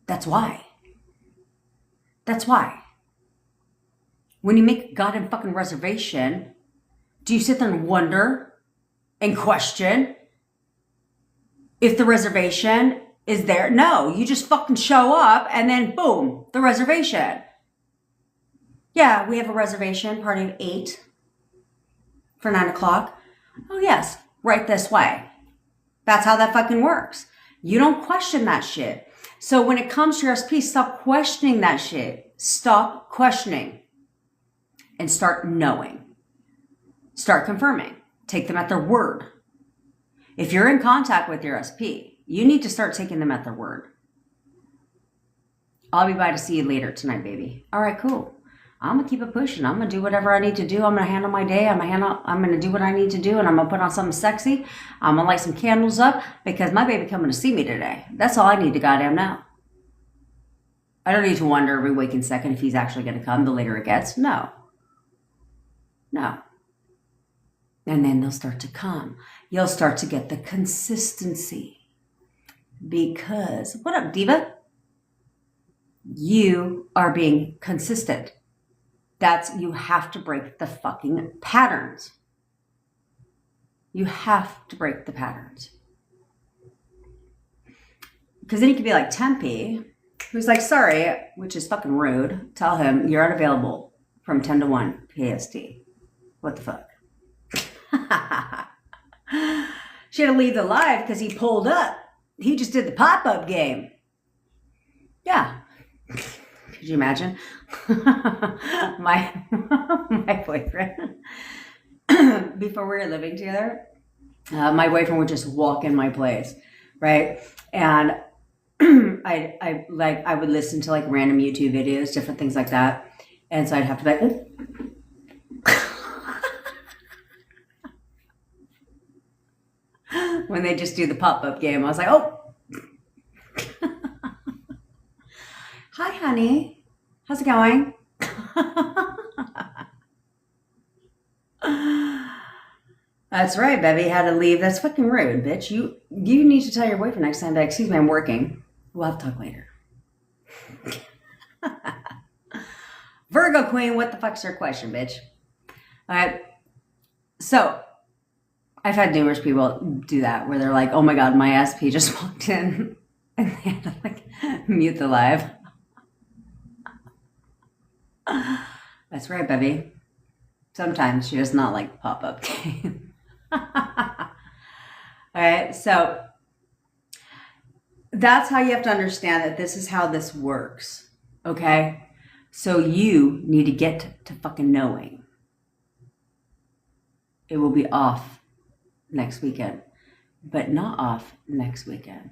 A: That's why. That's why. When you make a goddamn fucking reservation, do you sit there and wonder and question if the reservation is there? No, you just fucking show up and then boom, the reservation. Yeah, we have a reservation party at 8 for 9 o'clock. Oh yes, right this way. That's how that fucking works. You don't question that shit. So when it comes to your SP, stop questioning that shit. Stop questioning and start knowing. Start confirming. Take them at their word. If you're in contact with your SP, you need to start taking them at their word. I'll be by to see you later tonight, baby. All right, cool. I'm going to keep it pushing. I'm going to do whatever I need to do. I'm going to handle my day. I'm going to do what I need to do, and I'm going to put on something sexy. I'm going to light some candles up because my baby coming to see me today. That's all I need to goddamn know. I don't need to wonder every waking second if he's actually going to come the later it gets. No. No. And then they'll start to come. You'll start to get the consistency. Because, what up, diva? You are being consistent. You have to break the fucking patterns. You have to break the patterns. Because then you could be like Tempe, who's like, sorry, which is fucking rude. Tell him you're unavailable from 10 to 1 PST. What the fuck? She had to leave the live because he pulled up. He just did the pop-up game. Yeah. Could you imagine? my boyfriend, before we were living together, my boyfriend would just walk in my place, right? And I would listen to like random YouTube videos, different things like that. And so I'd have to be like, oh. When they just do the pop-up game, I was like, oh. Hi, honey. How's it going? That's right, Bevy had to leave. That's fucking rude, bitch. You need to tell your boyfriend next time that, excuse me, I'm working. We'll have to talk later. Virgo queen, what the fuck's your question, bitch? All right. So, I've had numerous people do that where they're like, oh my God, my SP just walked in and they had to like mute the live. That's right, Bevy. Sometimes she does not like pop-up game. All right, so that's how you have to understand that this is how this works, okay? So you need to get to fucking knowing. It will be off next weekend, but not off next weekend.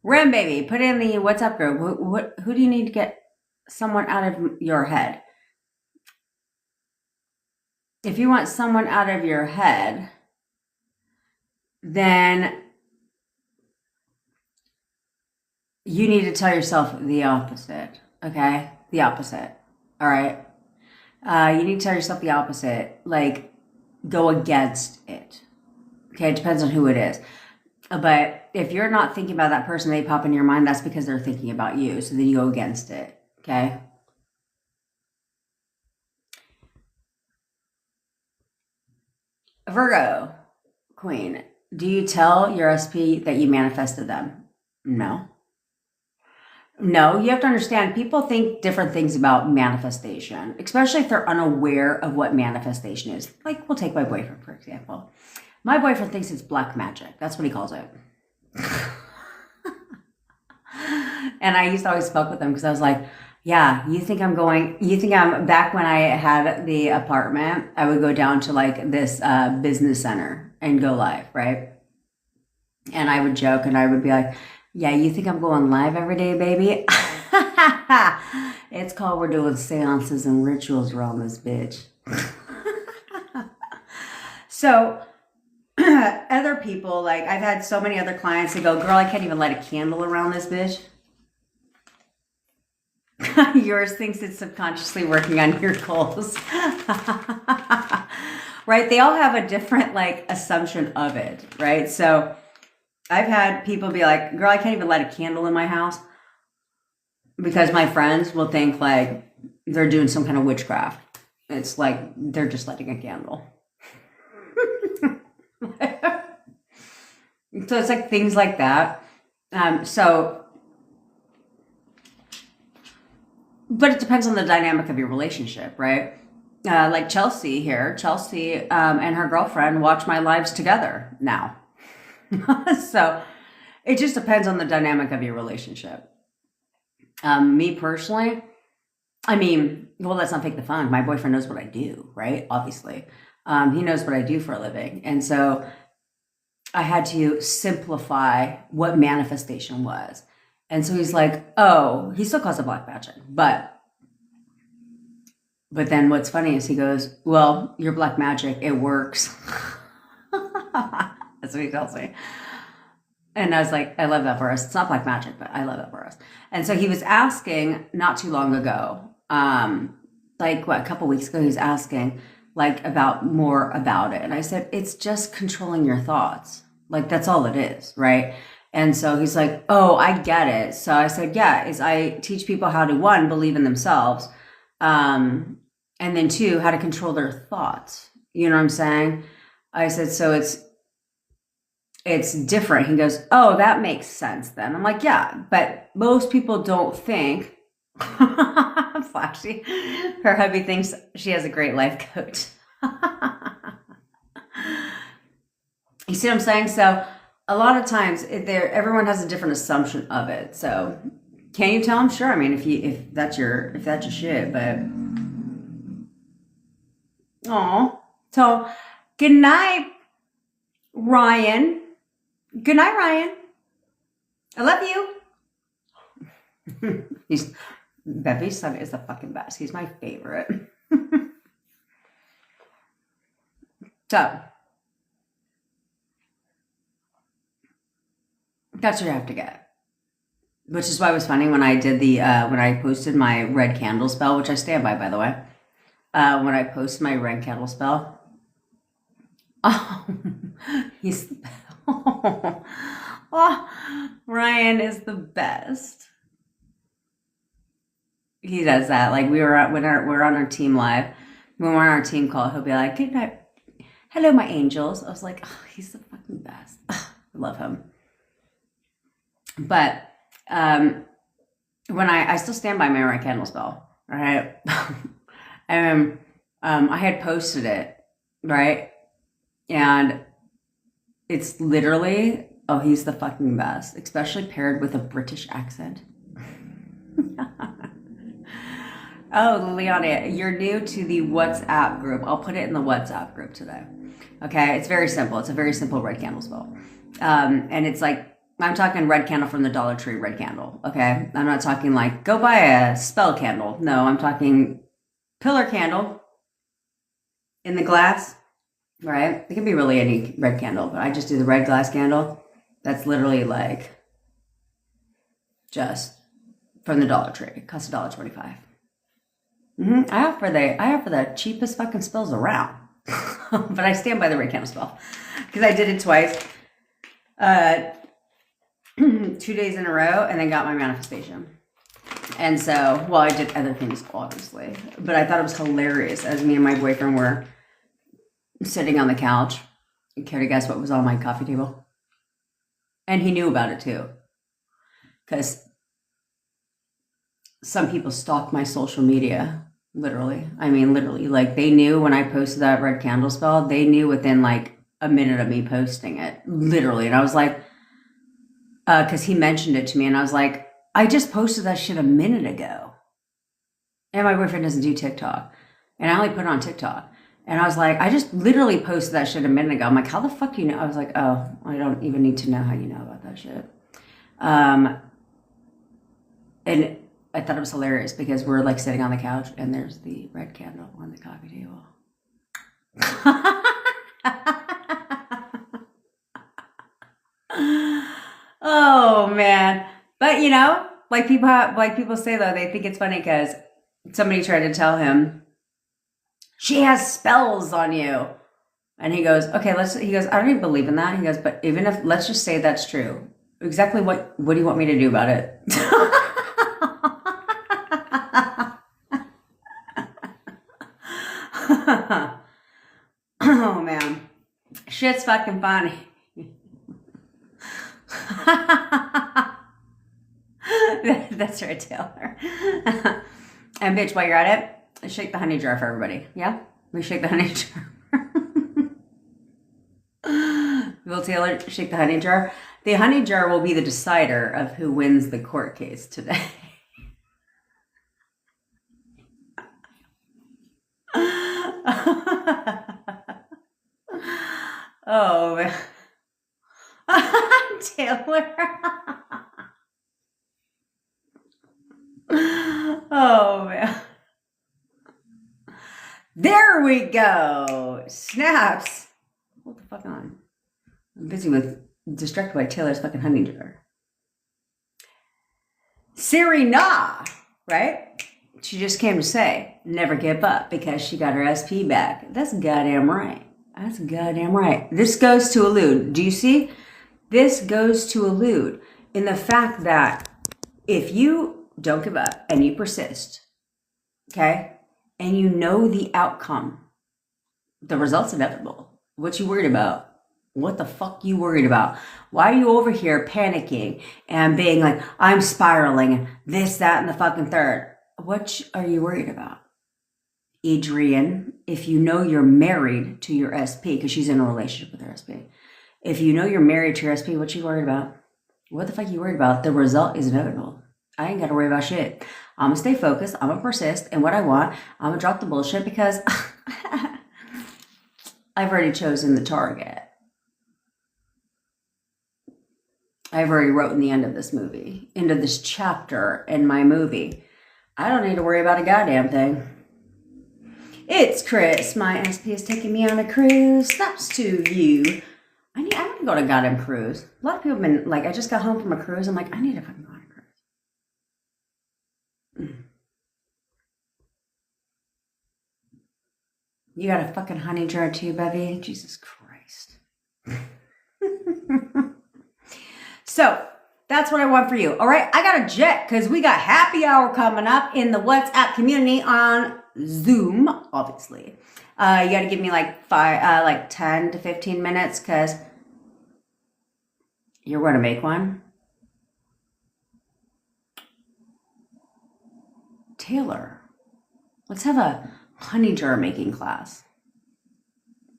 A: Ram baby, put in the WhatsApp group. Who do you need to get someone out of your head? If you want someone out of your head, then you need to tell yourself the opposite, okay? The opposite, all right? You need to tell yourself the opposite, like go against it, okay? It depends on who it is. But if you're not thinking about that person, they pop in your mind, that's because they're thinking about you. So then you go against it, okay? Virgo queen, do you tell your SP that you manifested them? No. No, you have to understand people think different things about manifestation, especially if they're unaware of what manifestation is. Like, we'll take my boyfriend, for example. My boyfriend thinks it's black magic. That's what he calls it. And I used to always fuck with him because I was like, yeah, you think I'm back when I had the apartment, I would go down to like this business center and go live, right? And I would joke and I would be like, yeah, you think I'm going live every day, baby? It's called we're doing seances and rituals around this bitch. So other people, like I've had so many other clients that go, girl, I can't even light a candle around this bitch. Yours thinks it's subconsciously working on your goals. Right? They all have a different like assumption of it, right? So I've had people be like, girl, I can't even light a candle in my house because my friends will think like they're doing some kind of witchcraft. It's like they're just lighting a candle. So it's like things like that. But it depends on the dynamic of your relationship, right? Like Chelsea here, Chelsea and her girlfriend watch my lives together now. So it just depends on the dynamic of your relationship. Me personally, I mean, well, let's not fake the fun. My boyfriend knows what I do, right? Obviously. He knows what I do for a living. And so I had to simplify what manifestation was. And so he's like, oh, he still calls it black magic. But then what's funny is he goes, well, your black magic, it works. That's what he tells me. And I was like, I love that for us. It's not black magic, but I love that for us. And so he was asking not too long ago, like what, a couple weeks ago, he was asking like about more about it. And I said, it's just controlling your thoughts. Like that's all it is, right? And so he's like, oh, I get it. So I said, yeah, is I teach people how to, one, believe in themselves. And then two, how to control their thoughts. You know what I'm saying? I said, so it's different. He goes, oh, that makes sense then. I'm like, yeah, but most people don't think, Flashy, her hubby thinks she has a great life coach. You see what I'm saying? So a lot of times everyone has a different assumption of it. So can you tell him? Sure. I mean, if that's your shit, but oh, so good night, Ryan. Good night, Ryan. I love you. Bevy's son is the fucking best. He's my favorite. So that's what you have to get. Which is why it was funny when I did when I posted my red candle spell, which I stand by the way. When I post my red candle spell, oh, he's oh, Ryan is the best. He does that. Like we're on our team live. When we're on our team call, he'll be like, "Good night, hello, my angels." I was like, oh, he's the fucking best. I love him. But when I still stand by my red candle spell, right? And I had posted it, right? And it's literally, oh, he's the fucking best, especially paired with a British accent. Oh, Liliana, you're new to the WhatsApp group. I'll put it in the WhatsApp group today. Okay, it's very simple. It's a very simple red candle spell. And it's like, I'm talking red candle from the Dollar Tree red candle, okay? I'm not talking like, go buy a spell candle. No, I'm talking pillar candle in the glass, right? It can be really any red candle, but I just do the red glass candle. That's literally like just from the Dollar Tree. It costs $1.25. I offer the cheapest fucking spells around. But I stand by the red candle spell because I did it twice. 2 days in a row and then got my manifestation. And so, well, I did other things, obviously, but I thought it was hilarious as me and my boyfriend were sitting on the couch. You care to guess what was on my coffee table? And he knew about it too. Because some people stalk my social media, literally. I mean, literally, like they knew when I posted that red candle spell, they knew within like a minute of me posting it, literally. And I was like, because he mentioned it to me and I was like, I just posted that shit a minute ago. And my boyfriend doesn't do TikTok. And I only put it on TikTok. And I was like, I just literally posted that shit a minute ago. I'm like, how the fuck do you know? I was like, oh, I don't even need to know how you know about that shit. And I thought it was hilarious because we're like sitting on the couch and there's the red candle on the coffee table. Oh man. But you know, like people say though, they think it's funny because somebody tried to tell him she has spells on you. And he goes, okay, he goes, I don't even believe in that. He goes, but even if, let's just say that's true. Exactly what do you want me to do about it? Oh man. Shit's fucking funny. That's right, Taylor. And bitch, while you're at it, shake the honey jar for everybody. Yeah? We shake the honey jar. Will Taylor shake the honey jar? The honey jar will be the decider of who wins the court case today. Oh, man. Taylor. Oh, man. There we go. Snaps. Hold the fuck on. I'm busy distracted by Taylor's fucking honey jar. Siri nah, right? She just came to say, never give up because she got her SP back. That's goddamn right. That's goddamn right. This goes to allude. Do you see? This goes to allude in the fact that if you don't give up and you persist, okay, and you know the outcome, the result's inevitable. What you worried about? What the fuck you worried about? Why are you over here panicking and being like, I'm spiraling, this, that, and the fucking third? What are you worried about? Adrian, if you know you're married to your SP, because she's in a relationship with her SP, if you know you're married to your SP, what you worried about? What the fuck you worried about? The result is inevitable. I ain't got to worry about shit. I'm going to stay focused. I'm going to persist in what I want. I'm going to drop the bullshit because I've already chosen the target. I've already written the end of this movie, end of this chapter in my movie. I don't need to worry about a goddamn thing. It's Chris. My SP is taking me on a cruise. Snaps to you. I want to go on a goddamn cruise. A lot of people have been like, I just got home from a cruise. I'm like, I need to fucking go on a cruise. You got a fucking honey jar too, baby? Jesus Christ. So that's what I want for you. All right, I got a jet because we got happy hour coming up in the WhatsApp community on Zoom, obviously. You got to give me like 10 to 15 minutes because you're going to make one. Taylor, let's have a honey jar making class.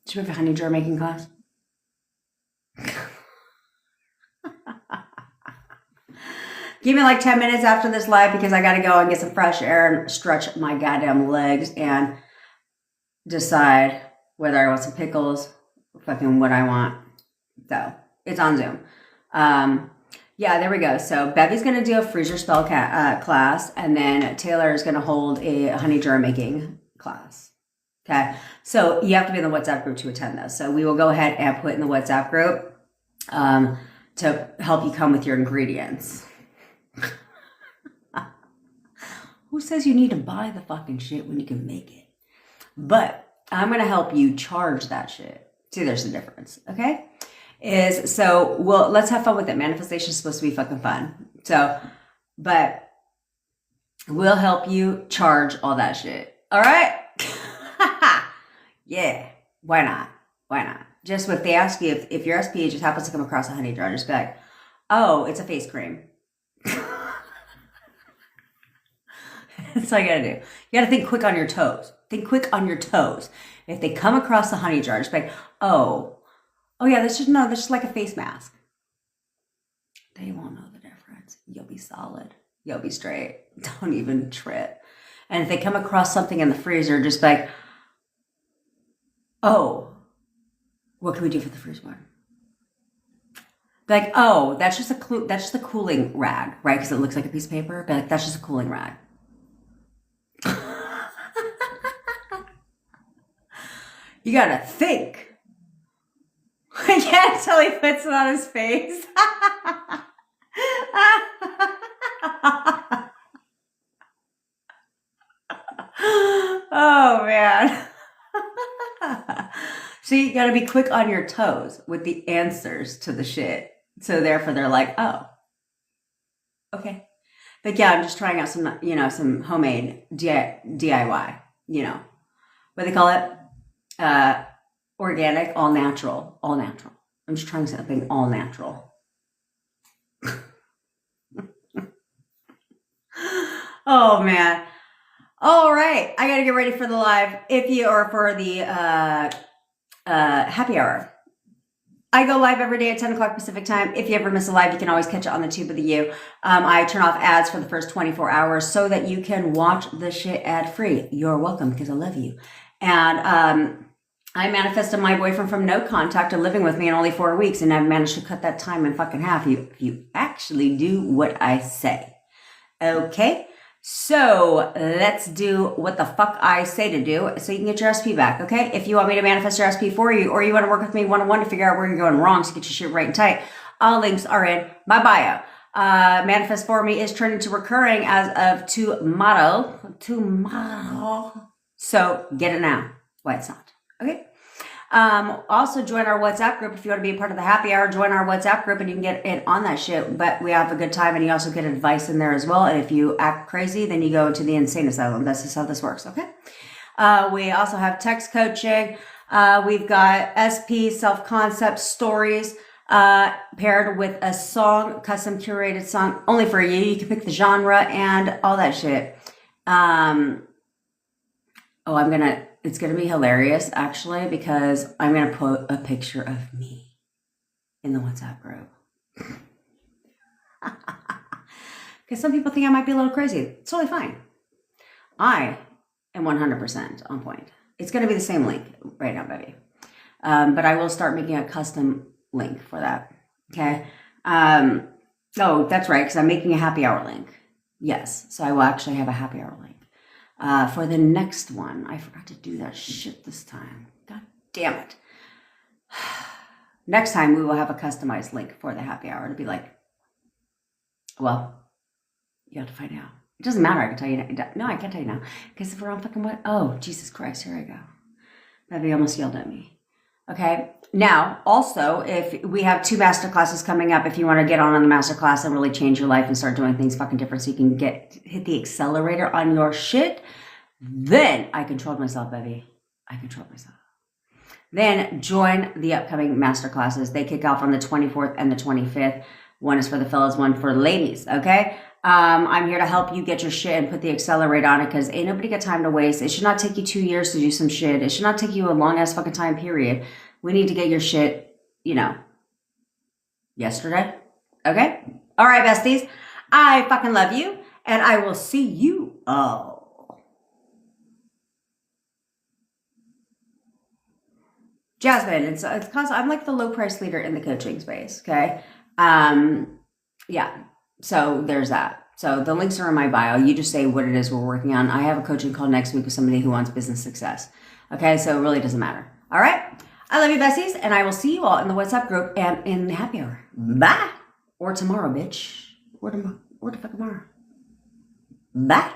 A: Should we have a honey jar making class? Give me like 10 minutes after this live because I got to go and get some fresh air and stretch my goddamn legs and decide whether I want some pickles or fucking what I want. So it's on Zoom. Yeah, there we go. So Bevy's going to do a freezer spell class, and then Taylor is going to hold a honey jar making class. Okay. So you have to be in the WhatsApp group to attend this. So we will go ahead and put in the WhatsApp group to help you come with your ingredients. Who says you need to buy the fucking shit when you can make it? But I'm going to help you charge that shit. See, there's a difference. Okay. Let's have fun with it. Manifestation is supposed to be fucking fun. So, but we'll help you charge all that shit. All right. Yeah. Why not? Why not? Just if they ask you if your SP just happens to come across a honey jar, just be like, oh, it's a face cream. That's all you gotta do. You gotta think quick on your toes. Think quick on your toes. If they come across the honey jar, just be like, oh yeah, that's just like a face mask. They won't know the difference. You'll be solid. You'll be straight. Don't even trip. And if they come across something in the freezer, just be like, oh, what can we do for the freezer one? Like, oh, that's just a cooling rag, right? Because it looks like a piece of paper. But like, that's just a cooling rag. You gotta think. I can't tell he puts it on his face. Oh man. So you got to be quick on your toes with the answers to the shit. So therefore they're like, oh, okay. But yeah, I'm just trying out some, some homemade DIY, what they call it? Organic, all natural. I'm just trying something all natural. Oh man. All right. I got to get ready for the live. For the happy hour. I go live every day at 10 o'clock Pacific time. If you ever miss a live, you can always catch it on the Tube of the U. I turn off ads for the first 24 hours so that you can watch the shit ad free. You're welcome because I love you. And I manifested my boyfriend from no contact to living with me in only 4 weeks, and I've managed to cut that time in fucking half. You actually do what I say. Okay? So let's do what the fuck I say to do so you can get your SP back, okay? If you want me to manifest your SP for you, or you want to work with me one-on-one to figure out where you're going wrong to get your shit right and tight, all links are in my bio. Manifest for me is turning to recurring as of tomorrow. So get it now. Why it's not, okay? Also join our WhatsApp group if you want to be a part of the happy hour. Join our WhatsApp group and you can get in on that shit. But we have a good time and you also get advice in there as well. And if you act crazy, then you go to the insane asylum. That's just how this works, okay? We also have text coaching. We've got SP, self-concept stories, paired with a song, custom curated song only for you. You can pick the genre and all that shit. It's going to be hilarious, actually, because I'm going to put a picture of me in the WhatsApp group. Because some people think I might be a little crazy. It's totally fine. I am 100% on point. It's going to be the same link right now, baby. But I will start making a custom link for that. Okay? Oh, that's right, because I'm making a happy hour link. Yes, so I will actually have a happy hour link. For the next one, I forgot to do that shit this time. God damn it. Next time, we will have a customized link for the happy hour to be like, well, you have to find out. It doesn't matter. I can tell you now. No, I can't tell you now. Because if we're on fucking what? Oh, Jesus Christ. Here I go. Baby almost yelled at me. Okay. Now, also, if we have 2 masterclasses coming up, if you want to get on the masterclass and really change your life and start doing things fucking different so you can hit the accelerator on your shit, then I controlled myself, baby. I controlled myself. Then join the upcoming masterclasses. They kick off on the 24th and the 25th. One is for the fellas, one for the ladies, okay? I'm here to help you get your shit and put the accelerator on it because ain't nobody got time to waste. It should not take you 2 years to do some shit. It should not take you a long-ass fucking time period. We need to get your shit, yesterday. Okay? All right, besties. I fucking love you, and I will see you all. Jasmine, it's constant. I'm like the low price leader in the coaching space, okay? Yeah, so there's that. So the links are in my bio. You just say what it is we're working on. I have a coaching call next week with somebody who wants business success. Okay, so it really doesn't matter. All right? I love you, besties, and I will see you all in the WhatsApp group and in the happy hour. Bye. Or tomorrow, bitch. Or the fuck tomorrow. Bye.